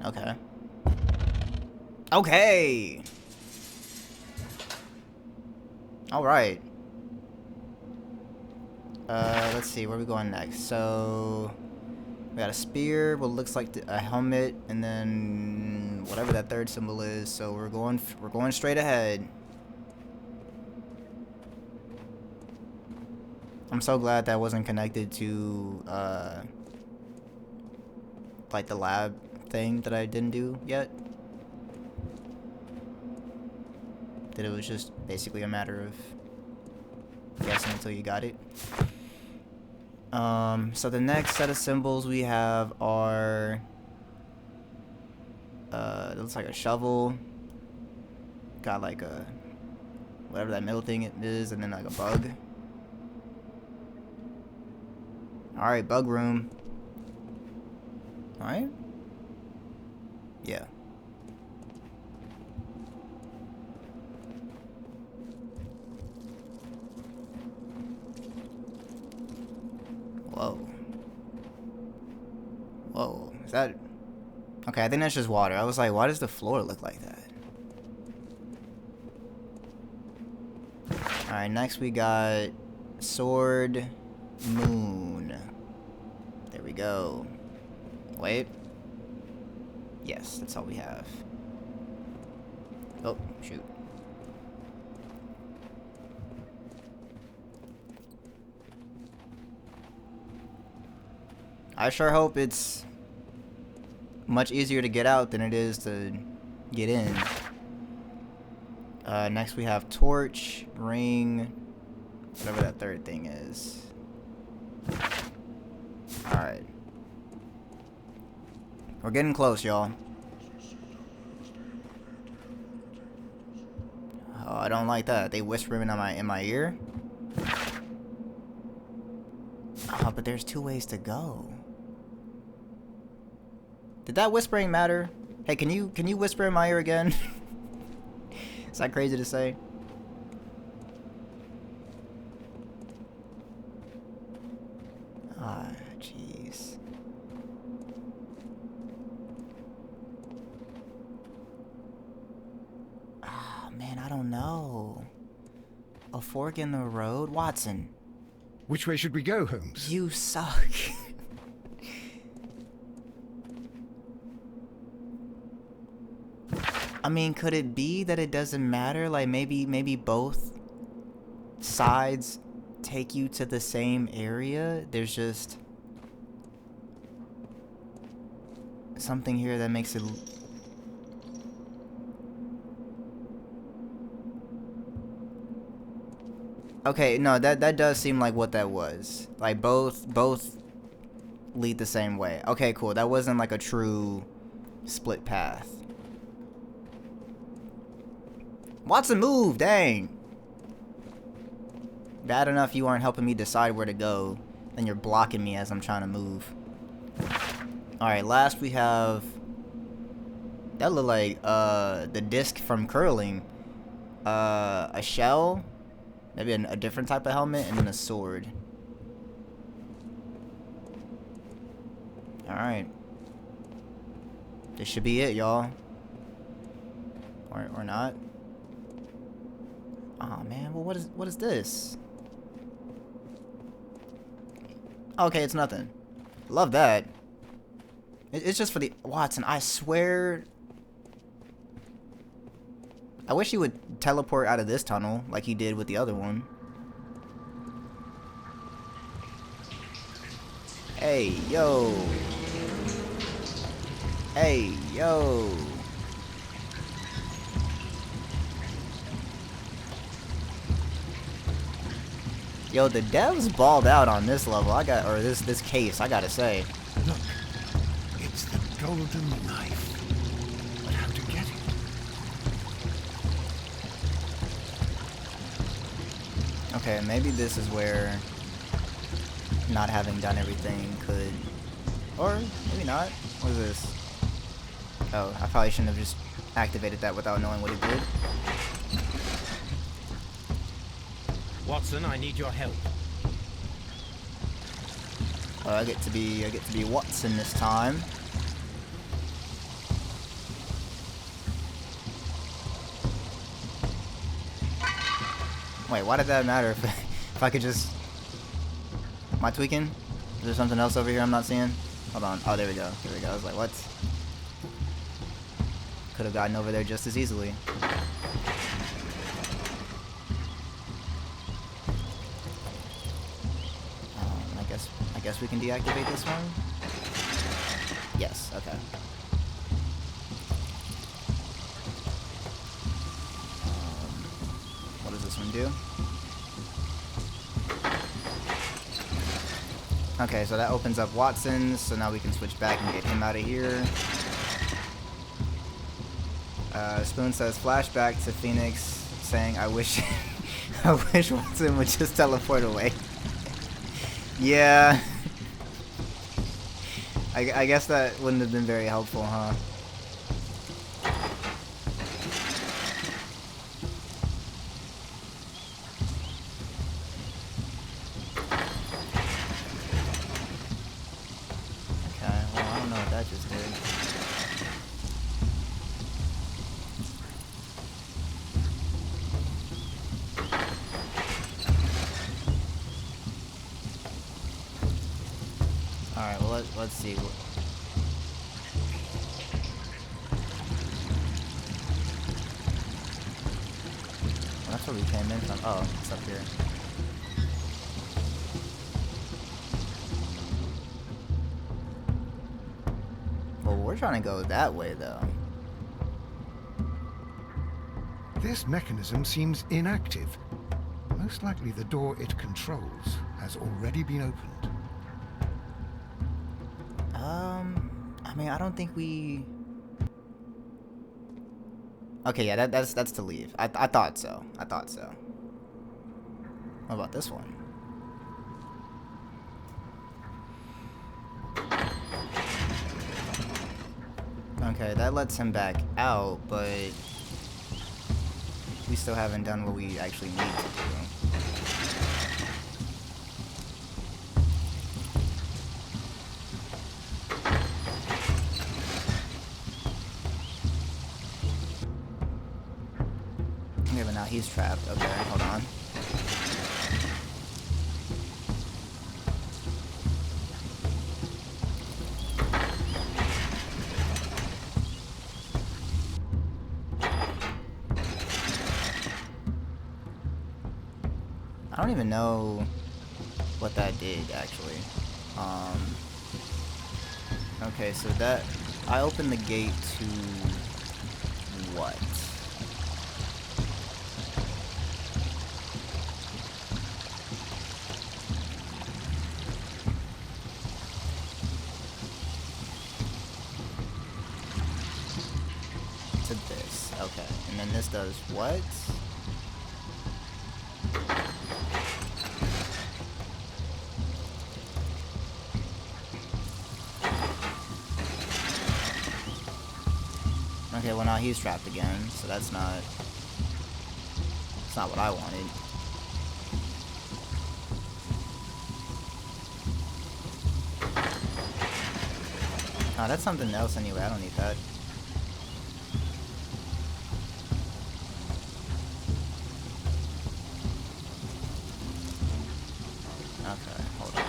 Speaker 3: Okay. Okay. All right. Let's see, where are we going next? So we got a spear, what looks like a helmet, and then whatever that third symbol is. So we're going straight ahead. I'm so glad that wasn't connected to like the lab thing that I didn't do yet. That it was just basically a matter of guessing until you got it. So the next set of symbols we have are It looks like a shovel. Got like a whatever that middle thing it is, and then like a bug. Alright, bug room. Alright? Yeah. Whoa. Whoa. Is that... Okay, I think that's just water. I was like, why does the floor look like that? Alright, next we got sword, moon. There we go. Wait. Yes, that's all we have. Oh, shoot. I sure hope it's much easier to get out than it is to get in. Next we have torch, ring, whatever that third thing is. Alright. We're getting close, y'all. Oh, I don't like that. They whispering in my ear. Oh, but there's 2 ways to go. Did that whispering matter? Hey, can you whisper in my ear again? Is that crazy to say? Ah, jeez. Ah, man, I don't know. A fork in the road? Watson.
Speaker 5: Which way should we go, Holmes?
Speaker 3: You suck. I mean, could it be that it doesn't matter? Like, maybe both sides take you to the same area? There's just something here that makes it... Okay, no, that does seem like what that was. Like, both lead the same way. Okay, cool. That wasn't like a true split path. Watson, move! Dang! Bad enough you aren't helping me decide where to go, then you're blocking me as I'm trying to move. Alright, last we have... That looked like, the disc from curling. A shell? Maybe a different type of helmet, and then a sword. Alright. This should be it, y'all. Or not. Oh man, well what is this? Okay, it's nothing. Love that. It's just for the... Watson, I swear... I wish he would teleport out of this tunnel like he did with the other one. Hey, yo. Hey, yo. Yo, the devs balled out on this level. This case, I gotta say.
Speaker 5: Look, it's the Golden Knife. But how to get it?
Speaker 3: Okay, maybe this is where not having done everything could... Or maybe not. What is this? Oh, I probably shouldn't have just activated that without knowing what it did.
Speaker 4: Watson, I need your help.
Speaker 3: Oh, I get to be Watson this time. Wait, why did that matter if I could just... Am I tweaking? Is there something else over here I'm not seeing? Hold on. Oh, there we go. There we go. I was like, what? Could have gotten over there just as easily. I guess we can deactivate this one? Yes, okay. What does this one do? Okay, so that opens up Watson's, so now we can switch back and get him out of here. Spoon says flashback to Phoenix saying, "I wish, I wish Watson would just teleport away." Yeah. I guess that wouldn't have been very helpful, huh? Okay, well, I don't know what that just did. Alright, well, let's see. Well, that's where we came in from. Oh, it's up here. Well, we're trying to go that way, though.
Speaker 5: This mechanism seems inactive. Most likely the door it controls has already been opened.
Speaker 3: I mean, I don't think we... Okay, yeah, that's to leave. I thought so. I thought so. What about this one? Okay, that lets him back out, but we still haven't done what we actually need to do. Okay, but now he's trapped. Okay, hold on. I don't even know what that did, actually. Okay, so that... I opened the gate to... what? To this. Okay, and then this does what? Okay, well now he's trapped again, so that's not... It's not what I wanted. Oh, that's something else anyway, I don't need that. Okay, hold on.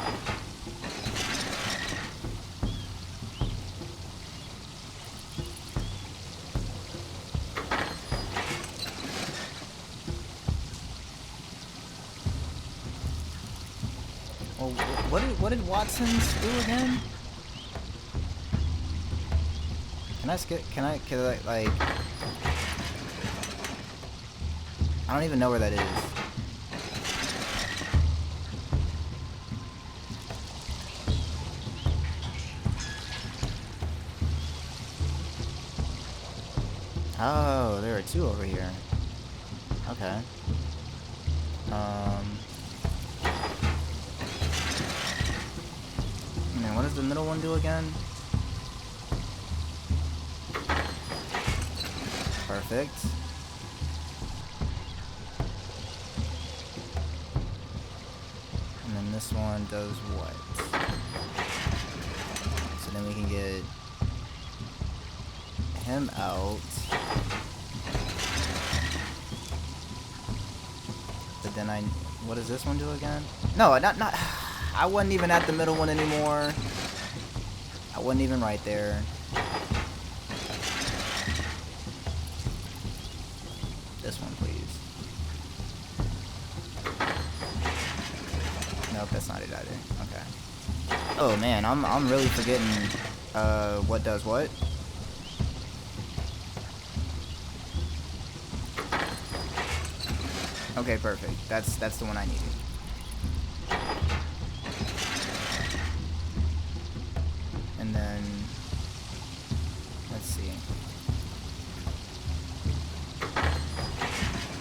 Speaker 3: Well, what did Watson's do again? Can I skip? Can I like? I don't even know where that is. Oh, there are two over here. Okay. And then what does the middle one do again? Perfect. And then this one does what? So then we can get him out. But then what does this one do again? No, not, I wasn't even at the middle one anymore. I wasn't even right there. This one, please. Nope, that's not it either. Okay. Oh man, I'm really forgetting what does what. Okay, perfect. That's the one I needed. And then let's see.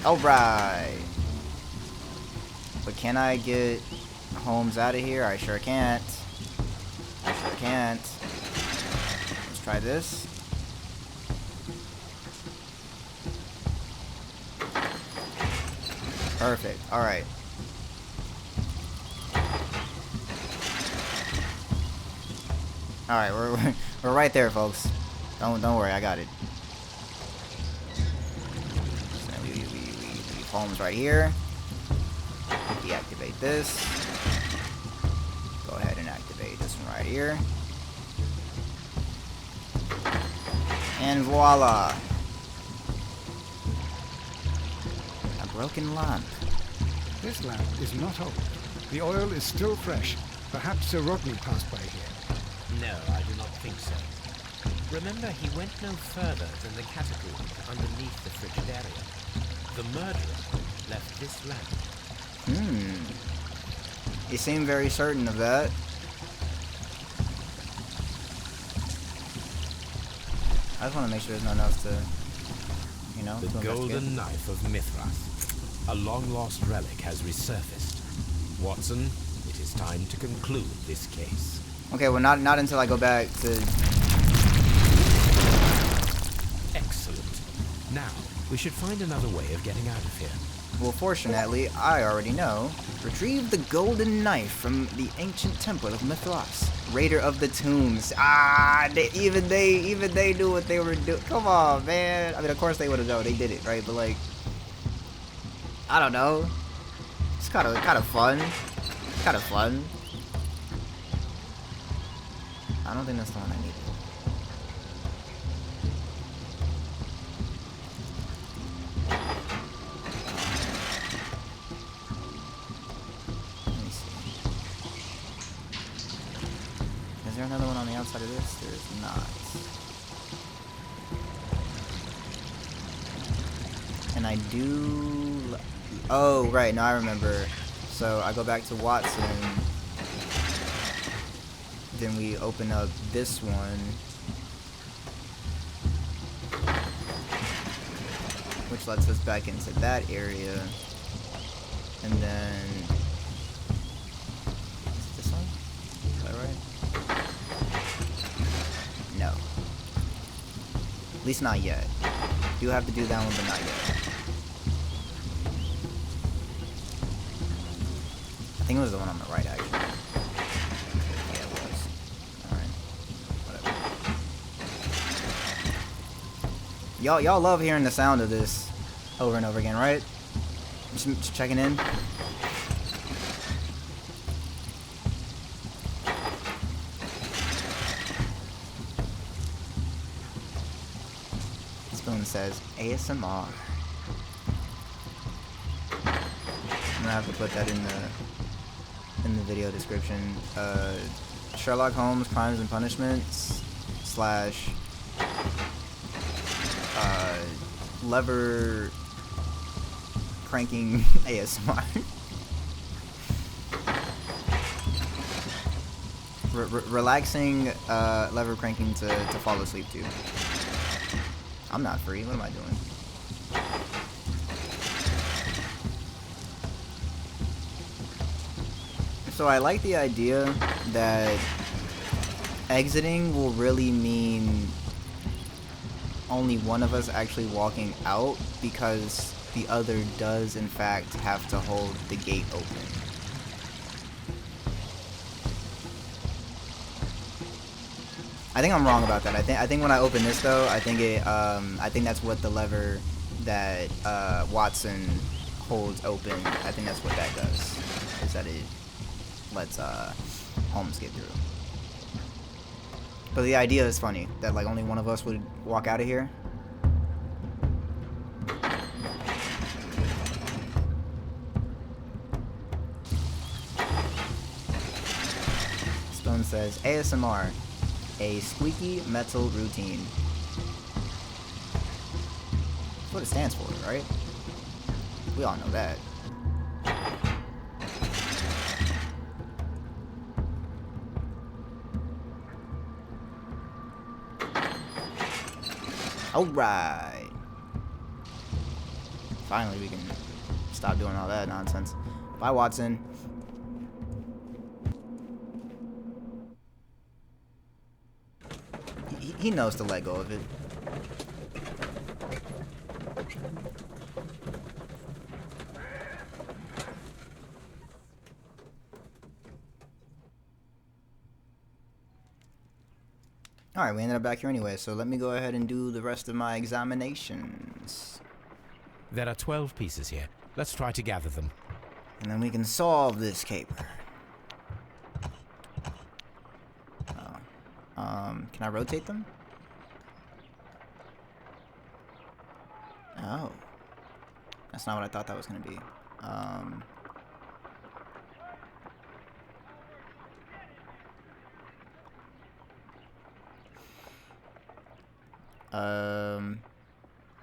Speaker 3: Alright. But can I get Holmes out of here? I sure can't. I sure can't. Let's try this. Perfect. Alright. Alright, we're right there, folks. Don't worry, I got it. So we leave Holmes right here. Deactivate this. Go ahead and activate this one right here. And voila! A broken lamp.
Speaker 5: This lamp is not old. The oil is still fresh. Perhaps Sir Rodney passed by here.
Speaker 4: No, I do not think so. Remember, he went no further than the catacombs underneath the Frigidarium. The murderer left this lamp.
Speaker 3: You seem very certain of that. I just want to make sure there's nothing else to, you know,
Speaker 4: The Golden Knife of Mithras. A long-lost relic has resurfaced. Watson, it is time to conclude this case.
Speaker 3: Okay, well, not until I go back to...
Speaker 4: Excellent. Now, we should find another way of getting out of here.
Speaker 3: Well, fortunately, I already know. Retrieve the golden knife from the ancient temple of Mithras. Raider of the tombs. Even they knew what they were doing. Come on, man. I mean, of course they would have known. They did it, right? But like, I don't know. It's kind of fun. Kind of fun. I don't think that's the one I needed. Let me see. Is there another one on the outside of this? There is not. And I do... Oh, right. No, I remember. So I go back to Watson. Then we open up this one, which lets us back into that area. And then, is it this one? Is that right? No. At least not yet. Do have to do that one, but not yet. I think it was the one on the right, actually. Y'all love hearing the sound of this over and over again, right? Just checking in. Spoon says ASMR. I'm gonna have to put that in the video description. Sherlock Holmes Crimes and Punishments / lever cranking ASMR. Relaxing lever cranking to fall asleep to. I'm not free. What am I doing? So I like the idea that exiting will really mean only one of us actually walking out, because the other does in fact have to hold the gate open. I think I'm wrong about that. I think when I open this though, I think that's what the lever that Watson holds open. I think that's what that does. Is that it lets Holmes get through. But the idea is funny, that like only one of us would walk out of here. Stone says, ASMR, a squeaky metal routine. That's what it stands for, right? We all know that. Alright. Finally, we can stop doing all that nonsense. Bye, Watson. He knows to let go of it. Alright, we ended up back here anyway, so let me go ahead and do the rest of my examinations.
Speaker 4: There are 12 pieces here. Let's try to gather them.
Speaker 3: And then we can solve this caper. Can I rotate them? Oh. That's not what I thought that was going to be.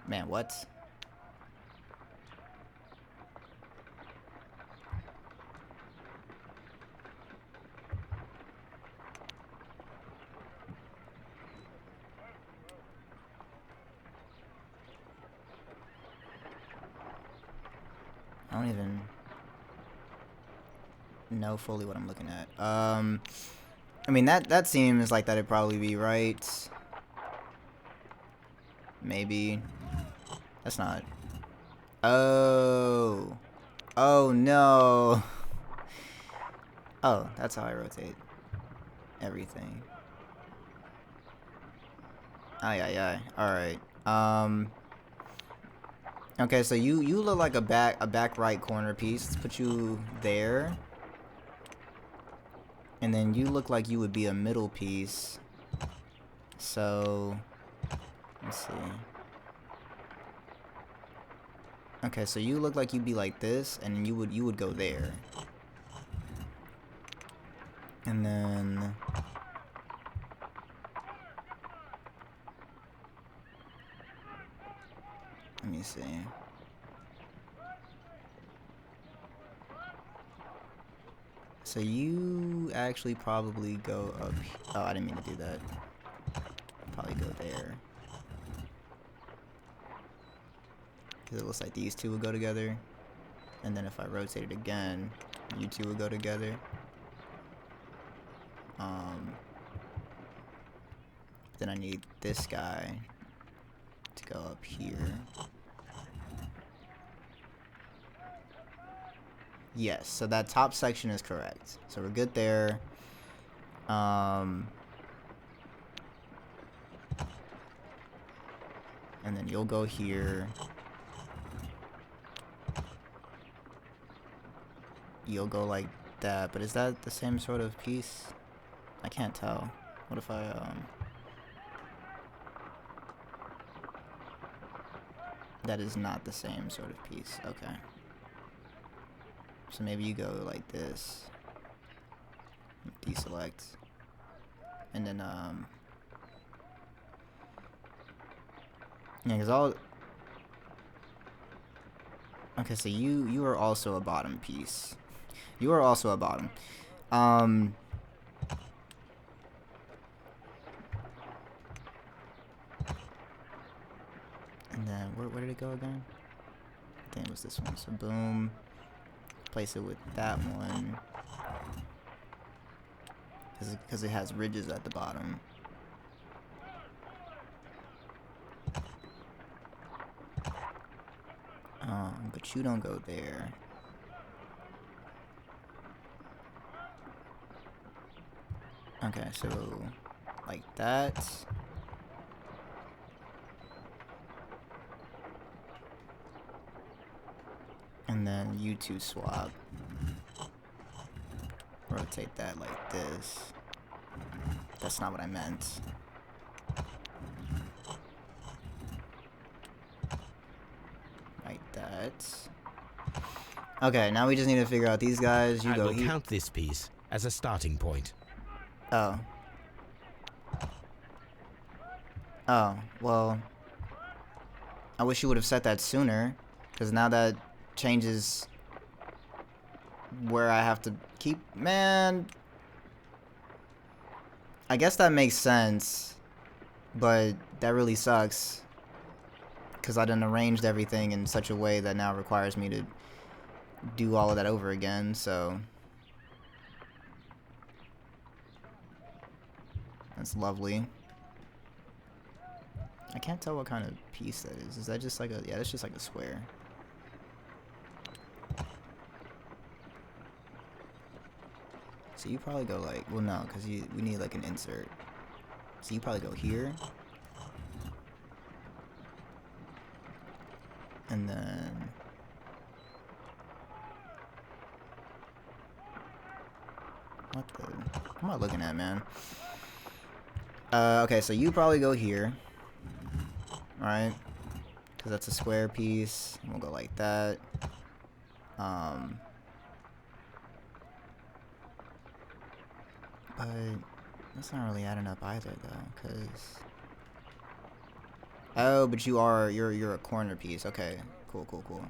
Speaker 3: Man, what? I don't even know fully what I'm looking at. I mean, that seems like that'd probably be right. Maybe. That's not. Oh. Oh, no. Oh, that's how I rotate everything. Aye, aye, aye. Alright. Okay, so you look like a back right corner piece. Let's put you there. And then you look like you would be a middle piece. So let's see. Okay, so you look like you'd be like this, and you would go there. And then let me see. So you actually probably go up. Oh, I didn't mean to do that. Probably go there. Because it looks like these two would go together. And then if I rotate it again, you two would go together. Then I need this guy to go up here. Yes, so that top section is correct. So we're good there. And then you'll go here. You'll go like that, but is that the same sort of piece? I can't tell. What if I, that is not the same sort of piece. Okay. So maybe you go like this. Deselect. And then, yeah, because all... Okay, so you are also a bottom piece. You are also a bottom. And then, where did it go again? I think it was this one. So boom. Place it with that one. Because it has ridges at the bottom. But you don't go there. Okay, so like that. And then you two swap. Rotate that like this. That's not what I meant. Like that. Okay, now we just need to figure out these guys. You
Speaker 4: I
Speaker 3: go
Speaker 4: will
Speaker 3: here.
Speaker 4: count this piece as a starting point.
Speaker 3: Oh. Oh, well. I wish you would have said that sooner. Because now that changes where I have to keep. Man. I guess that makes sense. But that really sucks. because I done arranged everything in such a way that now requires me to do all of that over again, so that's lovely. I can't tell what kind of piece that is. Is that just like a, yeah, that's just like a square. So you probably go like, well no, because we need like an insert. So you probably go here. And then what the, what am I looking at, man? Okay, so you probably go here. Alright. Because that's a square piece. And we'll go like that. But that's not really adding up either, though, because... Oh, but you're a corner piece. Okay, cool.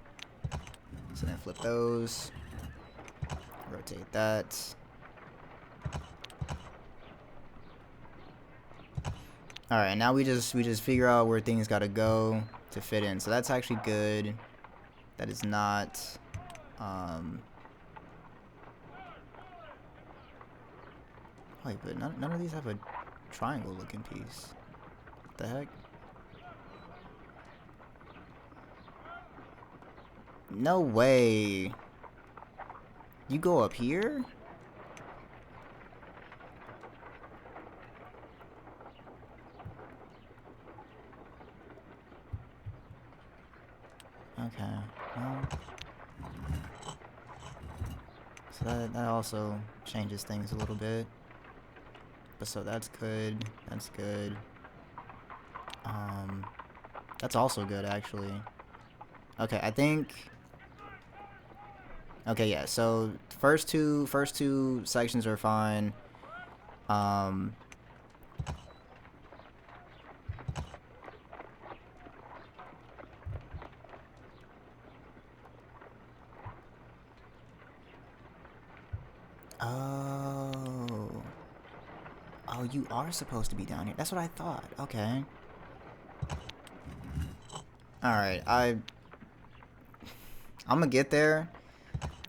Speaker 3: So then flip those. Rotate that. Alright, now we just figure out where things gotta go to fit in. So that's actually good. That is not... Wait, but none of these have a triangle looking piece. What the heck? No way. You go up here? Okay, well, so that also changes things a little bit. But so that's good. That's good. That's also good, actually. Okay, I think. Okay, yeah. So first two sections are fine. Oh, you are supposed to be down here. That's what I thought. Okay. Alright, I'm gonna get there,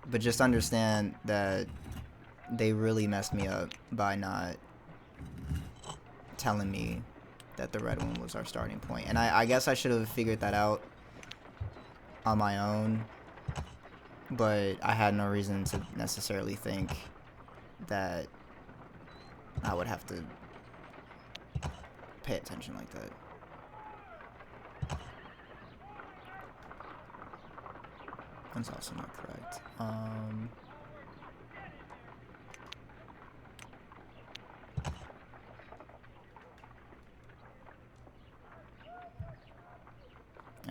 Speaker 3: but just understand that they really messed me up by not telling me that the red one was our starting point. And I guess I should have figured that out on my own, but I had no reason to necessarily think that I would have to pay attention like that. That's also not correct.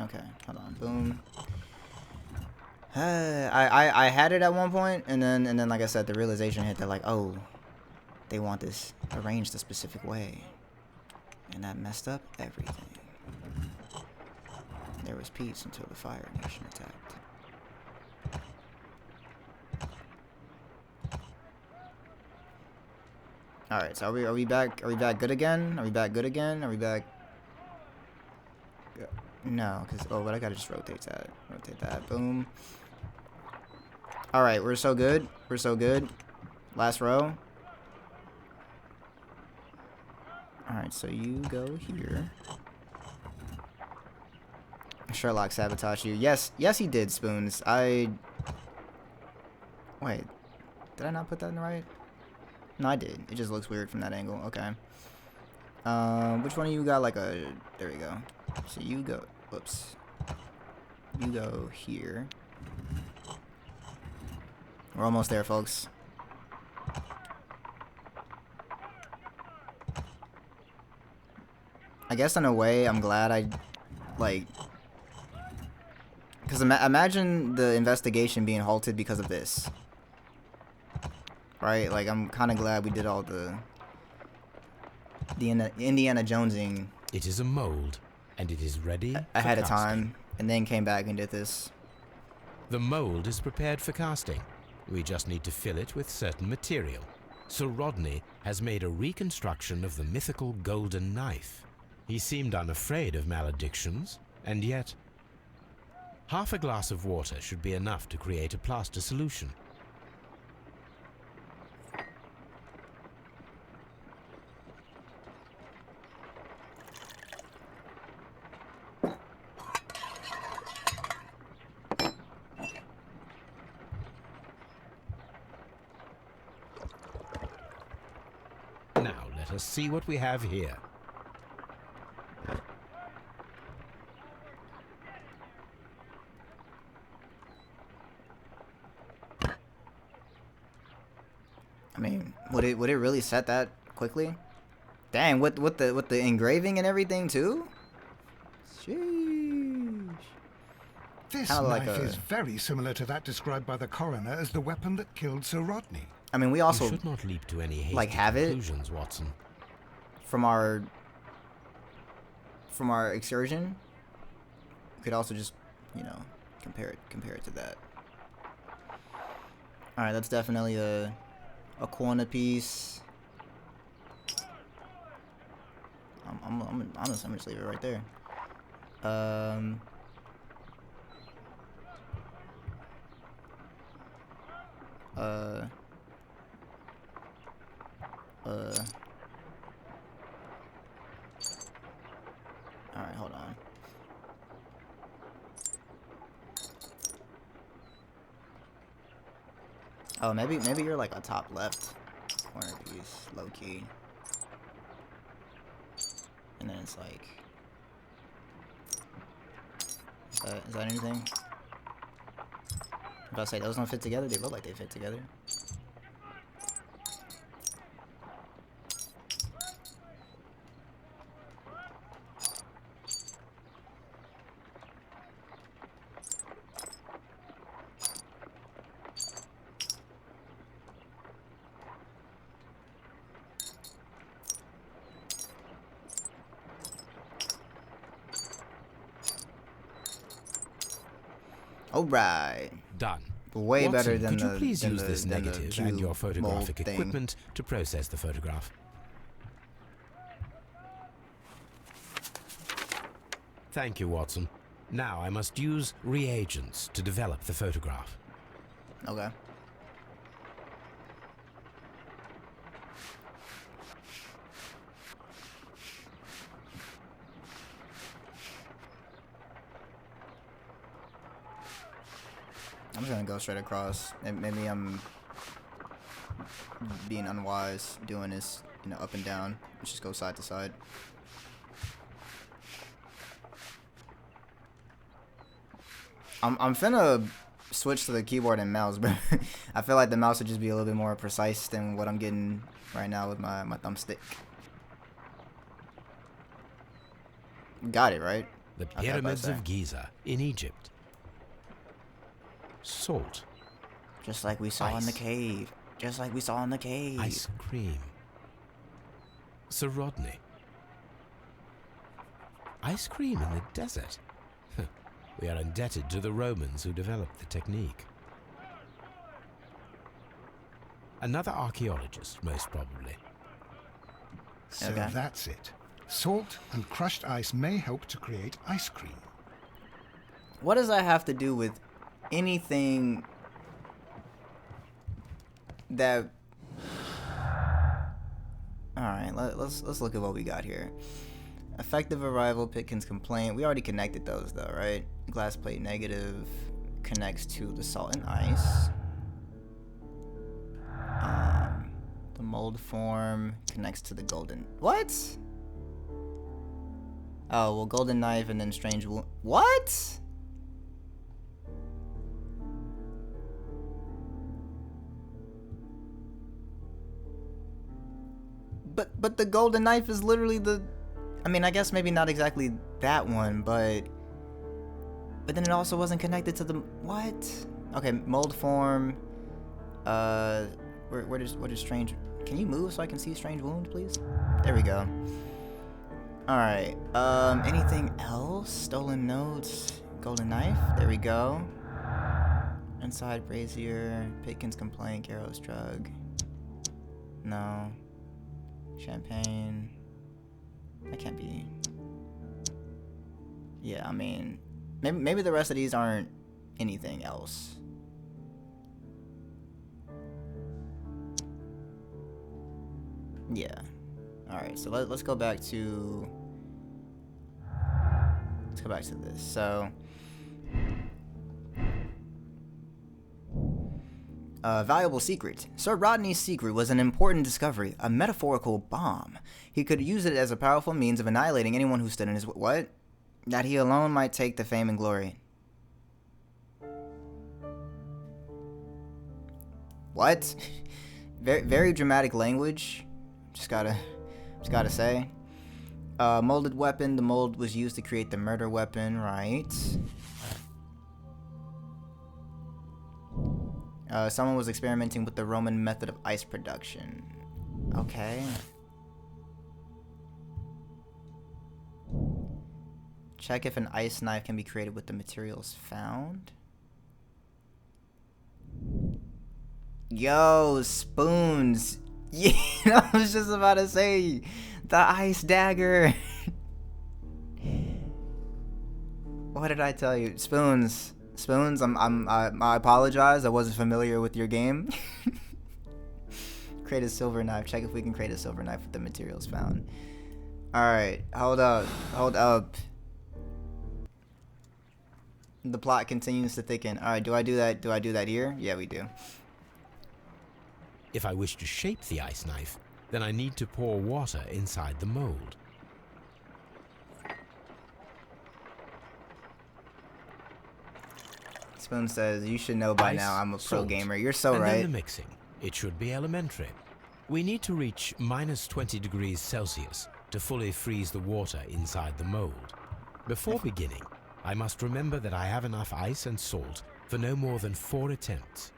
Speaker 3: Okay, hold on. Boom. I had it at one point, and then like I said, the realization hit that like, oh, they want this arranged a specific way, and that messed up everything. There was peace until the Fire Nation attacked. All right, so are we back? Are we back good again? Are we back good again? Are we back? No, because but I gotta just rotate that. Rotate that. Boom. All right, we're so good. We're so good. Last row. Alright, so you go here. Sherlock sabotaged you. Yes, he did, Spoons. Wait. Did I not put that in the right? No, I did. It just looks weird from that angle. Okay. Which one of you got like a... There we go. So you go... Whoops. You go here. We're almost there, folks. I guess in a way, I'm glad I, like, because imagine the investigation being halted because of this, right? Like, I'm kind of glad we did all the Indiana Jonesing.
Speaker 4: It is a mould, and it is ready
Speaker 3: ahead
Speaker 4: for
Speaker 3: of
Speaker 4: casting.
Speaker 3: time, and then came back and did this.
Speaker 4: The mould is prepared for casting. We just need to fill it with certain material. Sir Rodney has made a reconstruction of the mythical Golden Knife. He seemed unafraid of maledictions, And yet, half a glass of water should be enough to create a plaster solution. Now let us see what we have here.
Speaker 3: I mean, would it really set that quickly? Dang, with the engraving and everything too? Sheesh.
Speaker 5: This
Speaker 3: Kinda like
Speaker 5: knife
Speaker 3: a-
Speaker 5: is very similar to that described by the coroner as the weapon that killed Sir Rodney.
Speaker 3: I mean, we
Speaker 4: You
Speaker 3: also
Speaker 4: should not leap to any hasty
Speaker 3: like, have it?
Speaker 4: conclusions, Watson.
Speaker 3: from our excursion, we could also just, you know, compare it to that. All right, that's definitely a corner piece. I'm just leave it right there. All right, hold on. Oh, maybe you're like a top left corner piece, low key. And then it's like, is that anything? I'm about to say those don't fit together. They look like they fit together. Alright.
Speaker 4: Done.
Speaker 3: Way
Speaker 4: Watson,
Speaker 3: better than
Speaker 4: could you
Speaker 3: the
Speaker 4: please
Speaker 3: than
Speaker 4: use
Speaker 3: the-
Speaker 4: this
Speaker 3: than the
Speaker 4: negative
Speaker 3: cube
Speaker 4: and your photographic
Speaker 3: mold thing.
Speaker 4: equipment to process the photograph? Thank you, Watson. Now I must use reagents to develop the photograph.
Speaker 3: Okay. I'm just gonna go straight across. And maybe I'm being unwise doing this, you know, up and down. Let's just go side to side. I'm finna switch to the keyboard and mouse, but I feel like the mouse would just be a little bit more precise than what I'm getting right now with my thumbstick. Got it, right?
Speaker 4: The
Speaker 3: Okay,
Speaker 4: pyramids
Speaker 3: best
Speaker 4: of Giza in Egypt. Salt.
Speaker 3: Just like we saw in the
Speaker 4: Ice.
Speaker 3: cave. Just like we saw in the cave.
Speaker 4: Ice cream. Sir Rodney. Ice cream in the desert. We are indebted to the Romans who developed the technique. Another archaeologist, most probably.
Speaker 5: So
Speaker 3: Okay.
Speaker 5: that's it. Salt and crushed ice may help to create ice cream.
Speaker 3: What does that have to do with anything that... Alright, let's look at what we got here. Effective arrival, Pitkin's complaint. We already connected those though, right? Glass plate negative connects to the salt and ice. The mold form connects to the golden... What? Oh, well, golden knife and then strange wound. What? But the golden knife is literally the... I mean, I guess maybe not exactly that one, but then it also wasn't connected to the... What? Okay, mold form. What is strange... Can you move so I can see strange wound, please? There we go. Alright, anything else? Stolen notes, golden knife, there we go. Inside brazier, Pitkin's complaint, Garrow's drug. No. Champagne. That can't be. Yeah, I mean, maybe the rest of these aren't anything else. Yeah. All right, so let's go back to this. So, valuable secret. Sir Rodney's secret was an important discovery, a metaphorical bomb. He could use it as a powerful means of annihilating anyone who stood in his what? That he alone might take the fame and glory. What? Very dramatic language. Just gotta say. Molded weapon. The mold was used to create the murder weapon, right? Someone was experimenting with the Roman method of ice production. Okay. Check if an ice knife can be created with the materials found. Yo, spoons. Yeah, I was just about to say the ice dagger. What did I tell you? Spoons. Spoons, I apologize. I wasn't familiar with your game. Create a silver knife. Check if we can create a silver knife with the materials found. Alright, hold up. The plot continues to thicken. Alright, do I do that here? Yeah, we do.
Speaker 4: If I wish to shape the ice knife, then I need to pour water inside the mold.
Speaker 3: Spoon says, you should know by now I'm a pro gamer. You're so right.
Speaker 4: And then the mixing. It should be elementary. We need to reach minus 20 degrees Celsius to fully freeze the water inside the mold. Before beginning, I must remember that I have enough ice and salt for no more than 4 attempts.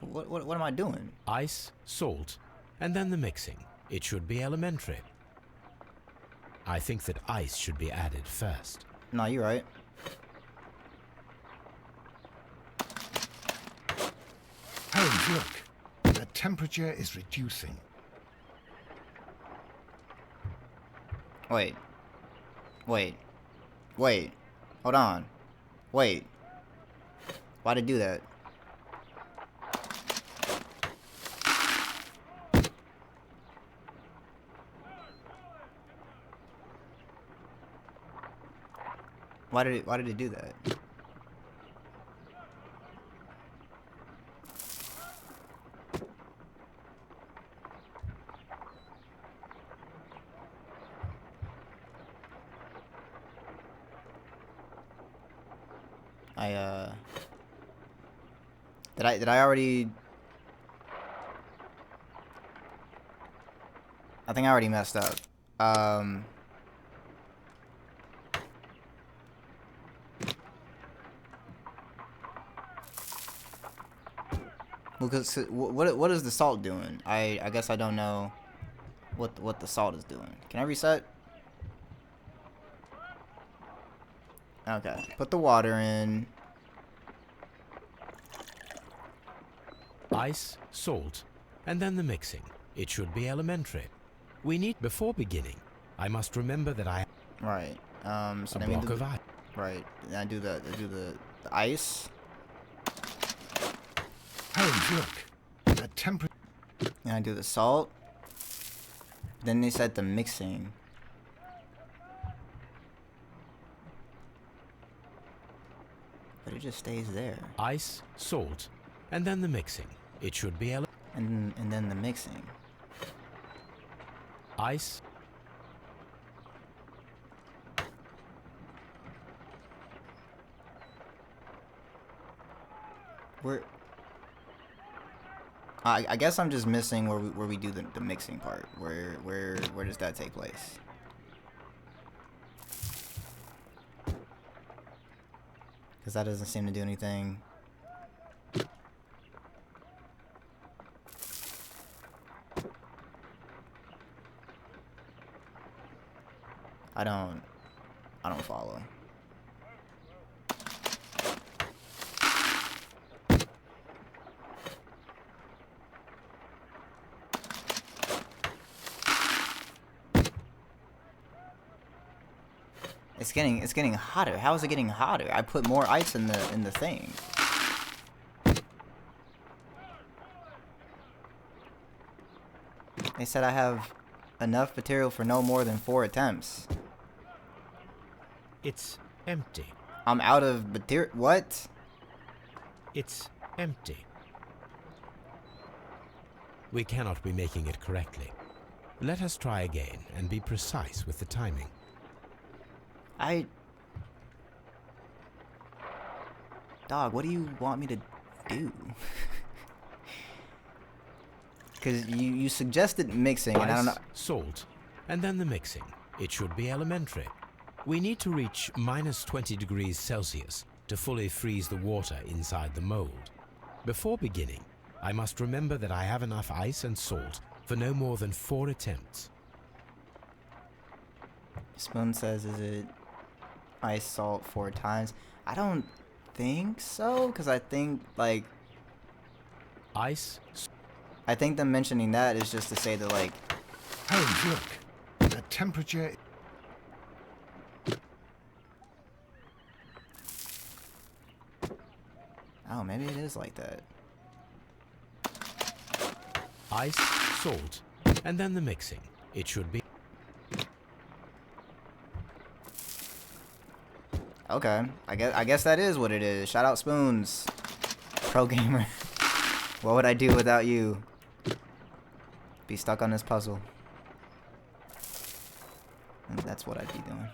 Speaker 3: What am I doing?
Speaker 4: Ice, salt, and then the mixing. It should be elementary. I think that ice should be added first.
Speaker 3: No, you're right.
Speaker 5: Holmes, look. The temperature is reducing.
Speaker 3: Wait. Hold on. Wait. Why'd it do that? Why did it do that? Did I already... I think I already messed up. Because what is the salt doing? I guess I don't know what the salt is doing. Can I reset? Okay, put the water in.
Speaker 4: Ice, salt, and then the mixing. It should be elementary. We need before beginning. I must remember that I
Speaker 3: right. So
Speaker 4: a block of ice.
Speaker 3: Right. And I do the ice.
Speaker 5: Holmes, look. The temperature.
Speaker 3: And I do the salt. Then they said the mixing. But it just stays there.
Speaker 4: Ice, salt, and then the mixing. It should be
Speaker 3: and then the mixing.
Speaker 4: Ice.
Speaker 3: Where? I guess I'm just missing where we do the mixing part. Where does that take place? Because that doesn't seem to do anything. I don't follow. It's getting hotter. How is it getting hotter? I put more ice in the thing. They said I have enough material for no more than 4 attempts.
Speaker 4: It's empty.
Speaker 3: I'm out of material. What?
Speaker 4: It's empty. We cannot be making it correctly. Let us try again and be precise with the timing.
Speaker 3: Dog, what do you want me to do? Because you suggested mixing, and I don't know.
Speaker 4: Salt, and then the mixing. It should be elementary. We need to reach minus 20 degrees Celsius to fully freeze the water inside the mold. Before beginning, I must remember that I have enough ice and salt for no more than 4 attempts.
Speaker 3: Spoon says, is it ice, salt 4 times? I don't think so, because I think, like...
Speaker 4: Ice...
Speaker 3: I think them mentioning that is just to say that, like...
Speaker 5: Holmes, look. The temperature...
Speaker 3: Oh, maybe it is like that.
Speaker 4: Ice, salt, and then the mixing. It should be...
Speaker 3: Okay, I guess that is what it is. Shout out Spoons. Pro gamer. What would I do without you? Be stuck on this puzzle. And that's what I'd be doing.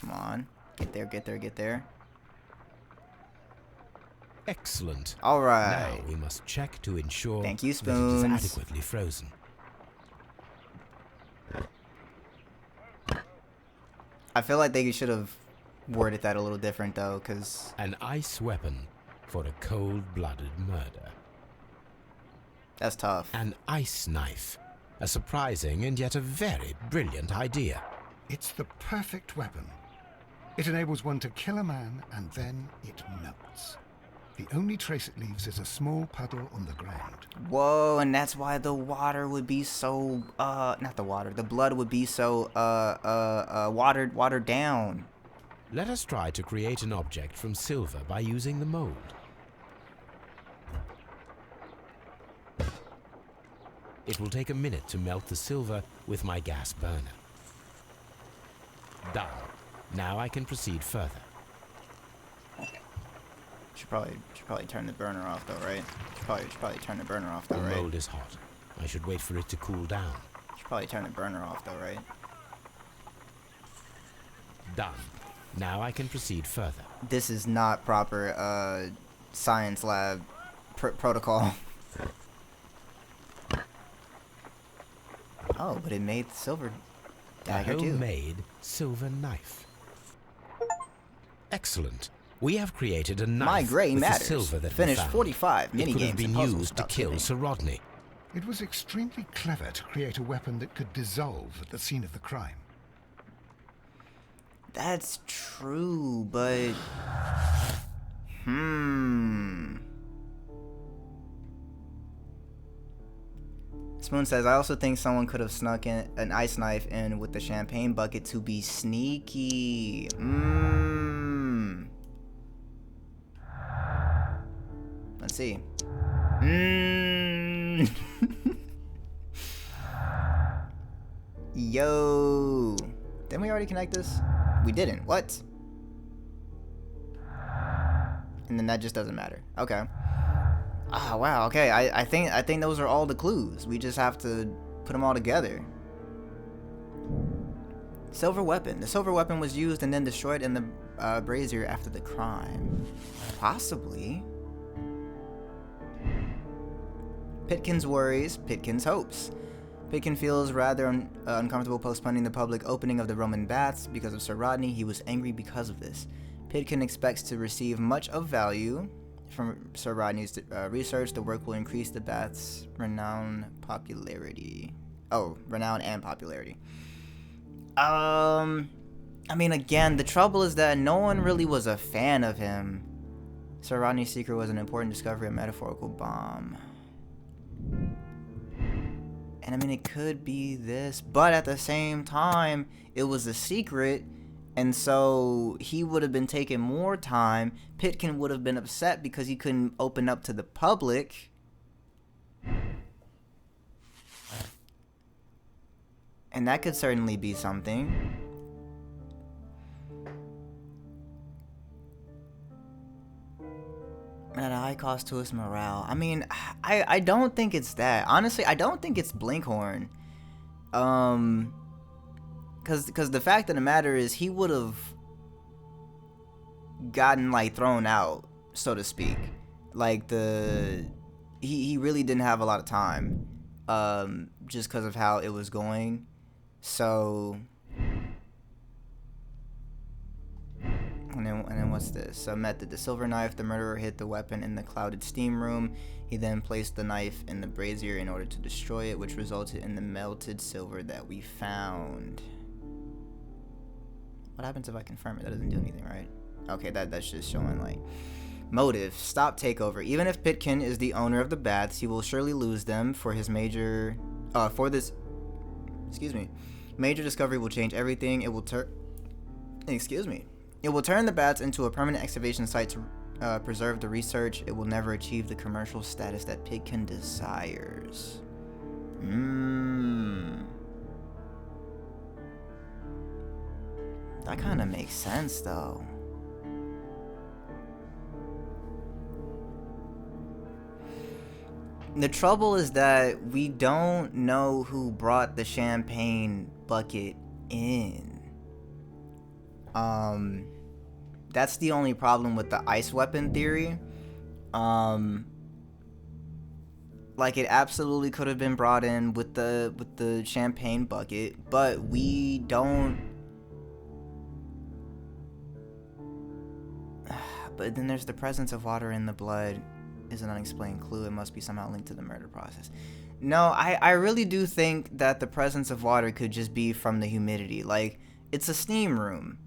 Speaker 3: Come on. Get there, get there, get there.
Speaker 4: Excellent.
Speaker 3: All right.
Speaker 4: Now we must check to ensure
Speaker 3: Thank you,
Speaker 4: that it is
Speaker 3: Spoons.
Speaker 4: adequately frozen.
Speaker 3: I feel like they should have worded that a little different, though, because...
Speaker 4: An ice weapon for a cold-blooded murder.
Speaker 3: That's tough.
Speaker 4: An ice knife. A surprising and yet a very brilliant idea.
Speaker 5: It's the perfect weapon. It enables one to kill a man, and then it melts. The only trace it leaves is a small puddle on the ground.
Speaker 3: Whoa, and that's why the water would be so, not the water, the blood would be so, watered down.
Speaker 4: Let us try to create an object from silver by using the mold. It will take a minute to melt the silver with my gas burner. Done. Now I can proceed further.
Speaker 3: Should probably turn the burner off, though, right? Should probably turn the burner off, though,
Speaker 4: The
Speaker 3: right?
Speaker 4: mold is hot. I should wait for it to cool down.
Speaker 3: Should probably turn the burner off, though, right?
Speaker 4: Done. Now I can proceed further.
Speaker 3: This is not proper, science lab protocol. Oh, but it made silver dagger,
Speaker 4: A
Speaker 3: too.
Speaker 4: homemade silver knife. Excellent. We have created a knife
Speaker 3: My gray
Speaker 4: with
Speaker 3: matters.
Speaker 4: the silver that
Speaker 3: Finish
Speaker 4: we found.
Speaker 3: 45
Speaker 4: It could
Speaker 3: minigames
Speaker 4: have been
Speaker 3: and puzzles
Speaker 4: used to
Speaker 3: without
Speaker 4: kill
Speaker 3: saving.
Speaker 4: Sir Rodney.
Speaker 5: It was extremely clever to create a weapon that could dissolve at the scene of the crime.
Speaker 3: That's true, but... Spoon says, I also think someone could have snuck in an ice knife in with the champagne bucket to be sneaky. Let's see. Yo. Didn't we already connect this? We didn't. What? And then that just doesn't matter. Okay. Ah, wow. Okay. I think those are all the clues. We just have to put them all together. Silver weapon. The silver weapon was used and then destroyed in the brazier after the crime. Possibly. Pitkin's worries, Pitkin's hopes. Pitkin feels rather uncomfortable postponing the public opening of the Roman baths because of Sir Rodney. He was angry because of this. Pitkin expects to receive much of value from Sir Rodney's research. The work will increase the baths' renown and popularity. I mean, again, the trouble is that no one really was a fan of him. Sir Rodney's secret was an important discovery, a metaphorical bomb. And I mean, it could be this, but at the same time, it was a secret, and so he would have been taking more time. Pitkin would have been upset because he couldn't open up to the public. And that could certainly be something. At a high cost to his morale. I mean, I don't think it's that. Honestly, I don't think it's Blinkhorn. Cause the fact of the matter is he would have gotten like thrown out, so to speak. Like he really didn't have a lot of time. Just because of how it was going. So And then what's this? Method. The silver knife. The murderer hid the weapon in the clouded steam room. He then placed the knife in the brazier in order to destroy it, which resulted in the melted silver that we found. What happens if I confirm it? That doesn't do anything, right? Okay, that's just showing like motive. Stop takeover. Even if Pitkin is the owner of the baths, he will surely lose them for his major. Major discovery will change everything. It will It will turn the baths into a permanent excavation site to preserve the research. It will never achieve the commercial status that Pitkin desires. That kind of makes sense, though. The trouble is that we don't know who brought the champagne bucket in. That's the only problem with the ice weapon theory. Like it absolutely could have been brought in with the champagne bucket, but we don't. But then there's the presence of water in the blood is an unexplained clue. It must be somehow linked to the murder process. No, I really do think that the presence of water could just be from the humidity. Like, it's a steam room.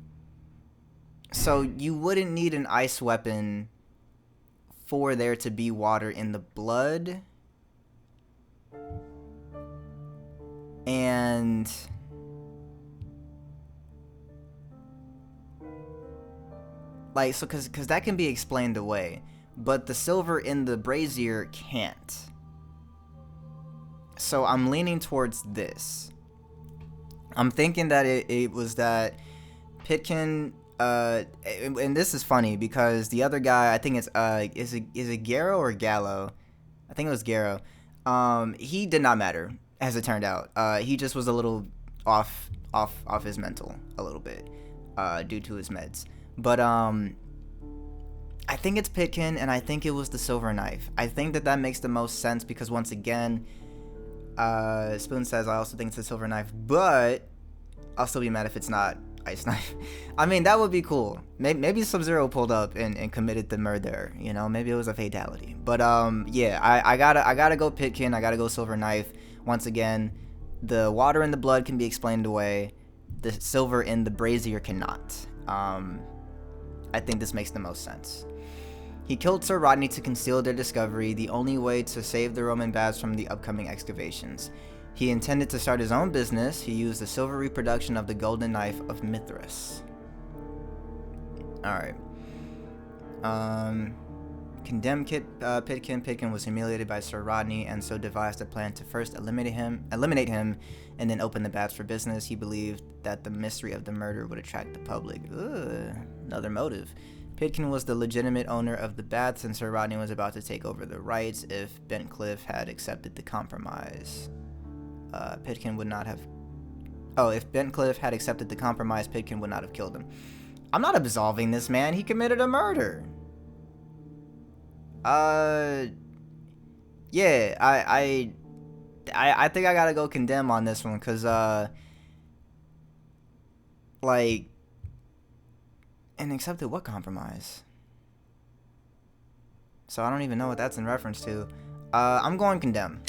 Speaker 3: So you wouldn't need an ice weapon for there to be water in the blood. And like, so cause that can be explained away, but the silver in the brazier can't. So I'm leaning towards this. I'm thinking that it was that Pitkin, and this is funny because the other guy, I think it's is it Garrow or Gallo? I think it was Garrow. He did not matter, as it turned out. He just was a little off his mental a little bit, due to his meds. But I think it's Pitkin, and I think it was the silver knife. I think that makes the most sense because once again, Spoon says I also think it's a silver knife, but I'll still be mad if it's not ice knife. I mean, that would be cool. Maybe Sub-Zero pulled up and committed the murder. You know, maybe it was a fatality. But yeah, I gotta go Pitkin. I gotta go silver knife. Once again, the water in the blood can be explained away. The silver in the brazier cannot. I think this makes the most sense. He killed Sir Rodney to conceal their discovery, the only way to save the Roman baths from the upcoming excavations. He intended to start his own business. He used the silver reproduction of the Golden Knife of Mithras. Alright. Condemned Pitkin. Pitkin was humiliated by Sir Rodney and so devised a plan to first eliminate him, and then open the baths for business. He believed that the mystery of the murder would attract the public. Ugh, another motive. Pitkin was the legitimate owner of the baths, and Sir Rodney was about to take over the rights if Bentcliffe had accepted the compromise. Pitkin would not have... Oh, if Bentcliffe had accepted the compromise, Pitkin would not have killed him. I'm not absolving this man. He committed a murder. Yeah, I think I gotta go condemn on this one, because, like... And accepted what compromise? So I don't even know what that's in reference to. I'm going condemn.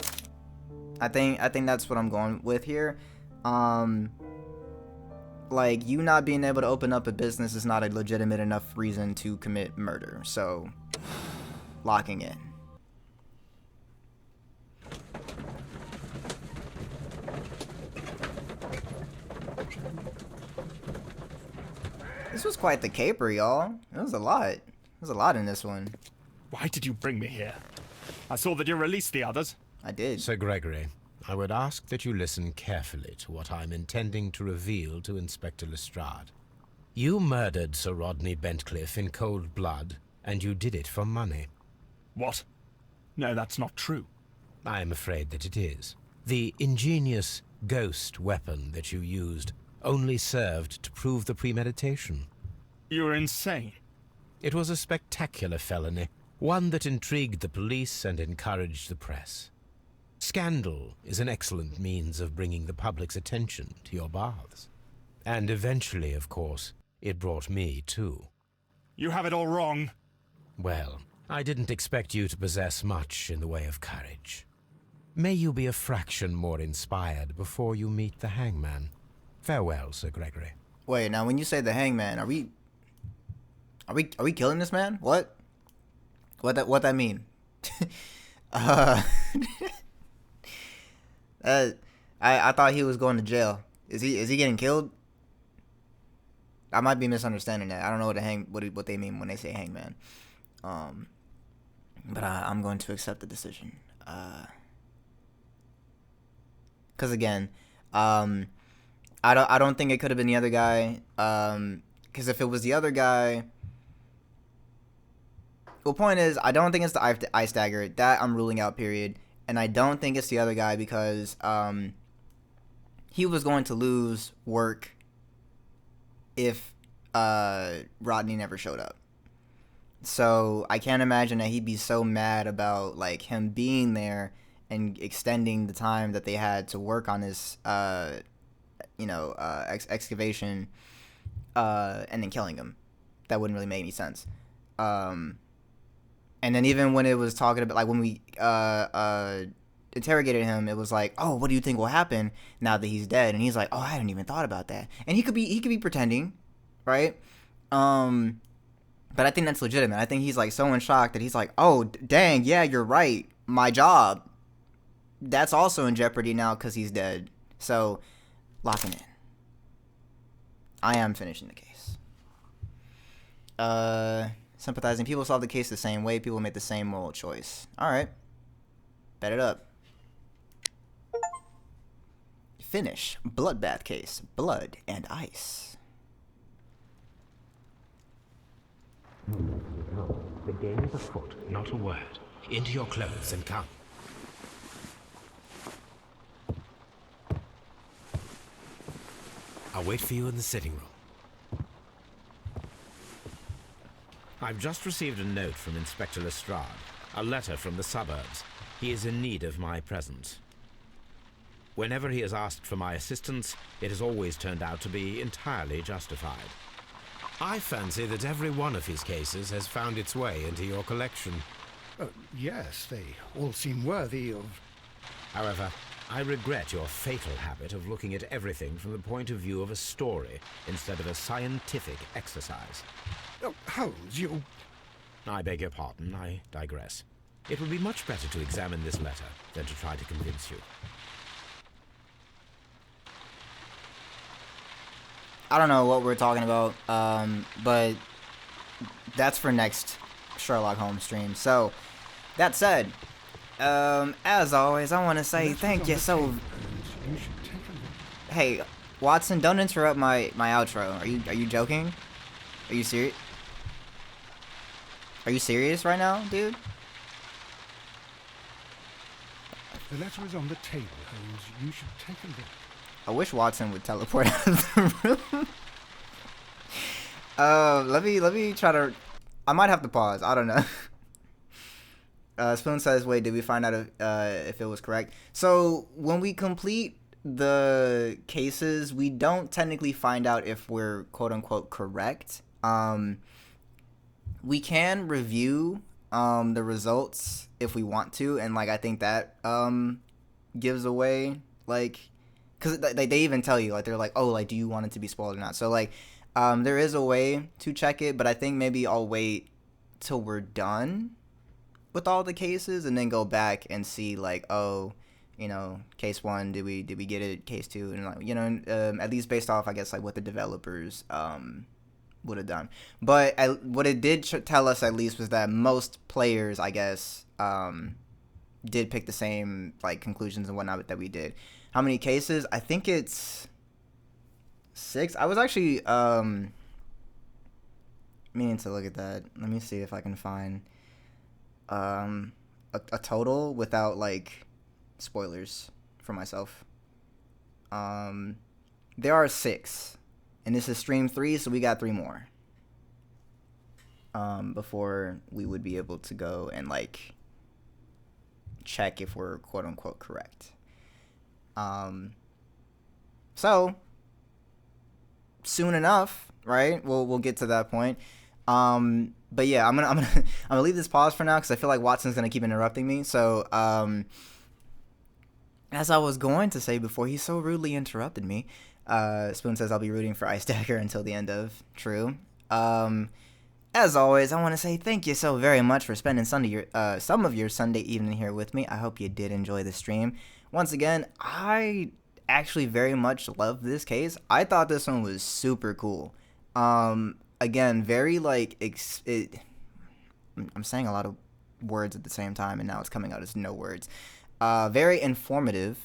Speaker 3: I think that's what I'm going with here. I like, you not being able to open up a business is not a legitimate enough reason to commit murder. So, locking in. This was quite the caper, y'all. It was a lot. There's a lot in this one.
Speaker 10: Why did you bring me here? I saw that you released the others.
Speaker 3: I did.
Speaker 4: Sir Gregory, I would ask that you listen carefully to what I'm intending to reveal to Inspector Lestrade. You murdered Sir Rodney Bentcliffe in cold blood, and you did it for money.
Speaker 10: What? No, that's not true.
Speaker 4: I am afraid that it is. The ingenious ghost weapon that you used only served to prove the premeditation.
Speaker 10: You're insane.
Speaker 4: It was a spectacular felony, one that intrigued the police and encouraged the press. Scandal is an excellent means of bringing the public's attention to your baths. And eventually, of course, it brought me too.
Speaker 10: You have it all wrong.
Speaker 4: Well, I didn't expect you to possess much in the way of courage. May you be a fraction more inspired before you meet the hangman. Farewell, Sir Gregory.
Speaker 3: Wait, now when you say the hangman, are we killing this man? What that mean? I thought he was going to jail. Is he getting killed? I might be misunderstanding that. I don't know what they mean when they say hangman. But I'm going to accept the decision. Because again, I don't think it could have been the other guy. Because if it was the other guy, well, point is, I don't think it's the ice dagger. That I'm ruling out. Period. And I don't think it's the other guy because he was going to lose work if Rodney never showed up. So I can't imagine that he'd be so mad about like him being there and extending the time that they had to work on this, excavation, and then killing him. That wouldn't really make any sense. And then even when it was talking about, like, when we interrogated him, it was like, oh, what do you think will happen now that he's dead? And he's like, oh, I hadn't even thought about that. And he could be pretending, right? But I think that's legitimate. I think he's like so in shock that he's like, oh, dang, yeah, you're right. My job, that's also in jeopardy now because he's dead. So, locking in. I am finishing the case. Sympathizing. People solve the case the same way. People make the same moral choice. Alright. Bet it up. Finish. Bloodbath case. Blood and ice.
Speaker 4: The game is afoot, not a word. Into your clothes and come. I'll wait for you in the sitting room. I've just received a note from Inspector Lestrade, a letter from the suburbs. He is in need of my presence. Whenever he has asked for my assistance, it has always turned out to be entirely justified. I fancy that every one of his cases has found its way into your collection.
Speaker 5: Yes, they all seem worthy of...
Speaker 4: However, I regret your fatal habit of looking at everything from the point of view of a story instead of a scientific exercise.
Speaker 5: Oh, Holmes, you...
Speaker 4: I beg your pardon, I digress. It would be much better to examine this letter than to try to convince you.
Speaker 3: I don't know what we're talking about, but that's for next Sherlock Holmes stream. So, that said, as always, I want to say thank you so... Hey, Watson, don't interrupt my outro. Are you joking? Are you serious? Are you serious right now, dude?
Speaker 5: The letter is on the table, Holmes. You should take a look.
Speaker 3: I wish Watson would teleport out of the room. Let me try to... I might have to pause. I don't know. Spoon says, wait, did we find out if it was correct? So, when we complete the cases, we don't technically find out if we're quote-unquote correct. We can review the results if we want to, and, like, I think that gives away, like, because they even tell you, like, they're like, oh, like, do you want it to be spoiled or not? So, like, there is a way to check it, but I think maybe I'll wait till we're done with all the cases and then go back and see, like, oh, you know, case 1, did we get it? Case 2, and, like, you know, at least based off, I guess, like, what the developers would have done. But what it did tell us, at least, was that most players, I guess, did pick the same, like, conclusions and whatnot that we did. How many cases? I think it's 6. I was actually meaning to look at that. Let me see if I can find a total without, like, spoilers for myself. There are 6, and this is stream 3, so we got 3 more before we would be able to go and, like, check if we're quote unquote correct. So soon enough, right? We'll get to that point. But yeah, I'm gonna leave this pause for now because I feel like Watson's gonna keep interrupting me. So as I was going to say before, he so rudely interrupted me. Spoon says I'll be rooting for Ice Dagger until the end of True. As always, I want to say thank you so very much for spending some of your Sunday evening here with me. I hope you did enjoy the stream. Once again, I actually very much love this case. I thought this one was super cool. Again, very, like, I'm saying a lot of words at the same time, and now it's coming out as no words. Very informative.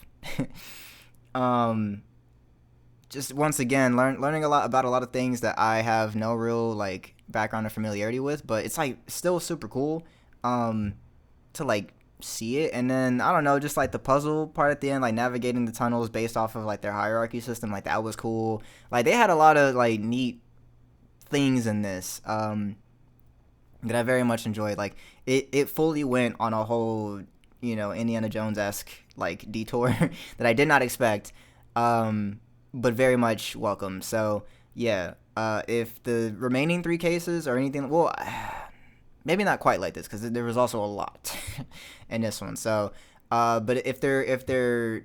Speaker 3: Just once again, learning a lot about a lot of things that I have no real, like, background or familiarity with, but it's, like, still super cool to, like, see it. And then I don't know, just, like, the puzzle part at the end, like, navigating the tunnels based off of, like, their hierarchy system, like, that was cool. Like, they had a lot of, like, neat things in this that I very much enjoyed. Like, it fully went on a whole, you know, Indiana Jones-esque, like, detour that I did not expect, but very much welcome. So yeah, if the remaining 3 cases or anything, well, maybe not quite like this because there was also a lot in this one. So but if they're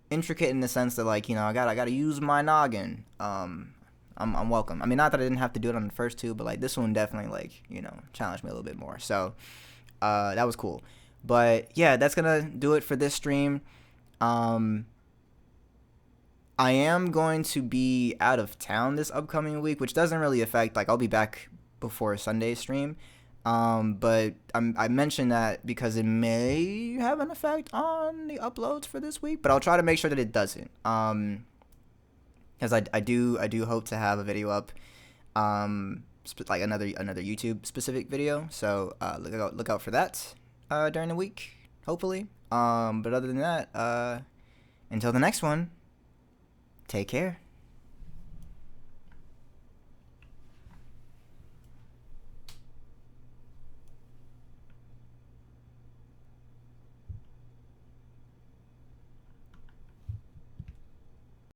Speaker 3: intricate in the sense that, like, you know, I gotta use my noggin, I'm welcome. I mean, not that I didn't have to do it on the first 2, but, like, this one definitely, like, you know, challenged me a little bit more. So that was cool. But yeah, that's gonna do it for this stream. I am going to be out of town this upcoming week, which doesn't really affect, like, I'll be back before Sunday's stream. But I mentioned that because it may have an effect on the uploads for this week, but I'll try to make sure that it doesn't. Because I do hope to have a video up, like another YouTube specific video. So look out for that during the week, hopefully. But other than that, until the next one, take care.